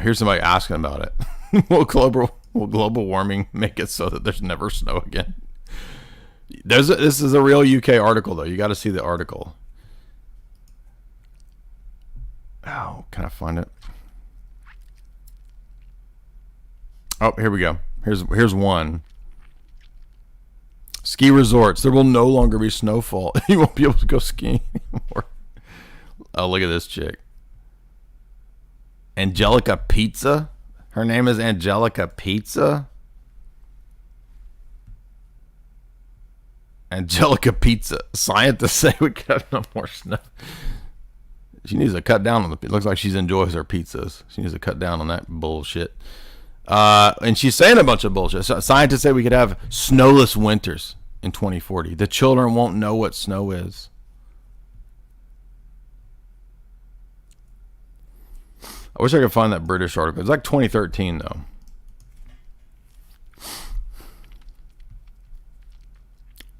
Here's somebody asking about it. Will global warming make it so that there's never snow again? This is a real UK article, though. You got to see the article. Oh, can I find it? Oh, here we go. Here's one. Ski resorts. There will no longer be snowfall. You won't be able to go skiing anymore. Oh, look at this chick. Angelica Pizza. Her name is Angelica Pizza. Angelica Pizza. Scientists say we could have no more snow. She needs to cut down on it looks like she enjoys her pizzas. She needs to cut down on that bullshit. And she's saying a bunch of bullshit. So scientists say we could have snowless winters in 2040. The children won't know what snow is. I wish I could find that British article. It's like 2013, though.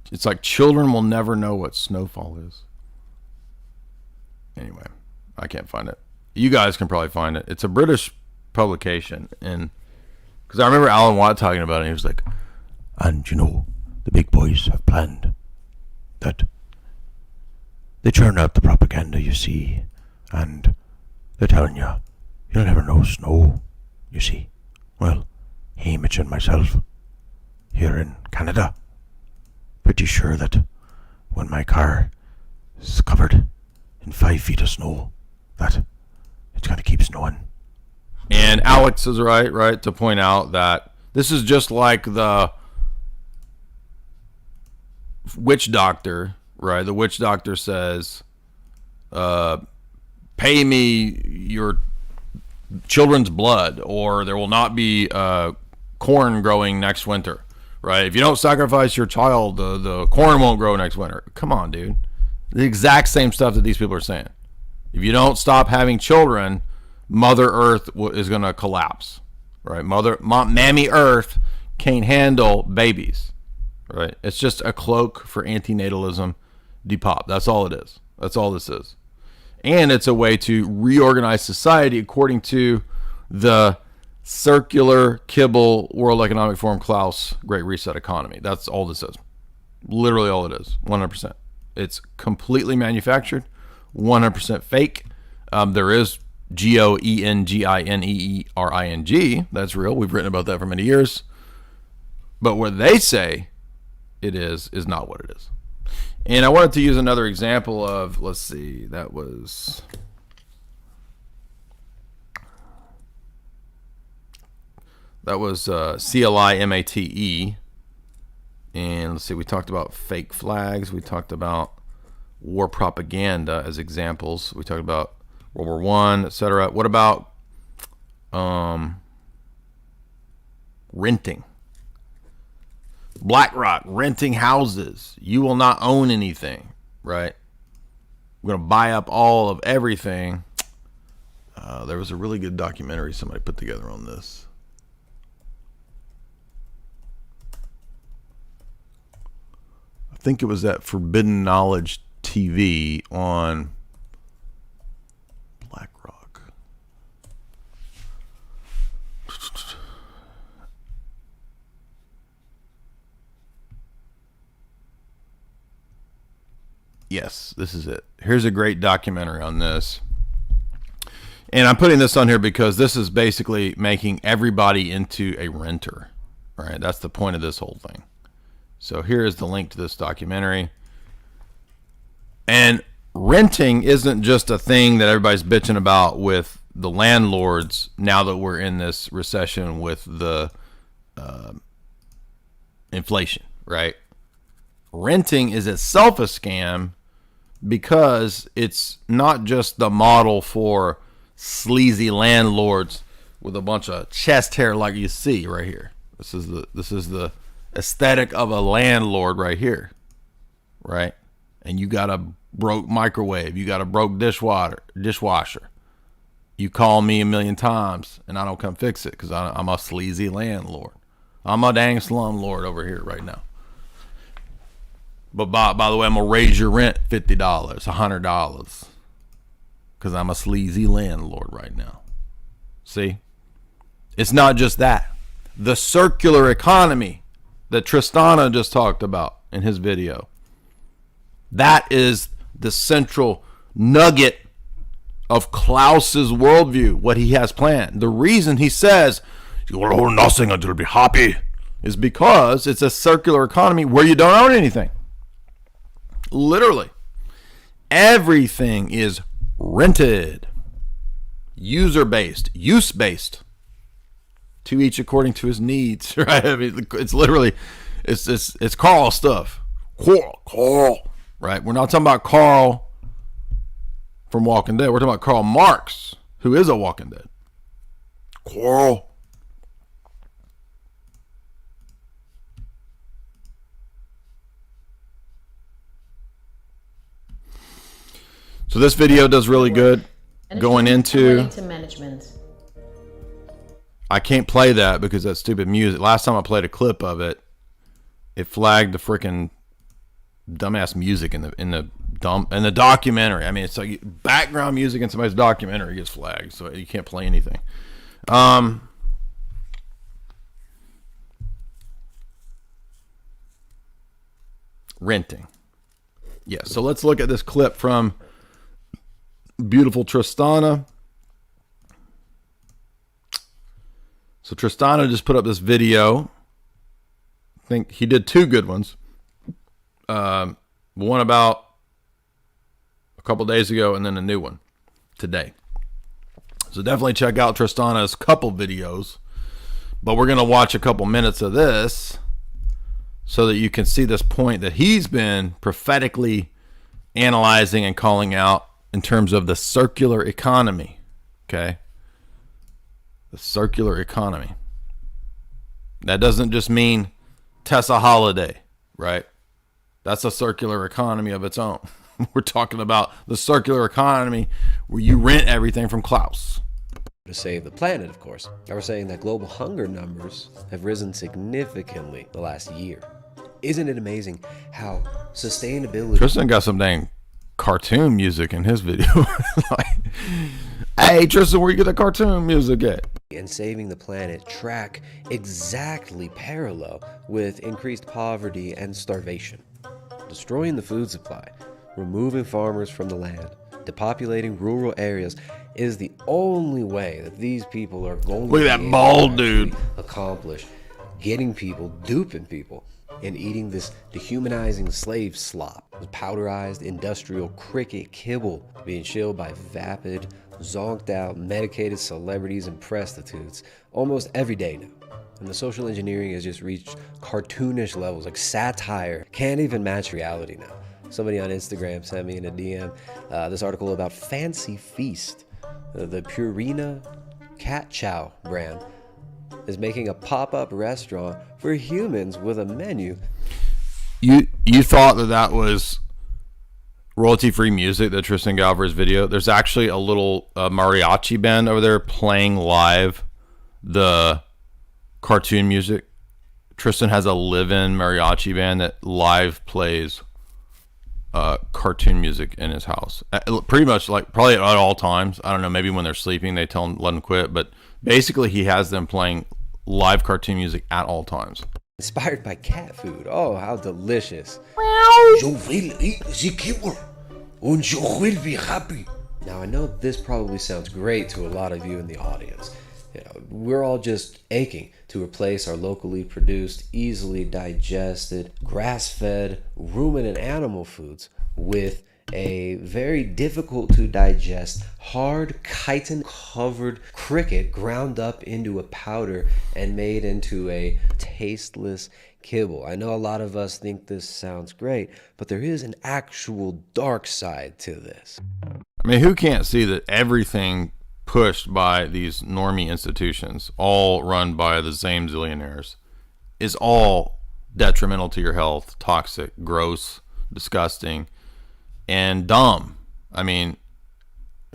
It's like children will never know what snowfall is. Anyway, I can't find it. You guys can probably find it. It's a British publication. And because I remember Alan Watt talking about it. And he was like, and you know, the big boys have planned that they churn out the propaganda, you see, and they're telling you, you'll never know snow, you see. Well, Hamish and myself, here in Canada, pretty sure that when my car is covered in 5 feet of snow, that it's going to keep snowing And Alex is right, to point out that this is just like the witch doctor, right? The witch doctor says, pay me your children's blood, or there will not be corn growing next winter, right? If you don't sacrifice your child, the corn won't grow next winter. Come on, dude. The exact same stuff that these people are saying. If you don't stop having children, Mother Earth is going to collapse, right? Mammy Earth can't handle babies, right? It's just a cloak for antinatalism depop. That's all it is. That's all this is. And it's a way to reorganize society according to the circular kibble World Economic Forum Klaus Great Reset economy. That's all this is. Literally all it is. 100%. It's completely manufactured. 100% fake. There is GOENGINEERING. That's real. We've written about that for many years. But what they say it is not what it is. And I wanted to use another example of, let's see, that was CLIMATE. And let's see, we talked about fake flags. We talked about war propaganda as examples. We talked about World War I, etc. What about renting? BlackRock renting houses. You will not own anything, right? We're going to buy up all of everything. There was a really good documentary somebody put together on this. I think it was at Forbidden Knowledge TV on BlackRock. Yes, this is it. Here's a great documentary on this. And I'm putting this on here because this is basically making everybody into a renter, right? That's the point of this whole thing. So here is the link to this documentary. And renting isn't just a thing that everybody's bitching about with the landlords now that we're in this recession with the inflation, right? Renting is itself a scam because it's not just the model for sleazy landlords with a bunch of chest hair like you see right here. This is the aesthetic of a landlord right here, right? And you got a broke microwave, you got a broke dishwasher. You call me a million times and I don't come fix it because I'm a sleazy landlord. I'm a dang slumlord over here right now. But by the way, I'm going to raise your rent $50, $100 because I'm a sleazy landlord right now. See? It's not just that. The circular economy that Tristana just talked about in his video. That is the central nugget of Klaus's worldview, what he has planned. The reason he says, you will own nothing until you be happy, is because it's a circular economy where you don't own anything. Literally. Everything is rented, user-based, use-based, to each according to his needs, right? I mean, it's literally, it's Carl stuff. Carl, right? We're not talking about Carl from Walking Dead. We're talking about Karl Marx, who is a Walking Dead. Carl. So this video does really good going into management. I can't play that because that's stupid music. Last time I played a clip of it, it flagged the freaking dumbass music in the documentary. I mean, it's like background music in somebody's documentary gets flagged, so you can't play anything. Renting. Yeah, so let's look at this clip from beautiful Tristana. So Tristana just put up this video. I think he did two good ones. One about a couple days ago and then a new one today. So definitely check out Tristana's couple videos. But we're going to watch a couple minutes of this so that you can see this point that he's been prophetically analyzing and calling out in terms of the circular economy. Okay? The circular economy. That doesn't just mean Tessa Holiday, right? That's a circular economy of its own. We're talking about the circular economy where you rent everything from Klaus. To save the planet, of course. I was saying that global hunger numbers have risen significantly the last year. Isn't it amazing how sustainability... Tristan got some dang cartoon music in his video. Like, hey, Tristan, where you get the cartoon music at? And saving the planet track exactly parallel with increased poverty and starvation. Destroying the food supply, removing farmers from the land, depopulating rural areas is the only way that these people are going Look at that bald dude. Accomplish getting people, duping people, and eating this dehumanizing slave slop, the powderized industrial cricket kibble being chilled by vapid, zonked out, medicated celebrities and prostitutes almost every day now. And the social engineering has just reached cartoonish levels, like satire can't even match reality now. Somebody on Instagram sent me in a DM this article about Fancy Feast. The Purina Cat Chow brand is making a pop-up restaurant for humans with a menu. You thought that was royalty-free music that Tristan got for his video? There's actually a little mariachi band over there playing live the cartoon music. Tristan has a live-in mariachi band that live plays cartoon music in his house. Pretty much, like, probably at all times. I don't know, maybe when they're sleeping they tell them, let them quit, but basically he has them playing live cartoon music at all times. Inspired by cat food. Oh, how delicious. You will eat the kibble and you will be happy. Now, I know this probably sounds great to a lot of you in the audience. You know, we're all just aching to replace our locally produced, easily digested, grass-fed, ruminant animal foods with a very difficult to digest, hard chitin-covered cricket ground up into a powder and made into a tasteless kibble. I know a lot of us think this sounds great, but there is an actual dark side to this. I mean, who can't see that everything pushed by these normie institutions, all run by the same zillionaires, is all detrimental to your health, toxic, gross, disgusting, and dumb. I mean,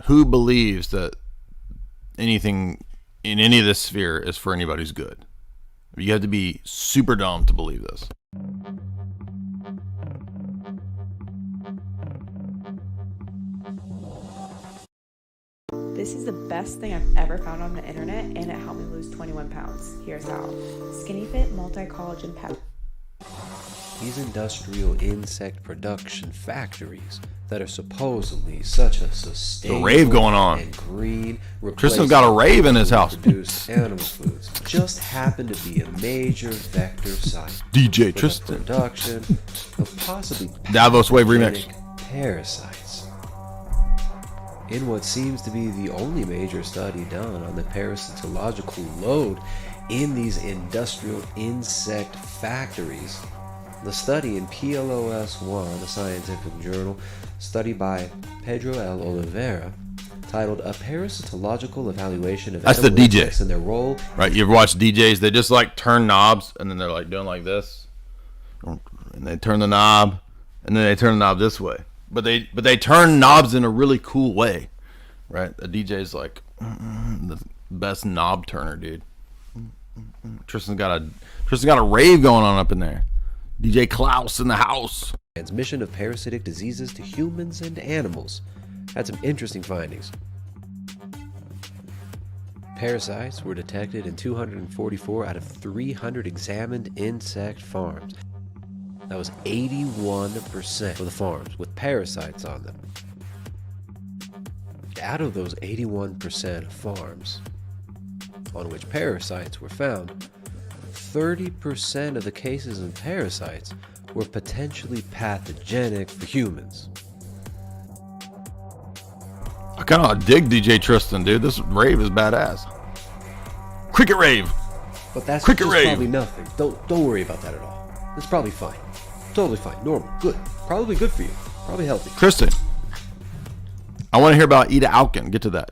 who believes that anything in any of this sphere is for anybody's good? You have to be super dumb to believe this. This is the best thing I've ever found on the internet, and it helped me lose 21 pounds. Here's how. Skinny Fit Multi-Collagen Pep. These industrial insect production factories that are supposedly such a sustainable The rave going on. And green Tristan's got a rave in his house. Produce animal foods just happen to be a major vector site DJ for Tristan. the production of possibly Davos Wave remix. Parasites. In what seems to be the only major study done on the parasitological load in these industrial insect factories, the study in PLOS1, a scientific journal, study by Pedro L. Oliveira, titled A Parasitological Evaluation of That's the Animal DJ. Insects and Their Role. Right, you ever watch DJs? They just like turn knobs and then they're like doing like this. And they turn the knob and then they turn the knob this way. But they turn knobs in a really cool way. Right? The DJ's like the best knob turner, dude. Tristan's got a rave going on up in there. DJ Klaus in the house. Transmission of parasitic diseases to humans and animals. Had some interesting findings. Parasites were detected in 244 out of 300 examined insect farms. That was 81% of the farms with parasites on them. Out of those 81% of farms on which parasites were found, 30% of the cases of parasites were potentially pathogenic for humans. kind of dig DJ Tristan, dude. This rave is badass. Cricket rave. But that's Cricket just rave. probably nothing. Don't worry about that at all. It's probably fine. Totally fine. Normal. Good. Probably good for you. Probably healthy. Tristan, I want to hear about Ida Alkin. Get to that.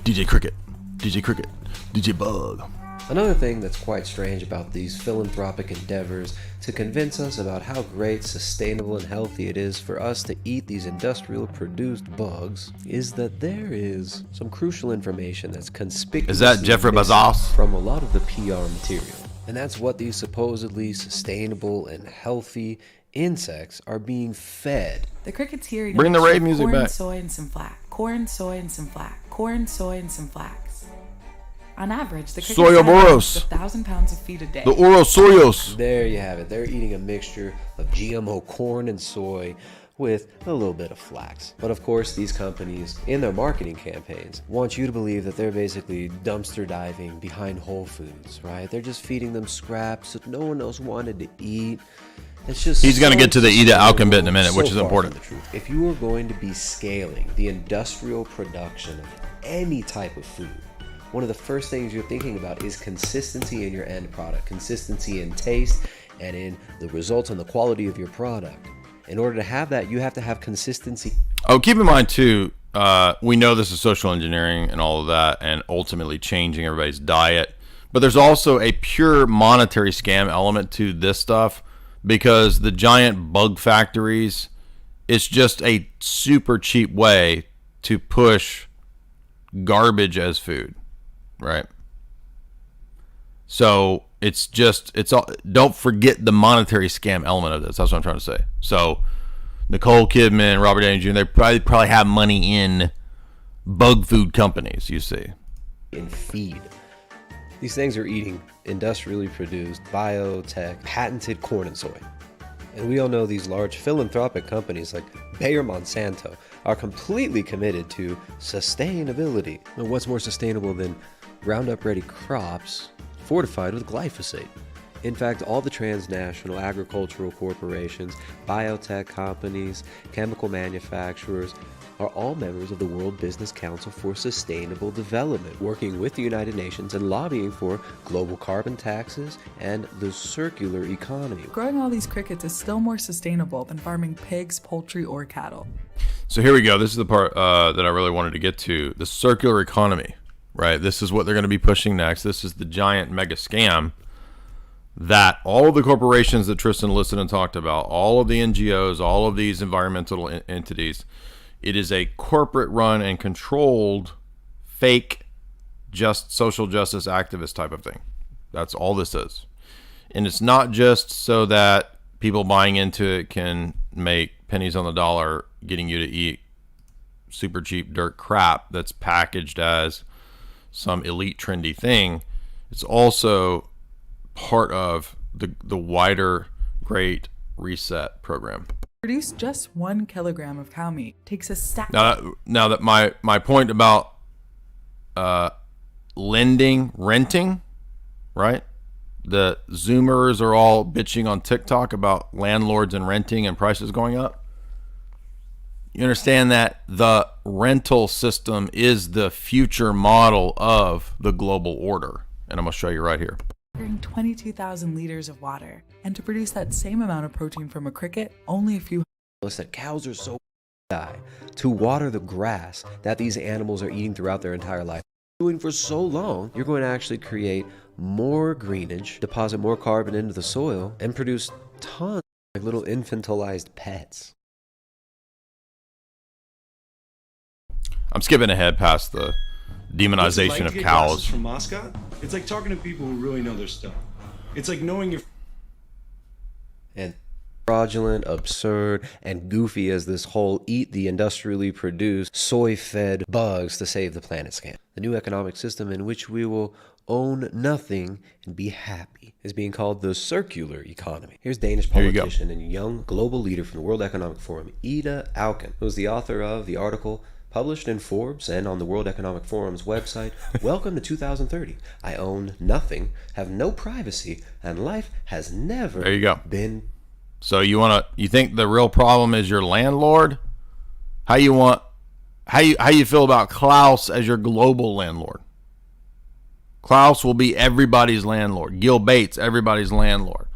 DJ Cricket. DJ Cricket. DJ Bug. Another thing that's quite strange about these philanthropic endeavors to convince us about how great, sustainable, and healthy it is for us to eat these industrial produced bugs is that there is some crucial information that's conspicuously Is that Jeffrey missing Bezos? from a lot of the PR material. And that's what these supposedly sustainable and healthy insects are being fed. The crickets here eat Bring the rave music corn, back. soy, and some flax. Corn, soy, and some flax. Corn, soy, and some flax. On average, the crickets Soyoboros. digest 1,000 pounds of feed a day. The Orosoyos. There you have it. They're eating a mixture of GMO corn and soy with a little bit of flax. But of course, these companies, in their marketing campaigns, want you to believe that they're basically dumpster diving behind Whole Foods, right? They're just feeding them scraps that no one else wanted to eat. It's just He's going to get to the Ida Alkin bit in a minute, so which is far important. from the truth. If you are going to be scaling the industrial production of any type of food, one of the first things you're thinking about is consistency in your end product, consistency in taste, and in the results and the quality of your product. In order to have that, you have to have consistency. Oh, keep in mind too, we know this is social engineering and all of that, and ultimately changing everybody's diet. But there's also a pure monetary scam element to this stuff, because the giant bug factories, it's just a super cheap way to push garbage as food, right? So it's all, don't forget the monetary scam element of this. That's what I'm trying to say. So Nicole Kidman, Robert Downey Jr., they probably have money in bug food companies, you see. In feed. These things are eating industrially produced, biotech, patented corn and soy. And we all know these large philanthropic companies like Bayer Monsanto are completely committed to sustainability. And what's more sustainable than Roundup Ready crops fortified with glyphosate? In fact, all the transnational agricultural corporations, biotech companies, chemical manufacturers are all members of the World Business Council for Sustainable Development, working with the United Nations and lobbying for global carbon taxes and the circular economy. Growing all these crickets is still more sustainable than farming pigs, poultry, or cattle. So here we go. This is the part that I really wanted to get to. The circular economy, right? This is what they're going to be pushing next. This is the giant mega scam that all of the corporations that Tristan listed and talked about, all of the NGOs, all of these environmental entities, it is a corporate run and controlled fake just social justice activist type of thing. That's all this is. And it's not just so that people buying into it can make pennies on the dollar getting you to eat super cheap dirt crap that's packaged as some elite trendy thing. It's also part of the wider Great Reset program. Produce just 1 kilogram of cow meat takes a stack. Now that my point about renting, right? The Zoomers are all bitching on TikTok about landlords and renting and prices going up. You understand that the rental system is the future model of the global order. And I'm going to show you right here. 22,000 liters of water. And to produce that same amount of protein from a cricket, only a few. That cows are so die to water the grass that these animals are eating throughout their entire life. Doing for so long, you're going to actually create more greenage, deposit more carbon into the soil, and produce tons of little infantilized pets. I'm skipping ahead past the demonization of cows. From Moscow, it's like talking to people who really know their stuff. It's like knowing your. And fraudulent, absurd, and goofy as this whole eat the industrially produced, soy-fed bugs to save the planet scam. The new economic system in which we will own nothing and be happy is being called the circular economy. Here's Danish politician and young global leader from the World Economic Forum, Ida Alkin, who is the author of the article published in Forbes and on the World Economic Forum's website, Welcome to 2030. I own nothing, have no privacy, and life has never there you go. been. So you think the real problem is your landlord? How you feel about Klaus as your global landlord? Klaus will be everybody's landlord. Gil Bates, everybody's landlord.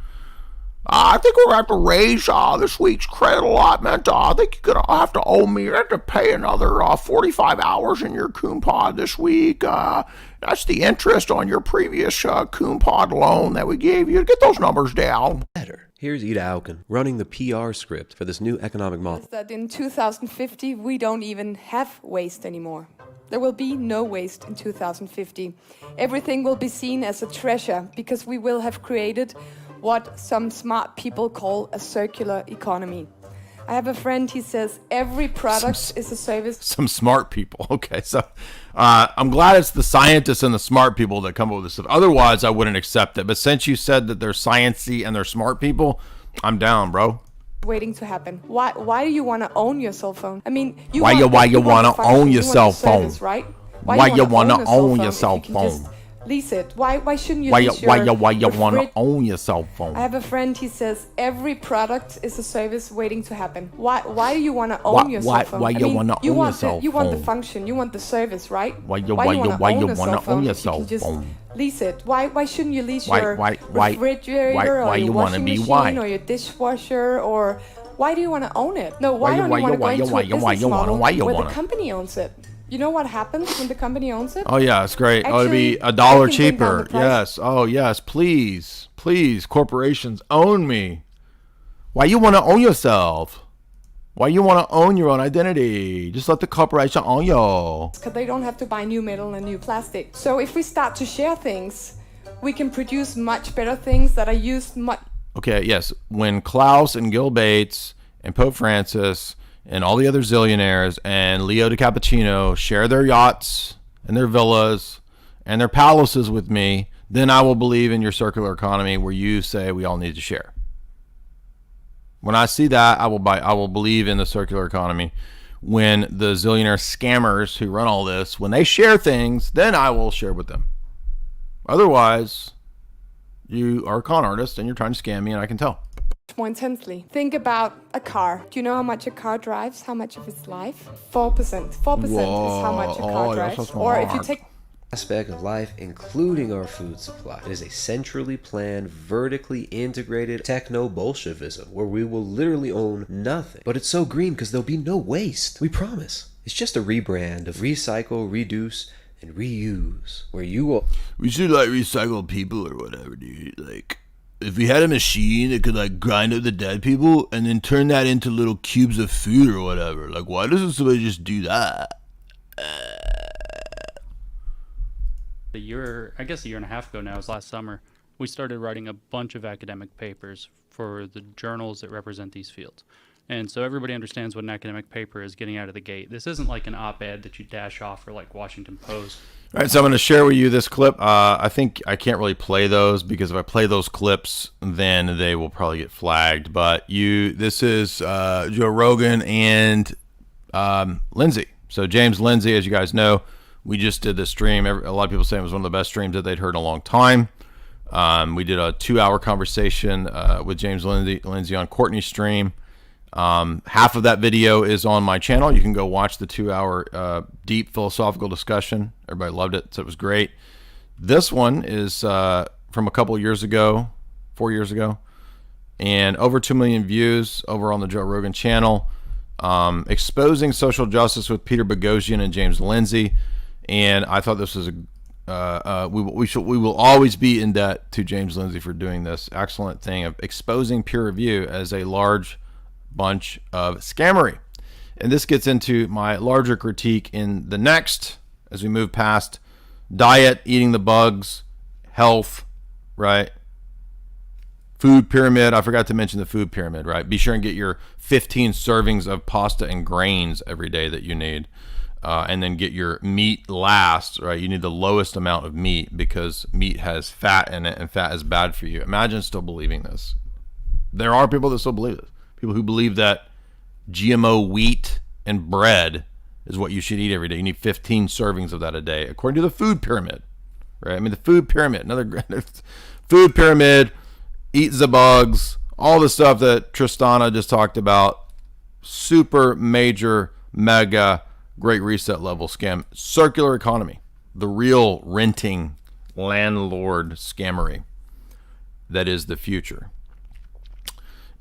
I think we're going to have to raise this week's credit allotment. I think you're going to have to owe me. You have to pay another 45 hours in your Coon Pod this week. That's the interest on your previous Coon Pod loan that we gave you. Get those numbers down. Better. Here's Ida Auken running the PR script for this new economic model. That in 2050, we don't even have waste anymore. There will be no waste in 2050. Everything will be seen as a treasure because we will have created what some smart people call a circular economy. I have a friend, he says, every product is a service. Some smart people. Okay, so I'm glad it's the scientists and the smart people that come up with this stuff. Otherwise, I wouldn't accept it. But since you said that they're sciencey and they're smart people, I'm down, bro. Waiting to happen. Why do you want to own your cell phone? I mean, why you want to own your cell phone? Right? Why you want to own your cell phone? Lease it. Why shouldn't you why lease you your want to own your cell phone? I have a friend, he says every product is a service waiting to happen. Why do you want to own your cell phone? Why you want to own your cell phone? You want the function, you want the service, right? Why you want to own your cell phone? Lease it. Why shouldn't you lease your refrigerator or your washing machine or your dishwasher, or why do you want to own it? No, why don't you want to go into a business model where the company owns it? You know what happens when the company owns it? Oh yeah, it's great. Actually, it'll be $1 cheaper. Yes. Oh yes, please, corporations own me. Why you want to own yourself? Why you want to own your own identity? Just let the corporation own you. Because they don't have to buy new metal and new plastic. So if we start to share things, we can produce much better things that are used much. Okay. Yes. When Klaus and Gil Bates and Pope Francis and all the other zillionaires and Leo DiCappuccino share their yachts and their villas and their palaces with me, then I will believe in your circular economy where you say we all need to share. When I see that, I will believe in the circular economy. When the zillionaire scammers who run all this, when they share things, then I will share with them. Otherwise, you are a con artist and you're trying to scam me, and I can tell. More intensely. Think about a car. Do you know how much a car drives? How much of its life? 4%. 4% is how much a car drives. Or if you take aspect of life, including our food supply. It is a centrally planned, vertically integrated techno-Bolshevism where we will literally own nothing. But it's so green because there'll be no waste. We promise. It's just a rebrand of recycle, reduce, and reuse, where you will... We should recycle people or whatever, dude. If we had a machine that could grind up the dead people and then turn that into little cubes of food or whatever, why doesn't somebody just do that? I guess a year and a half ago now, it was last summer, we started writing a bunch of academic papers for the journals that represent these fields. And so everybody understands what an academic paper is getting out of the gate. This isn't like an op-ed that you dash off for Washington Post. All right, so I'm going to share with you this clip. I think I can't really play those because if I play those clips, then they will probably get flagged. But this is Joe Rogan and Lindsay. So James Lindsay, as you guys know, we just did this stream. A lot of people say it was one of the best streams that they'd heard in a long time. We did a 2-hour conversation with James Lindsay on Courtney's stream. Half of that video is on my channel. You can go watch the 2-hour deep philosophical discussion. Everybody loved it, so it was great. This one is from a couple years ago, 4 years ago, and over 2 million views over on the Joe Rogan channel. Exposing social justice with Peter Boghossian and James Lindsay. And I thought this was we will always be in debt to James Lindsay for doing this excellent thing of exposing peer review as a large bunch of scammery. And this gets into my larger critique in the next, as we move past diet, eating the bugs, health, right? Food pyramid. I forgot to mention the food pyramid, right? Be sure and get your 15 servings of pasta and grains every day that you need. And then get your meat last, right? You need the lowest amount of meat because meat has fat in it and fat is bad for you. Imagine still believing this. There are people that still believe this. People who believe that GMO wheat and bread is what you should eat every day. You need 15 servings of that a day, according to the food pyramid, right? I mean, the food pyramid, another food pyramid, eat the bugs, all the stuff that Tristana just talked about. Super major mega Great Reset level scam. Circular economy, the real renting landlord scammery that is the future.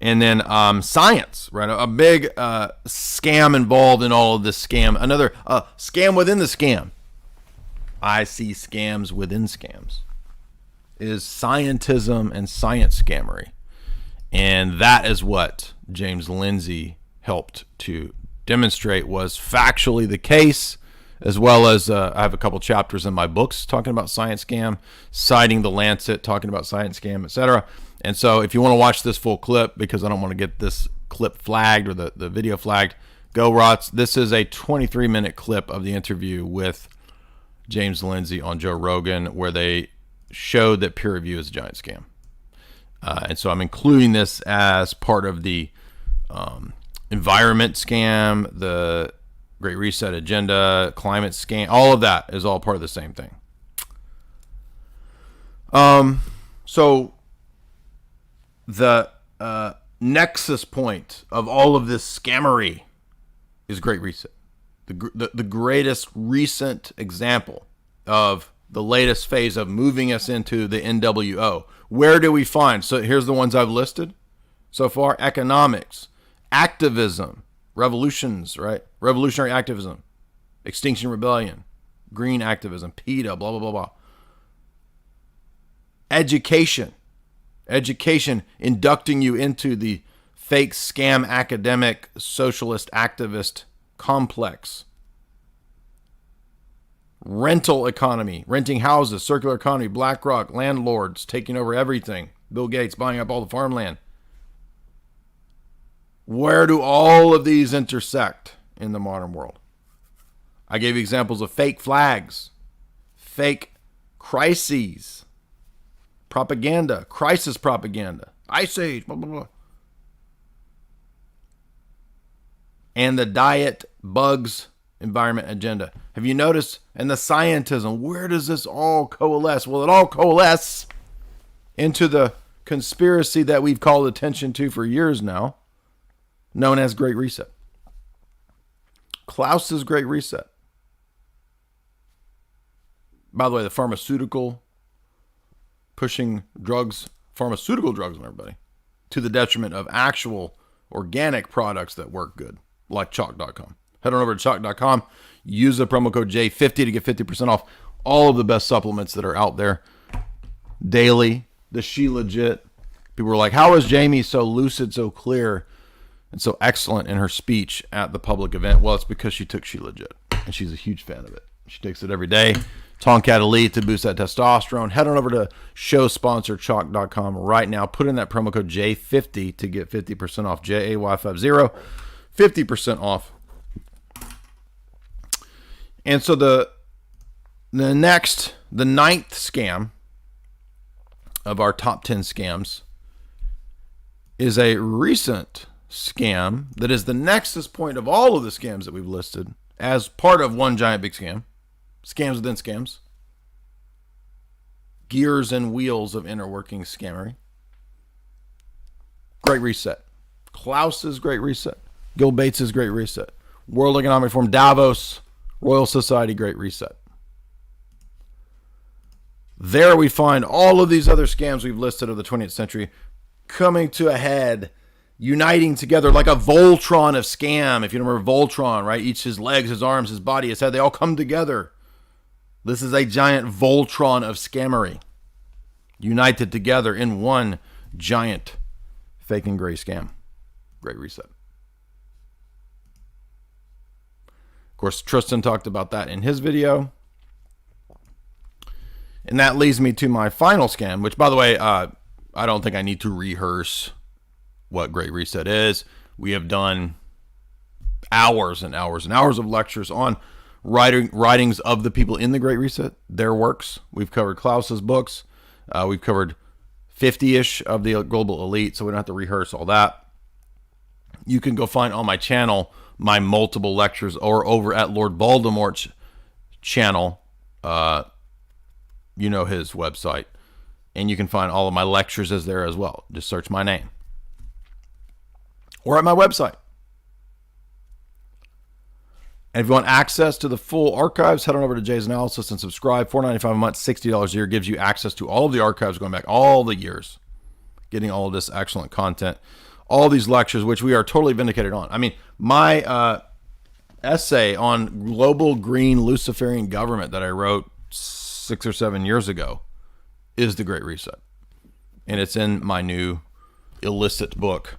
And then science, right? A big scam involved in all of this scam. Another scam within the scam. I see scams within scams. Is scientism and science scammery. And that is what James Lindsay helped to demonstrate was factually the case, as well as I have a couple chapters in my books talking about science scam, citing the Lancet, talking about science scam, etc. And so if you want to watch this full clip, because I don't want to get this clip flagged or the video flagged, go Rots. This is a 23-minute clip of the interview with James Lindsay on Joe Rogan, where they showed that peer review is a giant scam. And so I'm including this as part of the environment scam, the Great Reset agenda, climate scam. All of that is all part of the same thing. So the nexus point of all of this scammery is Great Reset. The greatest recent example of the latest phase of moving us into the NWO. Where do we find? So here's the ones I've listed so far. Economics, activism, revolutions, right? Revolutionary activism, Extinction Rebellion, green activism, PETA, blah, blah, blah, blah. Education, inducting you into the fake scam academic socialist activist complex. Rental economy, renting houses, circular economy, BlackRock, landlords taking over everything, Bill Gates buying up all the farmland. Where do all of these intersect in the modern world? I gave you examples of fake flags, fake crises, propaganda, crisis propaganda, Ice Age, blah, blah, blah. And the diet, bugs, environment agenda. Have you noticed? And the scientism, where does this all coalesce? Well, it all coalesces into the conspiracy that we've called attention to for years now, known as Great Reset. Klaus's Great Reset. By the way, the pharmaceutical, pushing drugs, pharmaceutical drugs on everybody, to the detriment of actual organic products that work good, like chalk.com. Head on over to chalk.com, use the promo code J50 to get 50% off all of the best supplements that are out there daily. The She Legit. People were like, how is Jamie so lucid, so clear, and so excellent in her speech at the public event? Well, it's because she took She Legit, and she's a huge fan of it. She takes it every day. Tomcat Elite to boost that testosterone. Head on over to show sponsor chalk.com right now. Put in that promo code J50 to get 50% off. JAY50, 50% off. And so the ninth scam of our top 10 scams is a recent scam that is the nexus point of all of the scams that we've listed as part of one giant big scam. Scams within scams. Gears and wheels of inner working scammery. Great Reset. Klaus's Great Reset. Gil Bates's Great Reset. World Economic Forum, Davos, Royal Society, Great Reset. There we find all of these other scams we've listed of the 20th century coming to a head, uniting together like a Voltron of scam. If you remember Voltron, right? Each his legs, his arms, his body, his head, they all come together. This is a giant Voltron of scammery, united together in one giant fake and gray scam. Great Reset. Of course, Tristan talked about that in his video. And that leads me to my final scam, which, by the way, I don't think I need to rehearse what Great Reset is. We have done hours and hours and hours of lectures on writings of the people in the Great Reset, their works. We've covered Klaus's books. We've covered 50-ish of the global elite, so we don't have to rehearse all that. You can go find on my channel my multiple lectures, or over at Lord Voldemort's channel, you know his website, and you can find all of my lectures as there as well. Just search my name. Or at my website. And if you want access to the full archives, head on over to Jay's Analysis and subscribe. $4.95 a month, $60 a year gives you access to all of the archives going back all the years. Getting all of this excellent content. All these lectures, which we are totally vindicated on. I mean, my essay on global green Luciferian government that I wrote 6 or 7 years ago is the Great Reset. And it's in my new illicit book,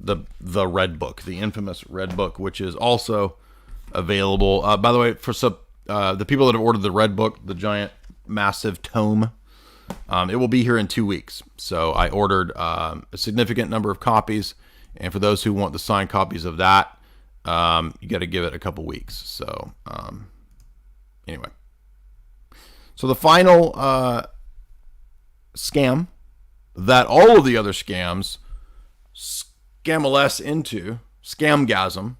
the Red Book, the infamous Red Book, which is also available. By the way, for the people that have ordered the Red Book, the giant, massive tome, it will be here in 2 weeks. So I ordered a significant number of copies. And for those who want the signed copies of that, you got to give it a couple weeks. So anyway. So the final scam that all of the other scams scamoless into, scamgasm,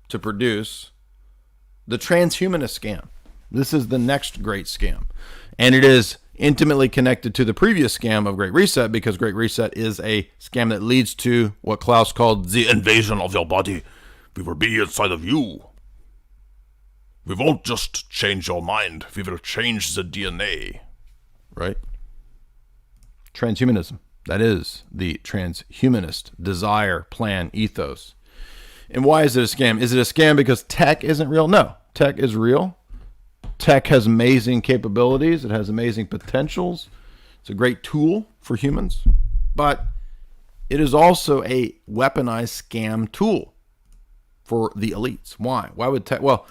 to produce the transhumanist scam. This is the next great scam. And it is intimately connected to the previous scam of Great Reset, because Great Reset is a scam that leads to what Klaus called the invasion of your body. We will be inside of you. We won't just change your mind. We will change the DNA. Right? Transhumanism. That is the transhumanist desire, plan, ethos. And why is it a scam? Is it a scam because tech isn't real? No. Tech is real. Tech has amazing capabilities. It has amazing potentials. It's a great tool for humans. But it is also a weaponized scam tool for the elites. Why? Why would tech? Well,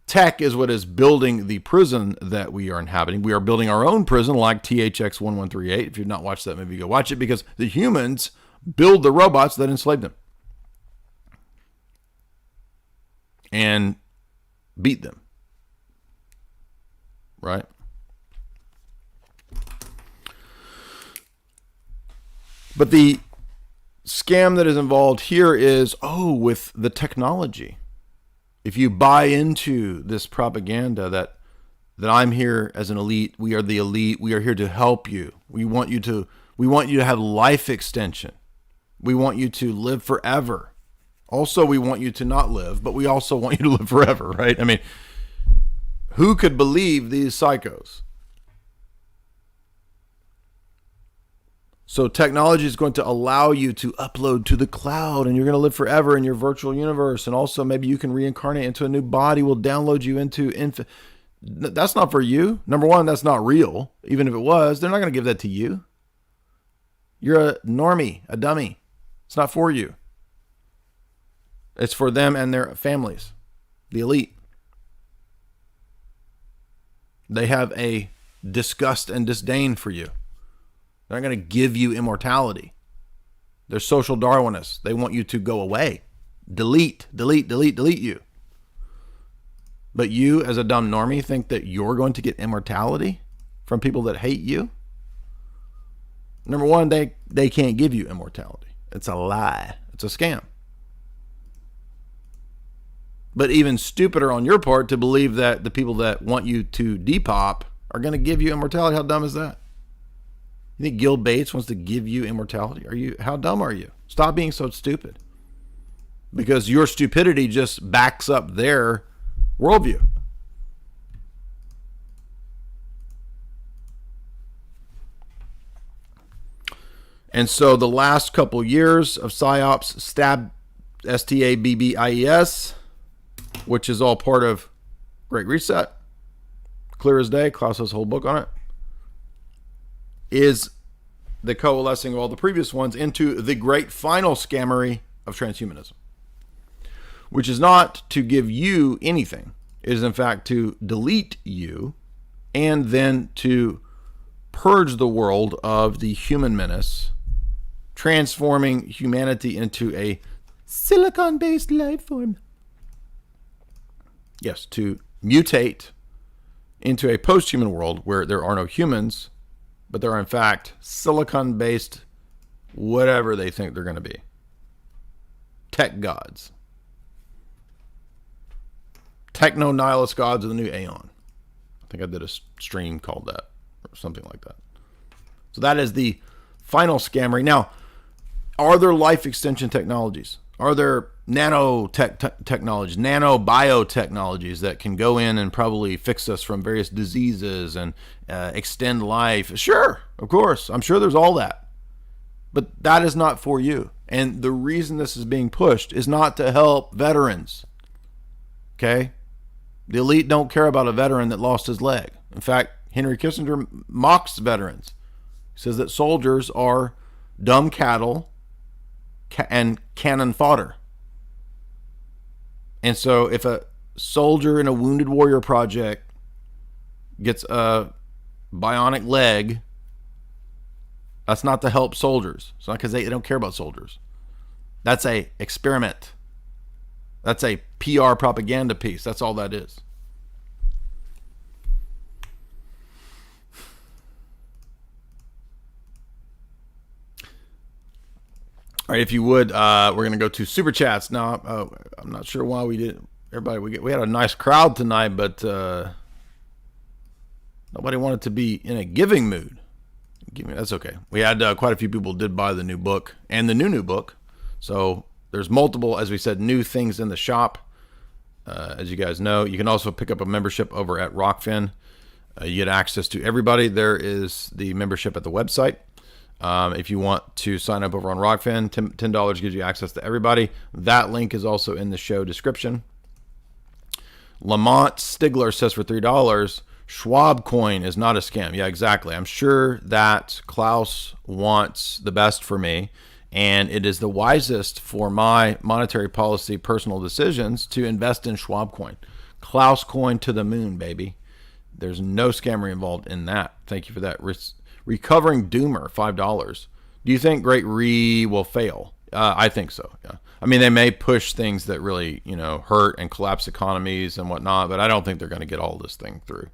tech is what is building the prison that we are inhabiting. We are building our own prison like THX 1138. If you've not watched that movie, go watch it, because the humans build the robots that enslave them and beat them. Right? But the scam that is involved here is, with the technology. If you buy into this propaganda that I'm here as an elite, we are the elite, we are here to help you. We want you to have life extension. We want you to live forever. Also, we want you to not live, but we also want you to live forever, right? I mean, who could believe these psychos? So technology is going to allow you to upload to the cloud, and you're going to live forever in your virtual universe. And also maybe you can reincarnate into a new body. We'll download you into That's not for you. Number one, that's not real. Even if it was, they're not going to give that to you. You're a normie, a dummy. It's not for you. It's for them and their families, the elite. They have a disgust and disdain for you. They're not going to give you immortality. They're social Darwinists. They want you to go away. Delete you. But you, as a dumb normie, think that you're going to get immortality from people that hate you? Number one, they can't give you immortality. It's a lie. It's a scam. But even stupider on your part to believe that the people that want you to depop are going to give you immortality. How dumb is that? You think Gil Bates wants to give you immortality? How dumb are you? Stop being so stupid. Because your stupidity just backs up their worldview. And so the last couple years of PSYOPs, STAB, STABBIES, which is all part of Great Reset, clear as day, Klaus has a whole book on it, is the coalescing of all the previous ones into the great final scammery of transhumanism, which is not to give you anything. It is in fact to delete you and then to purge the world of the human menace, transforming humanity into a silicon-based life form. Yes, to mutate into a post-human world where there are no humans, but there are in fact silicon-based whatever they think they're going to be. Tech gods. Techno-nihilist gods of the new aeon. I think I did a stream called that, or something like that. So that is the final scammery. Now, are there life extension technologies? Are there technologies, nanobiotechnologies that can go in and probably fix us from various diseases and extend life. Sure, of course. I'm sure there's all that. But that is not for you. And the reason this is being pushed is not to help veterans. Okay? The elite don't care about a veteran that lost his leg. In fact, Henry Kissinger mocks veterans. He says that soldiers are dumb cattle and cannon fodder. And so if a soldier in a Wounded Warrior Project gets a bionic leg, that's not to help soldiers. It's not because they don't care about soldiers. That's a experiment. That's a PR propaganda piece. That's all that is. All right, if you would, we're going to go to Super Chats. Now, I'm not sure why we didn't. Everybody, we had a nice crowd tonight, but nobody wanted to be in a giving mood. That's okay. We had quite a few people did buy the new book and the new book. So there's multiple, as we said, new things in the shop. As you guys know, you can also pick up a membership over at Rockfin. You get access to everybody. There is the membership at the website. If you want to sign up over on Rockfin, $10 gives you access to everybody. That link is also in the show description. Lamont Stigler says for $3, Schwab coin is not a scam. Yeah, exactly. I'm sure that Klaus wants the best for me, and it is the wisest for my monetary policy personal decisions to invest in Schwab coin. Klaus coin to the moon, baby. There's no scammery involved in that. Thank you for that. Recovering Doomer, $5. Do you think Great Re will fail? I think so, yeah. I mean, they may push things that really, hurt and collapse economies and whatnot, but I don't think they're going to get all this thing through.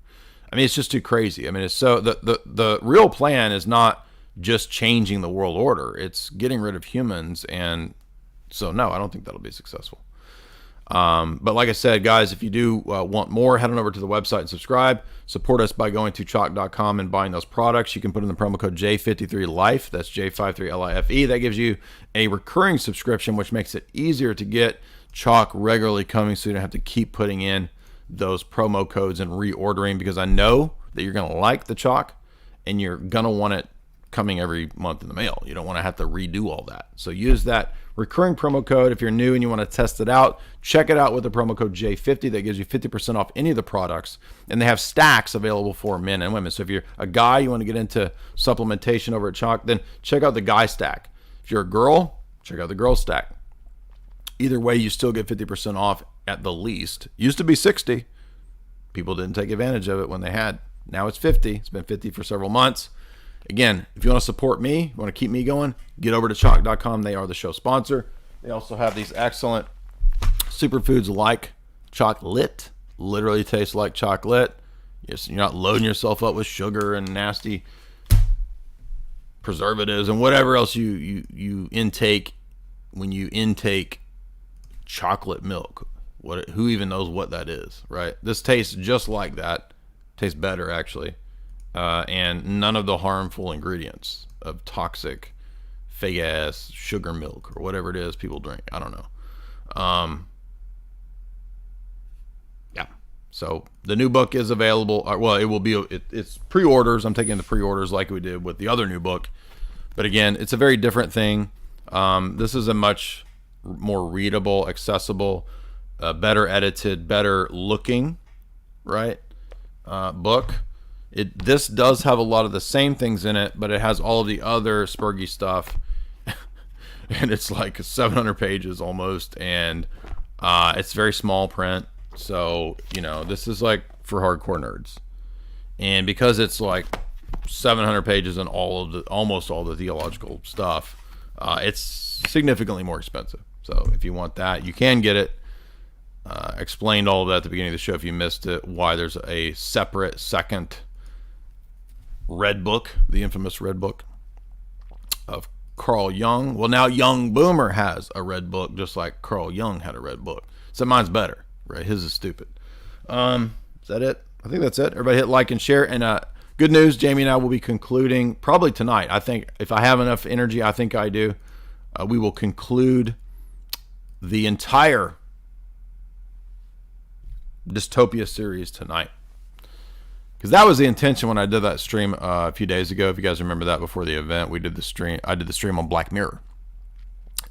I mean, it's just too crazy. I mean, it's so the real plan is not just changing the world order. It's getting rid of humans, and so no, I don't think that'll be successful. But like I said, guys, if you do want more, head on over to the website and subscribe. Support us by going to chalk.com and buying those products. You can put in the promo code J53LIFE. That's J53LIFE. That gives you a recurring subscription, which makes it easier to get Chalk regularly coming, so you don't have to keep putting in those promo codes and reordering, because I know that you're going to like the Chalk and you're going to want it coming every month in the mail. You don't want to have to redo all that. So use that recurring promo code. If you're new and you want to test it out, check it out with the promo code J50. That gives you 50% off any of the products. And they have stacks available for men and women. So if you're a guy, you want to get into supplementation over at Chalk, then check out the guy stack. If you're a girl, check out the girl stack. Either way, you still get 50% off at the least. Used to be 60. People didn't take advantage of it when they had. Now it's 50. It's been 50 for several months. Again, if you want to support me, you want to keep me going, get over to chalk.com. They are the show sponsor. They also have these excellent superfoods like chocolate. Literally tastes like chocolate. You're not loading yourself up with sugar and nasty preservatives and whatever else you intake when you intake chocolate milk. Who even knows what that is, right? This tastes just like that. Tastes better, actually. And none of the harmful ingredients of toxic fake ass sugar milk or whatever it is people drink. I don't know. Yeah. So the new book is available. Well, it will be. It's pre-orders. I'm taking the pre-orders like we did with the other new book. But again, it's a very different thing. This is a much more readable, accessible, better edited, better looking, right? Book. This does have a lot of the same things in it, but it has all of the other Spurgy stuff, and it's like 700 pages almost, and it's very small print. So this is like for hardcore nerds, and because it's like 700 pages and almost all the theological stuff, it's significantly more expensive. So if you want that, you can get it. Explained all of that at the beginning of the show if you missed it, why there's a separate second red book, the infamous red book of Carl Jung. Well, now Young Boomer has a red book, just like Carl Jung had a red book. So mine's better, right? His is stupid. Is that it? I think that's it. Everybody hit like and share. And good news, Jamie and I will be concluding probably tonight. I think if I have enough energy, I think I do. We will conclude the entire dystopia series tonight, because that was the intention when I did that stream a few days ago. If you guys remember that, before the event, we did the stream. I did the stream on Black Mirror,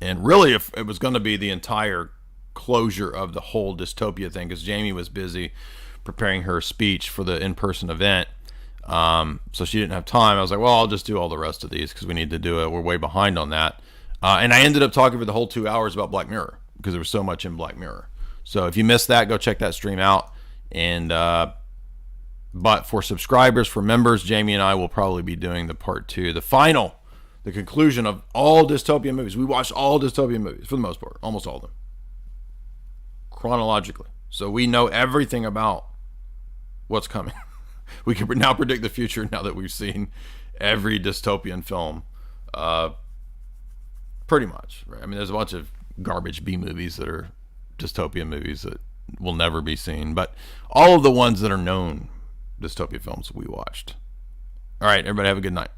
and really, if it was going to be the entire closure of the whole dystopia thing, because Jamie was busy preparing her speech for the in-person event, so she didn't have time. I was like, well, I'll just do all the rest of these because we need to do it. We're way behind on that, and I ended up talking for the whole 2 hours about Black Mirror because there was so much in Black Mirror. So if you missed that, go check that stream out. And but for subscribers, for members, Jamie and I will probably be doing the part 2, the conclusion of all dystopian movies. We watched all dystopian movies for the most part, almost all of them, chronologically. So we know everything about what's coming. We can now predict the future now that we've seen every dystopian film, pretty much. Right? I mean, there's a bunch of garbage B movies that are dystopian movies that will never be seen, but all of the ones that are known dystopia films we watched. All right, everybody have a good night.